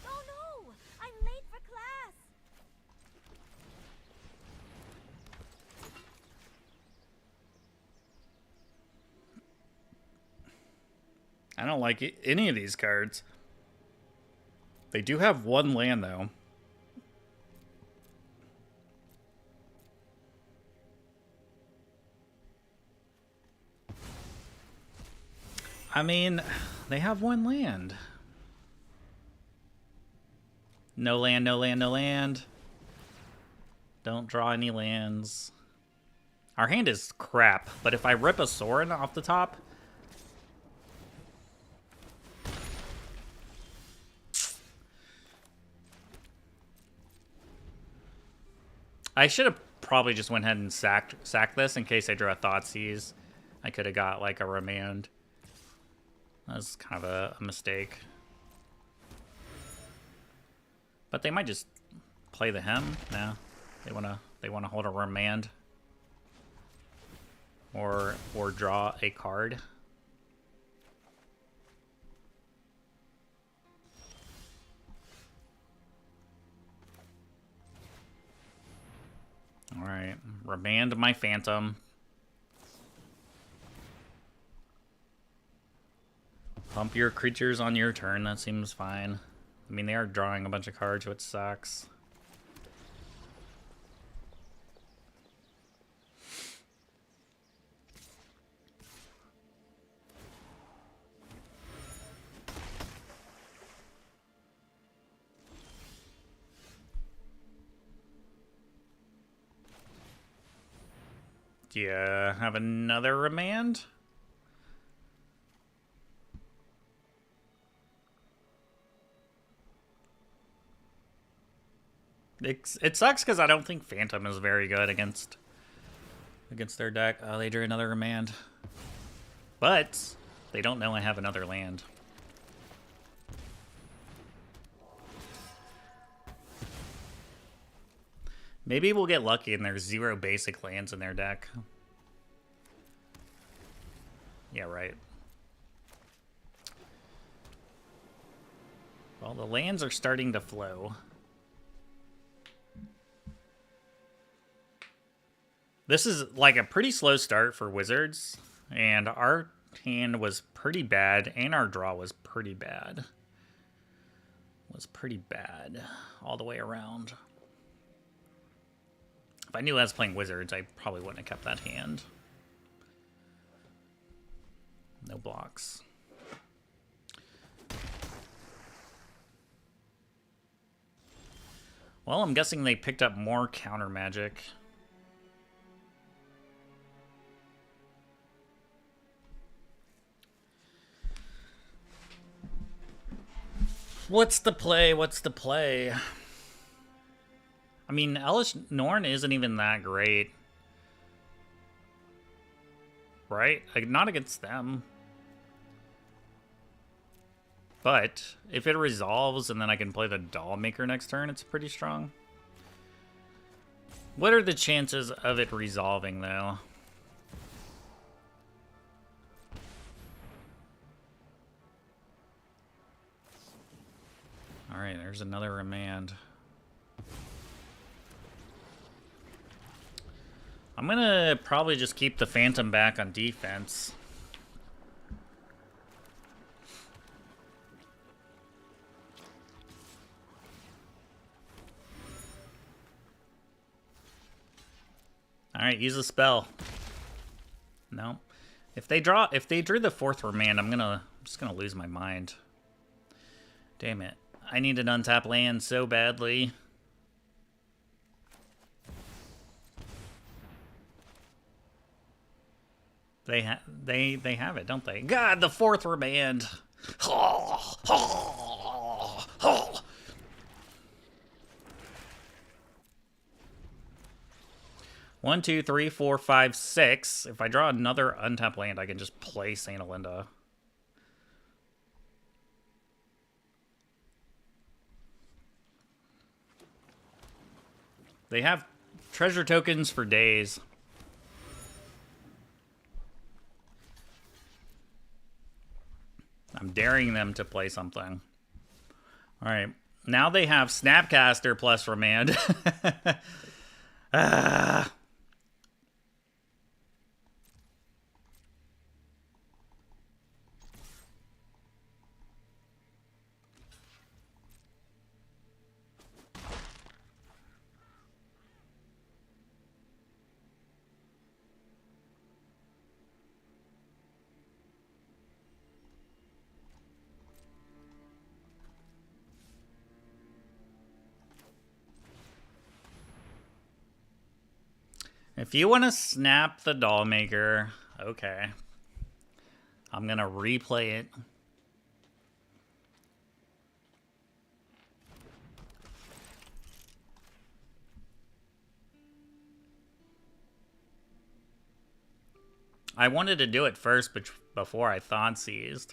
Oh no! I'm late for class! I don't like any of these cards. They do have one land, though. I mean, they have one land. No land, no land, no land. Don't draw any lands. Our hand is crap, but if I rip a Sorin off the top... I should have probably just went ahead and sacked this in case I drew a Thoughtseize. I could have got like a Remand. That was kind of a mistake. But they might just play the Hem. No, they wanna hold a Remand or draw a card. All right, Remand my Phantom. Pump your creatures on your turn. That seems fine. I mean, they are drawing a bunch of cards, which sucks. Do you have another Remand? It sucks because I don't think Phantom is very good against their deck. Oh, they drew another Remand. But they don't know I have another land. Maybe we'll get lucky and there's 0 basic lands in their deck. Yeah, right. Well, the lands are starting to flow. This is like a pretty slow start for Wizards, and our hand was pretty bad, and our draw was pretty bad. All the way around. If I knew I was playing Wizards, I probably wouldn't have kept that hand. No blocks. Well, I'm guessing they picked up more counter magic. What's the play? What's the play? I mean, Elish Norn isn't even that great. Right? Like, not against them. But if it resolves and then I can play the Doll Maker next turn, it's pretty strong. What are the chances of it resolving, though? Alright, there's another Remand. I'm gonna probably just keep the Phantom back on defense. Alright, use a spell. No. If they drew the 4th Remand, I'm just gonna lose my mind. Damn it. I need an untap land so badly. They have it, don't they? God, the 4th Remand. 1, 2, 3, 4, 5, 6. If I draw another untapped land, I can just play Saint Alinda. They have treasure tokens for days. I'm daring them to play something. All right. Now they have Snapcaster plus Remand. If you want to snap the doll maker, okay. I'm gonna replay it. I wanted to do it first before I thought seized.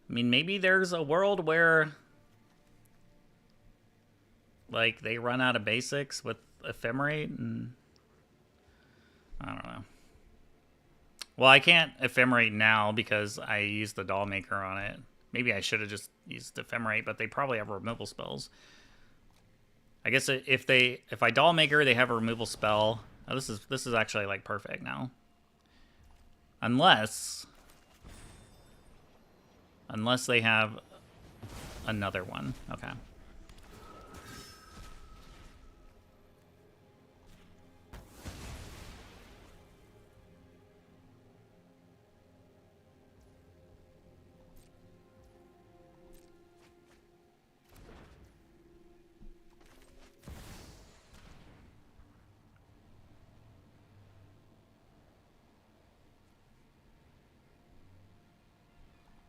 I mean, maybe there's a world where, like, they run out of basics with ephemerate, and I don't know. Well, I can't ephemerate now because I used the doll maker on it. Maybe I should have just used ephemerate, but they probably have removal spells. I guess if I doll maker, they have a removal spell. Oh, this is actually like perfect now. Unless they have another one. Okay.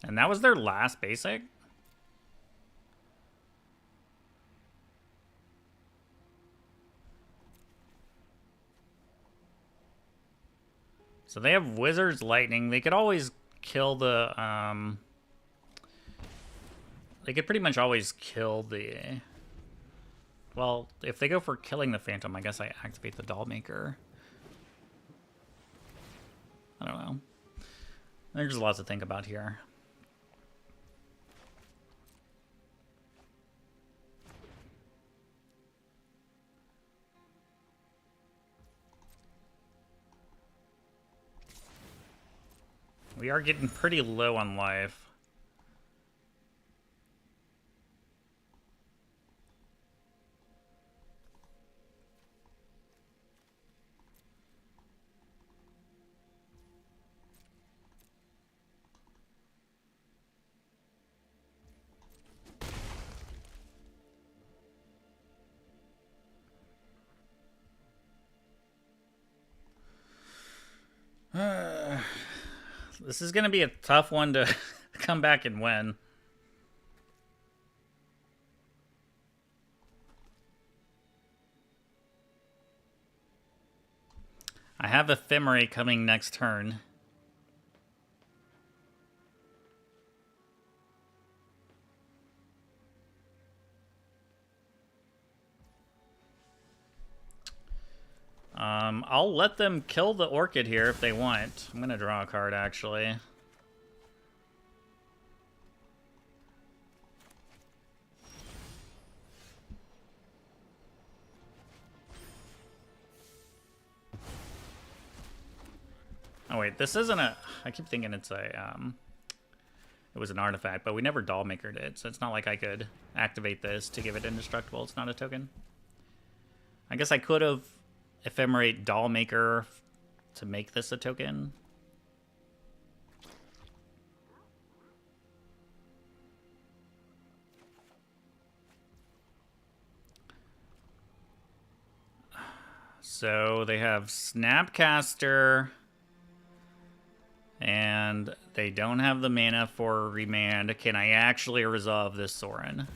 And that was their last basic? So they have Wizard's Lightning. They could always kill the, they could pretty much always kill the... Well, if they go for killing the Phantom, I guess I activate the Doll Maker. I don't know. There's a lot to think about here. We are getting pretty low on life. This is going to be a tough one to come back and win. I have Ephemerate coming next turn. I'll let them kill the Orchid here if they want. I'm gonna draw a card, actually. Oh wait, this isn't a... I keep thinking it's a, it was an artifact, but we never Doll Makered it, so it's not like I could activate this to give it indestructible. It's not a token. I guess I could have Ephemerate Doll Maker to make this a token. So they have Snapcaster, and they don't have the mana for Remand. Can I actually resolve this Sorin?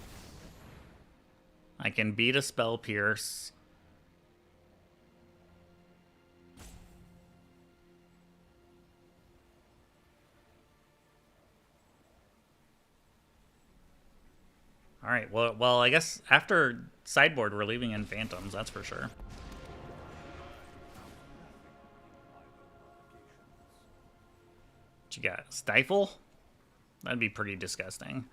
I can beat a Spell Pierce. Alright, well, I guess after sideboard, we're leaving in Phantoms, that's for sure. What you got? Stifle? That'd be pretty disgusting.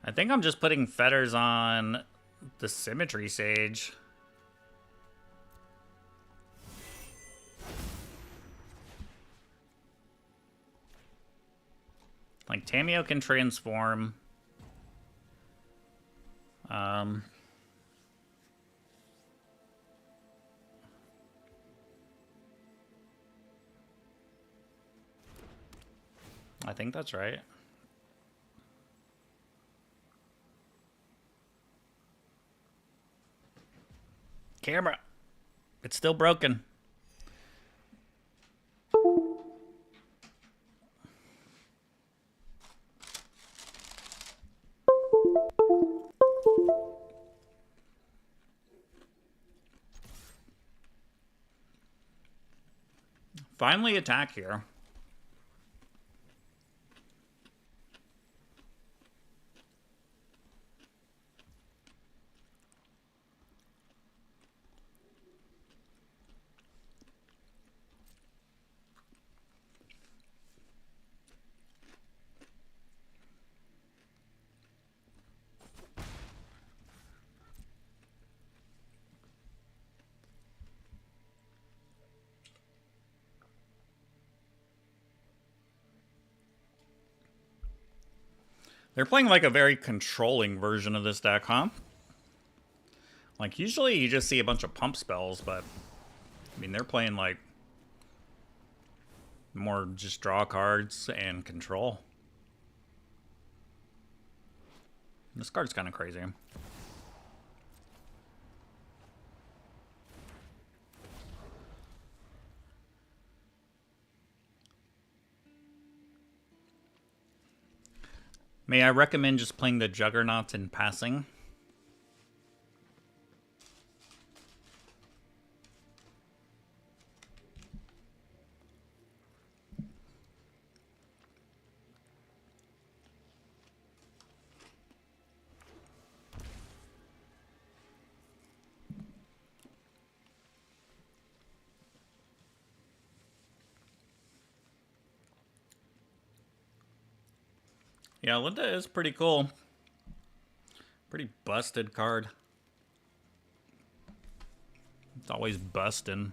I think I'm just putting fetters on the Symmetry Sage. Like, Tameo can transform. I think that's right. Camera. It's still broken. Finally attack here. They're playing like a very controlling version of this deck, huh? Like, usually you just see a bunch of pump spells, but I mean, they're playing like more just draw cards and control. This card's kind of crazy. May I recommend just playing the Juggernauts in passing? Yeah, Linda is pretty cool. Pretty busted card. It's always busting.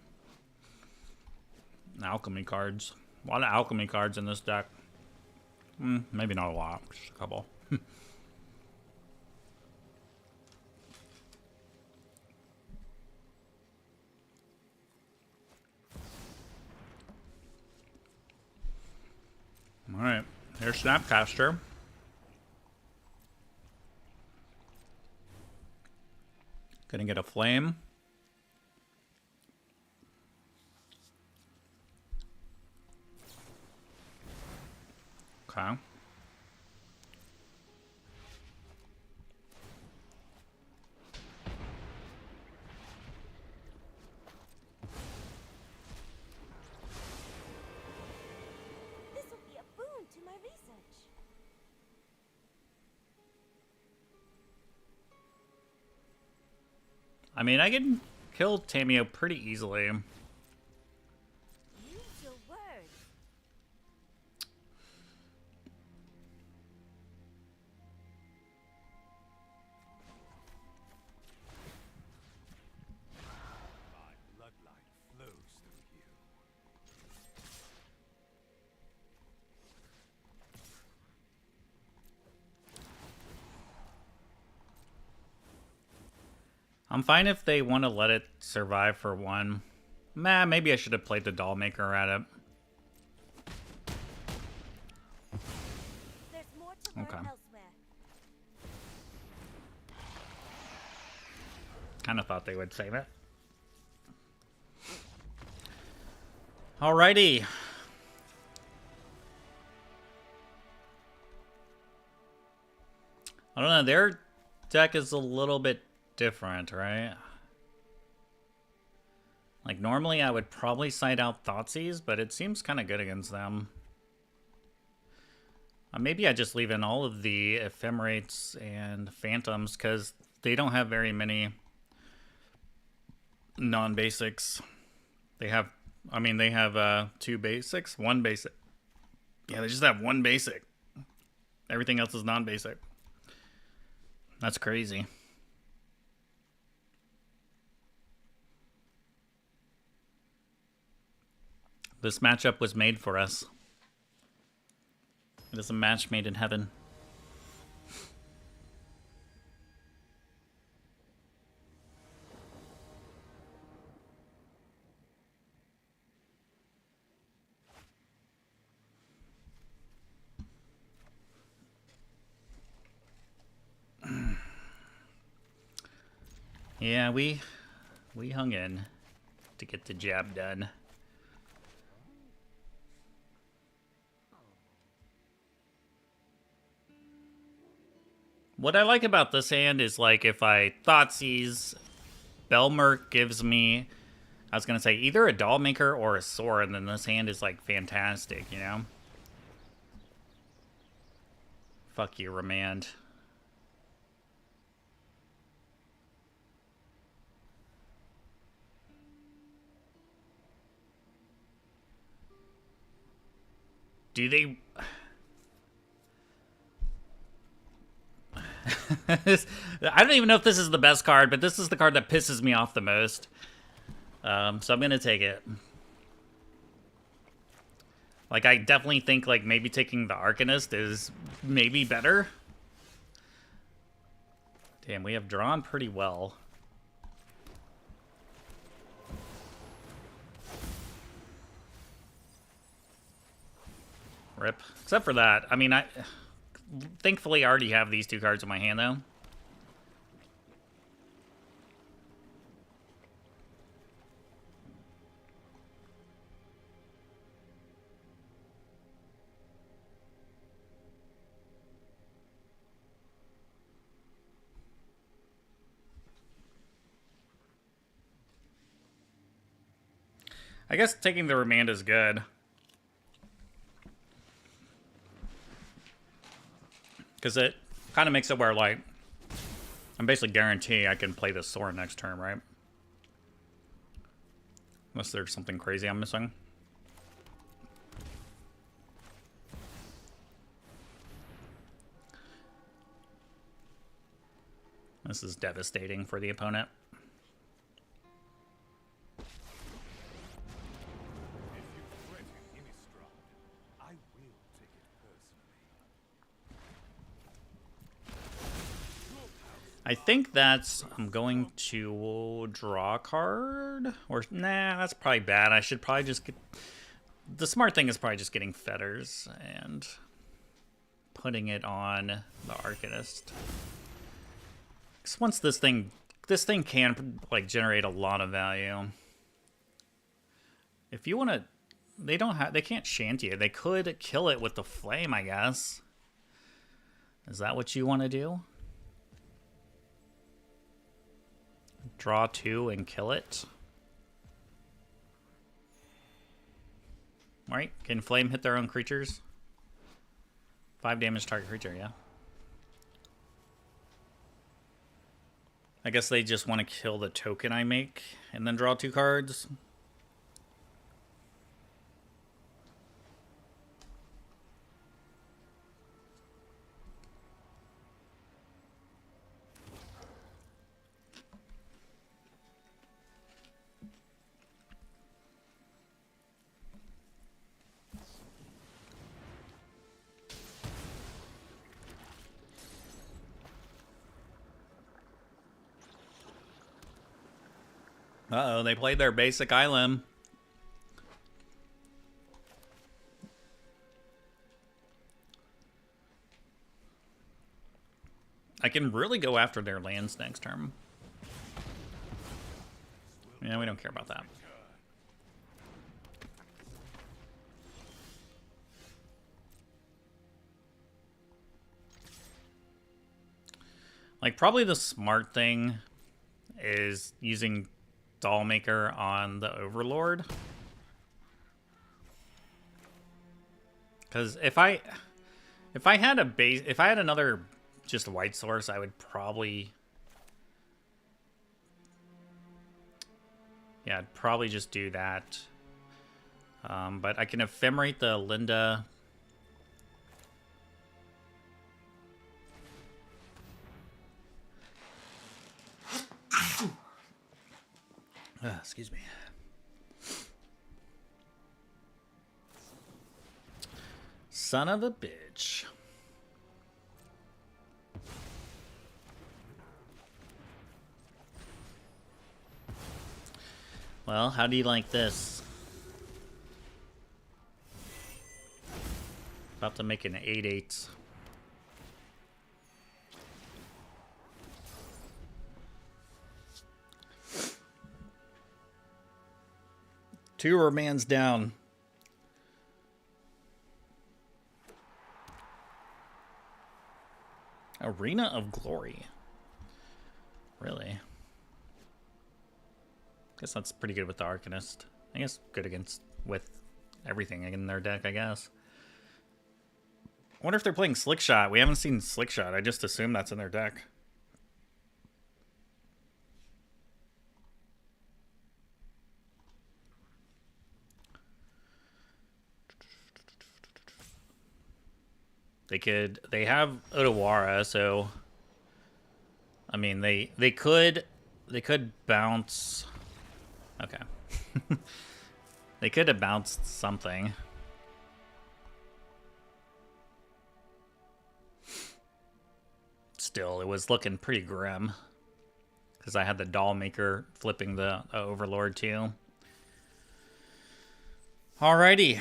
Alchemy cards. A lot of alchemy cards in this deck. Maybe not a lot, just a couple. Alright, here's Snapcaster. Gonna get a flame. Okay. This will be a boon to my research. I mean, I can kill Tamio pretty easily. Use your words. My bloodline flows through you. I'm fine if they want to let it survive for one. Maybe I should have played the doll maker at it. There's more to learn Okay. elsewhere. Kind of thought they would save it. Alrighty. I don't know, their deck is a little bit different, right? Like, normally I would probably side out Thoughtseize, but it seems kind of good against them. Maybe I just leave in all of the Ephemerates and Phantoms, because they don't have very many non-basics. They have, I mean, they have 2 basics, 1 basic. Yeah, they just have 1 basic. Everything else is non-basic. That's crazy. This matchup was made for us. It is a match made in heaven. Yeah, we hung in to get the job done. What I like about this hand is, like, if I Thoughtseize, Belmerk gives me, I was gonna say, either a Doll Maker or a sword, and then this hand is, like, fantastic, you know? Fuck you, Remand. Do they... I don't even know if this is the best card, but this is the card that pisses me off the most. So I'm gonna take it. Like, I definitely think, like, maybe taking the Arcanist is maybe better. Damn, we have drawn pretty well. Rip. Except for that. I mean, I thankfully already have these two cards in my hand, though. I guess taking the Remand is good. Because it kind of makes it where, like, I'm basically guaranteeing I can play this sword next turn, right? Unless there's something crazy I'm missing. This is devastating for the opponent. I think that's... I'm going to draw a card. Or, nah, that's probably bad. I should probably just get... The smart thing is probably just getting Fetters and putting it on the Arcanist. Because once this thing can, like, generate a lot of value. If you want to... They can't shanty it. They could kill it with the flame, I guess. Is that what you want to do? Draw 2 and kill it. Right? Can flame hit their own creatures? 5 damage target creature, yeah. I guess they just want to kill the token I make and then draw 2 cards. Uh-oh, they played their basic Ilem. I can really go after their lands next turn. Yeah, we don't care about that. Like, probably the smart thing is using Doll Maker on the Overlord. Because if I had another just white source, I would probably, yeah, I'd probably just do that. But I can ephemerate the Linda. Excuse me. Son of a bitch. Well, how do you like this? About to make an 8/8. 2 Romans down. Arena of Glory. Really? Guess that's pretty good with the Arcanist. I guess good against with everything in their deck, I guess. I wonder if they're playing Slick Shot. We haven't seen Slick Shot. I just assume that's in their deck. They have Odawara, so I mean they could bounce. Okay. They could have bounced something. Still, it was looking pretty grim. Because I had the Doll Maker flipping the Overlord too. Alrighty.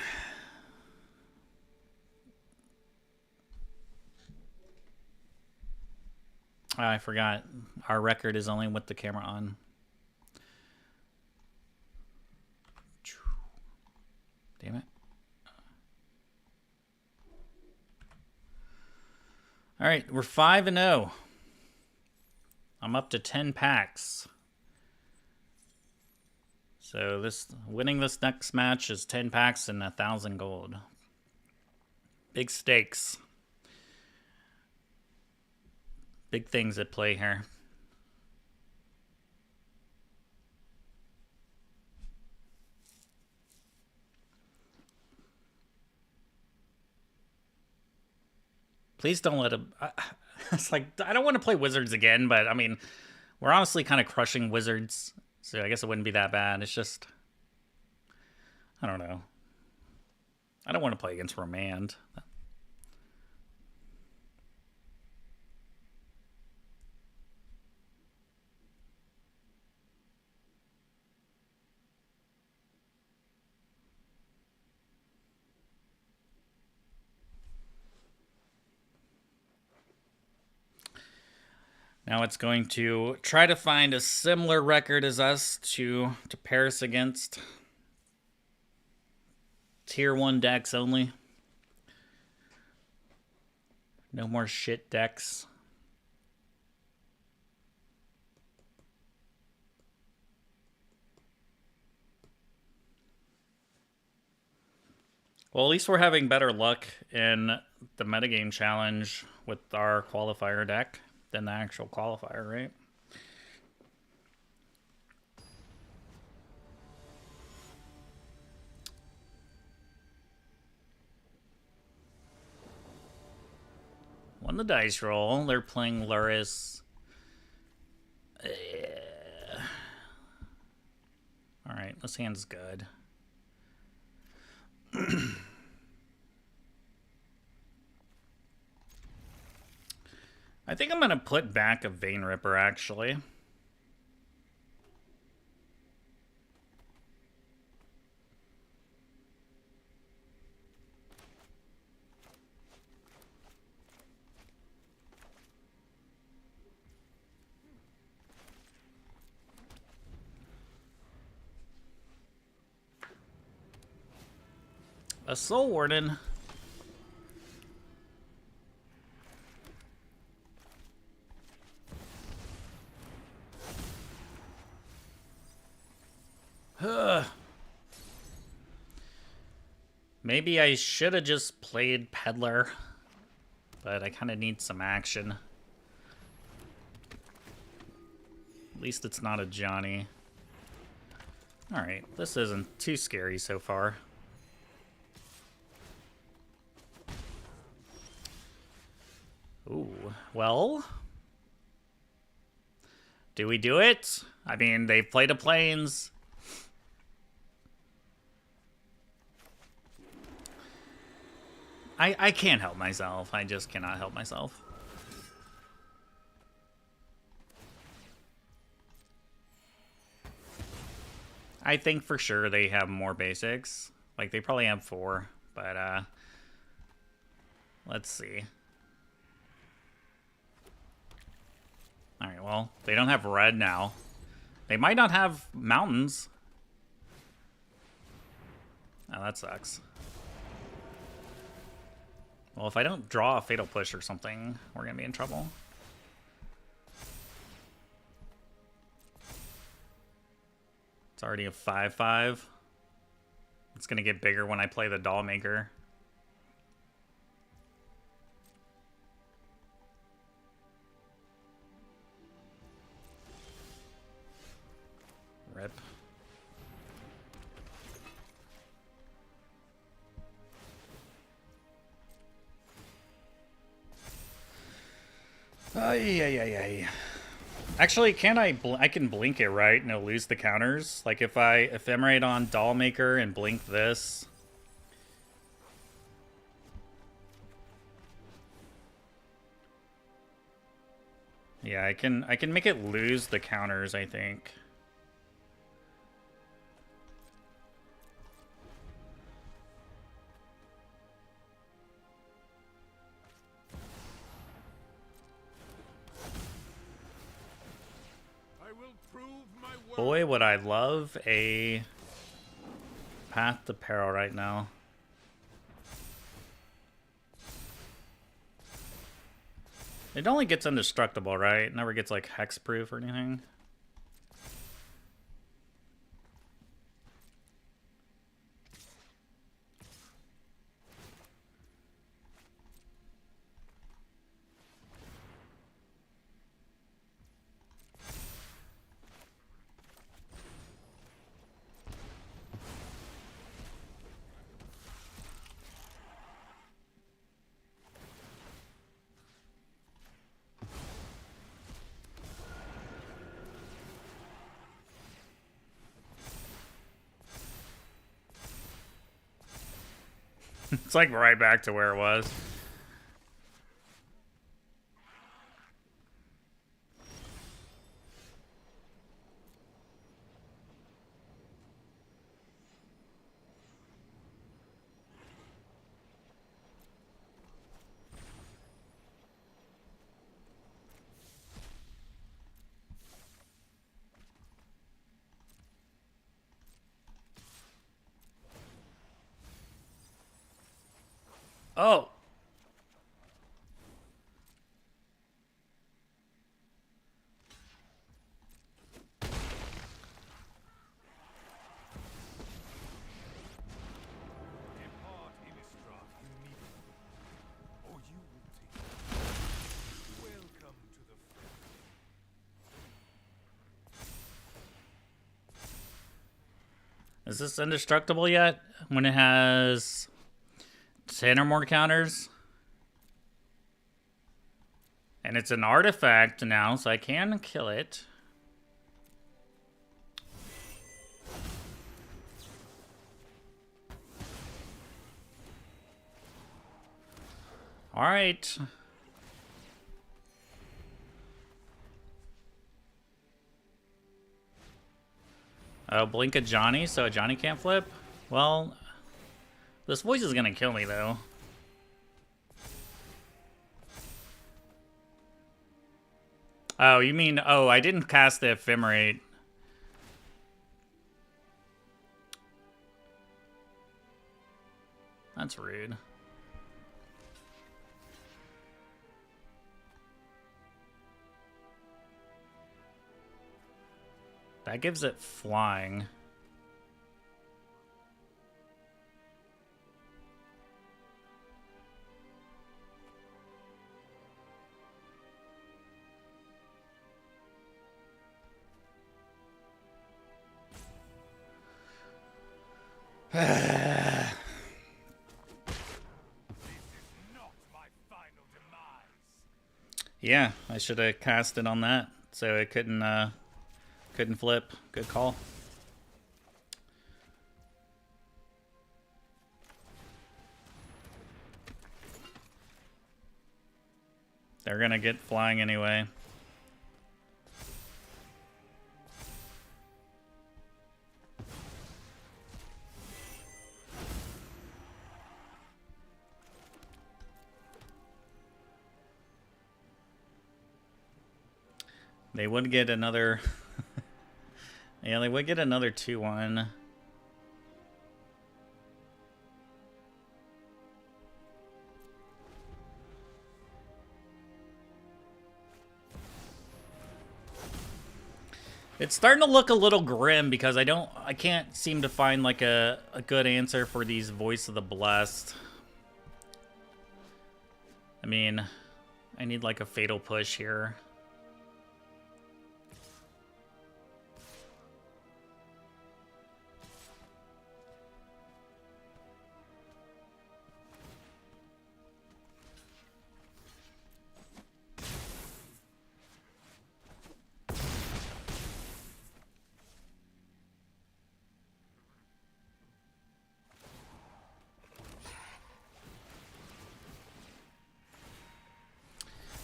I forgot. Our record is only with the camera on. Damn it. All right, we're 5-0. I'm up to 10 packs. So winning this next match is 10 packs and 1,000 gold. Big stakes. Big things at play here. Please don't let him... It's like, I don't want to play Wizards again, but I mean, we're honestly kind of crushing Wizards, so I guess it wouldn't be that bad. It's just... I don't know. I don't want to play against Remand. Now it's going to try to find a similar record as us to pair us against. Tier 1 decks only. No more shit decks. Well, at least we're having better luck in the metagame challenge with our qualifier deck than the actual qualifier, right? On the dice roll, they're playing Luris. Alright, this hand's good. I think I'm going to put back a Vein Ripper, actually. A Soul Warden. Maybe I should have just played Peddler, but I kind of need some action. At least it's not a Johnny. Alright, this isn't too scary so far. Ooh, well... do we do it? I mean, they played a Plains. I can't help myself. I just cannot help myself. I think for sure they have more basics. Like, they probably have 4, but, let's see. Alright, well, they don't have red now. They might not have mountains. Oh, that sucks. Well, if I don't draw a Fatal Push or something, we're gonna be in trouble. It's already a 5/5. It's gonna get bigger when I play the Doll Maker. Rip. Ay, ay, ay, ay. Actually, can I can blink it, right? And it'll lose the counters. Like if I ephemerate on Doll Maker and blink this. Yeah, I can make it lose the counters, I think. Boy, would I love a Path to Peril right now. It only gets indestructible, right? It never gets like hexproof or anything. It's like right back to where it was. Oh. Is this indestructible yet? When it has 10 or more counters? And it's an artifact now, so I can kill it. Alright. Oh, blink a Johnny, so Johnny can't flip? Well, this voice is gonna kill me, though. Oh, you mean... Oh, I didn't cast the Ephemerate. That's rude. That gives it flying. Yeah, I should have cast it on that, so it couldn't flip. Good call. They're gonna get flying anyway. They would get another... Yeah, they would get another 2-1. It's starting to look a little grim because I can't seem to find like a good answer for these Voice of the Blessed. I mean, I need like a fatal push here.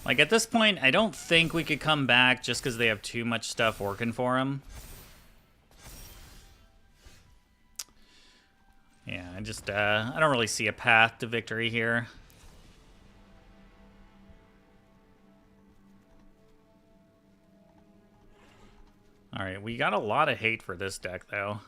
Like, at this point, I don't think we could come back just because they have too much stuff working for them. Yeah, I don't really see a path to victory here. Alright, we got a lot of hate for this deck, though.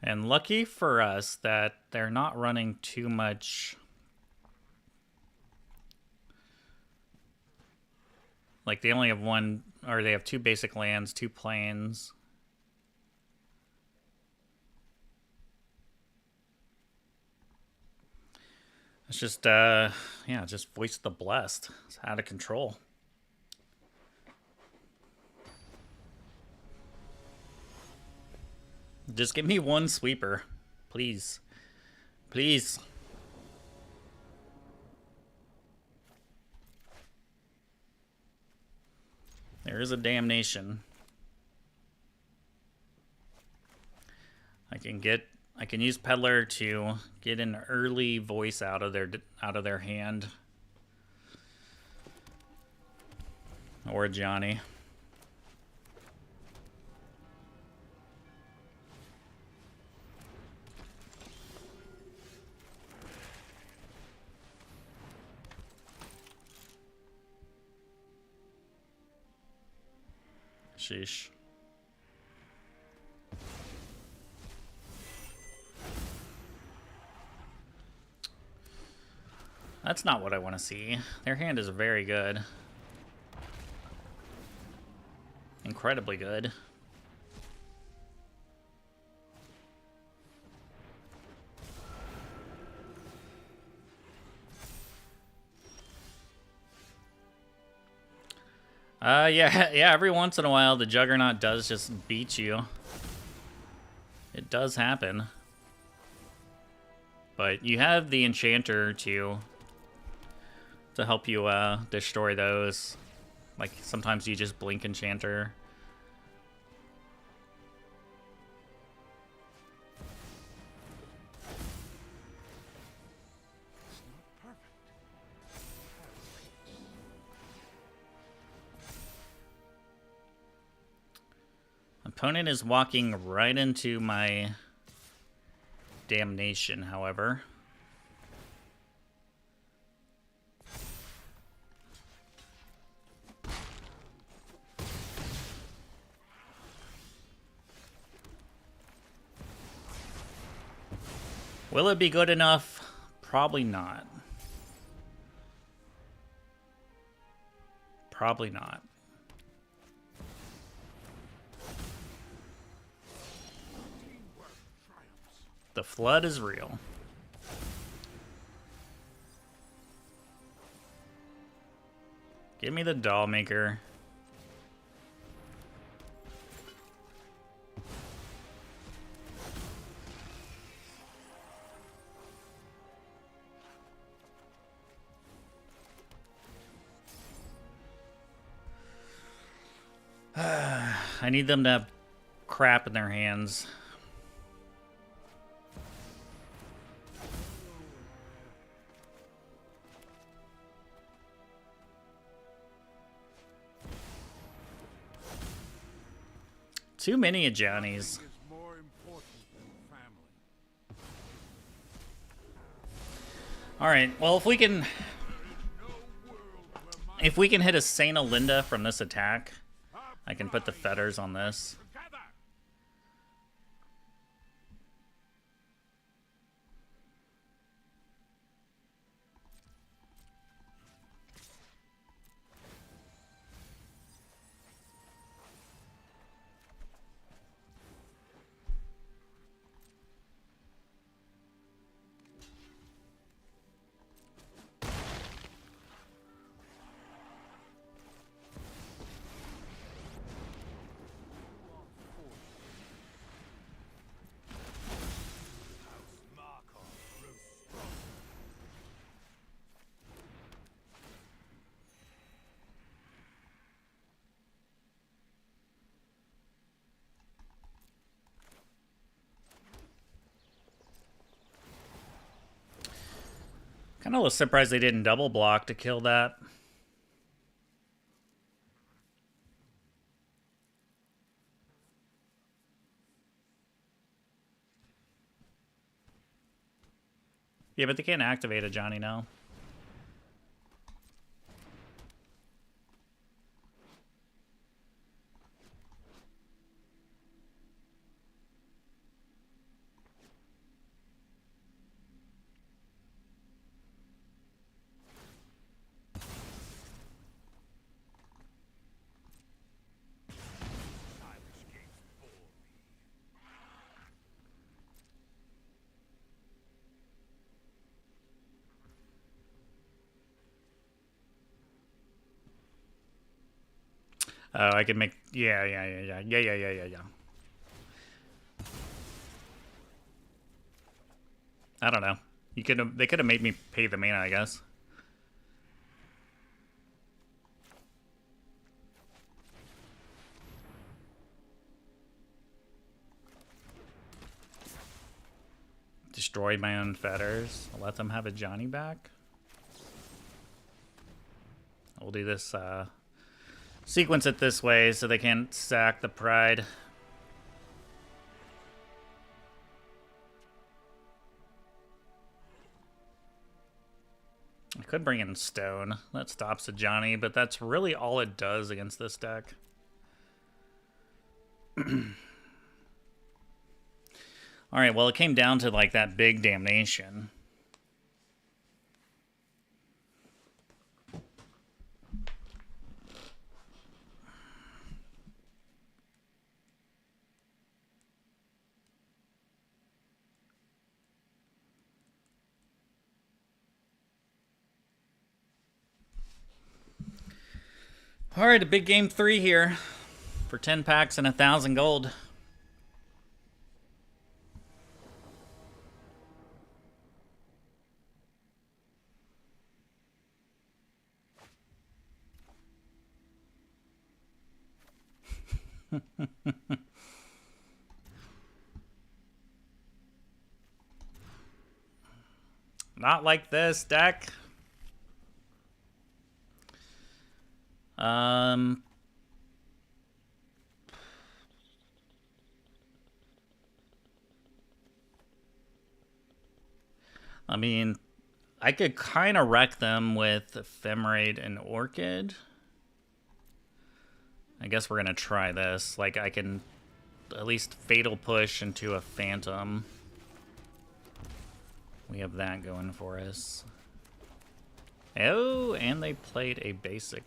And lucky for us that they're not running too much. Like, they only have one, or they have 2 basic lands, 2 plains. It's just, yeah, just Voice of the Blessed. It's out of control. Just give me one sweeper, please. Please. There is a damnation. I can use Peddler to get an early voice out of their hand. Or Johnny. Sheesh. That's not what I want to see. Their hand is very good. Incredibly good. Yeah, every once in a while the Juggernaut does just beat you. It does happen. But you have the Enchanter to help you destroy those. Like, sometimes you just blink Enchanter. Opponent is walking right into my damnation, however. Will it be good enough? Probably not. Probably not. The flood is real. Give me the doll maker. I need them to have crap in their hands. Too many of Johnny's. Alright, well, if we can hit a Saint Olinda from this attack, I can put the fetters on this. Kind of was surprised they didn't double block to kill that. Yeah, but they can't activate a Johnny now. Oh, I can make... Yeah. I don't know. They could have made me pay the mana, I guess. Destroyed my own fetters. I'll let them have a Johnny back. We'll do this, sequence it this way so they can't sack the Pride. I could bring in Stone. That stops a Johnny, but that's really all it does against this deck. Alright, well, it came down to, like, that big damnation. Alright, a big game 3 here. For 10 packs and 1,000 gold. Not like this deck. I mean, I could kind of wreck them with Ephemerate and Orchid. I guess we're going to try this. Like, I can at least Fatal Push into a Phantom. We have that going for us. Oh, and they played a basic.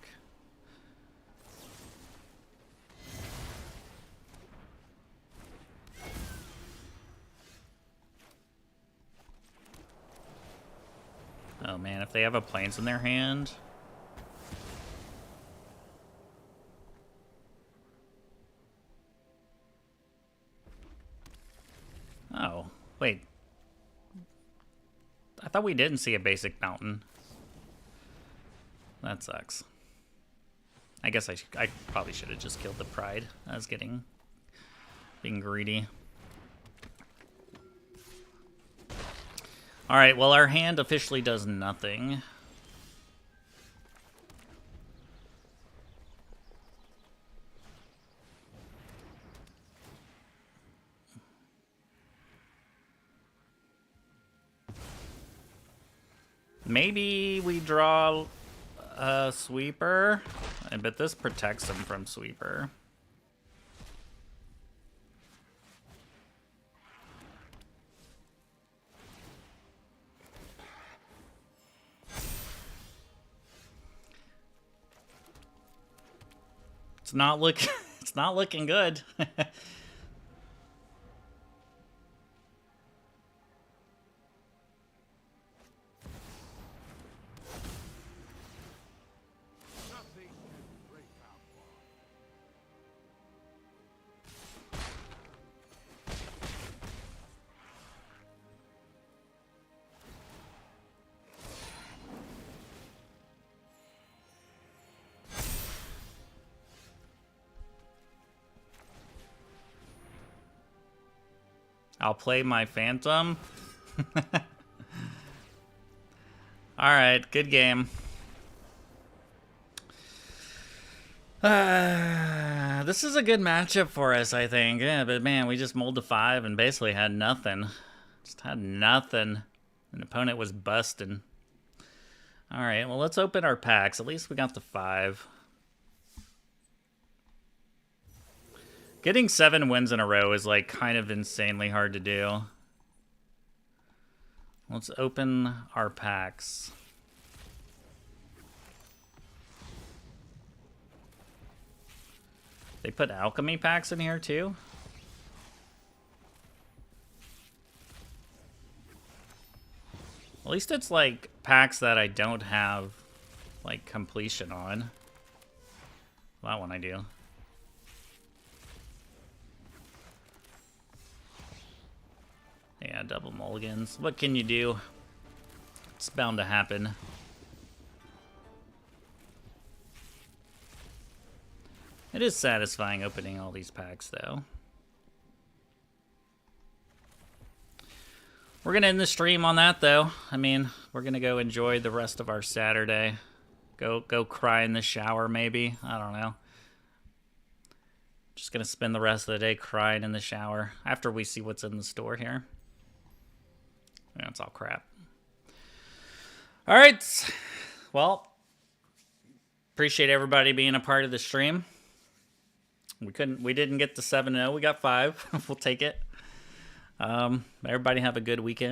Oh man, if they have a Plains in their hand... Oh, wait. I thought we didn't see a basic mountain. That sucks. I guess I probably should have just killed the Pride. I was being greedy. Alright, well our hand officially does nothing. Maybe we draw a Sweeper, but this protects him from Sweeper. It's not looking good. I'll play my Phantom. All right, good game. This is a good matchup for us, I think. Yeah, but man, we just mulled to 5 and basically had nothing. Just had nothing. An opponent was busting. All right, well, let's open our packs. At least we got the 5. Getting 7 wins in a row is like kind of insanely hard to do. Let's open our packs. They put alchemy packs in here too? At least it's like packs that I don't have like completion on. That one I do. Yeah, double mulligans. What can you do? It's bound to happen. It is satisfying opening all these packs, though. We're going to end the stream on that, though. I mean, we're going to go enjoy the rest of our Saturday. Go cry in the shower, maybe. I don't know. Just going to spend the rest of the day crying in the shower after we see what's in the store here. Yeah, it's all crap. All right. Well, appreciate everybody being a part of the stream. We didn't get to 7-0. We got 5. We'll take it. Everybody have a good weekend.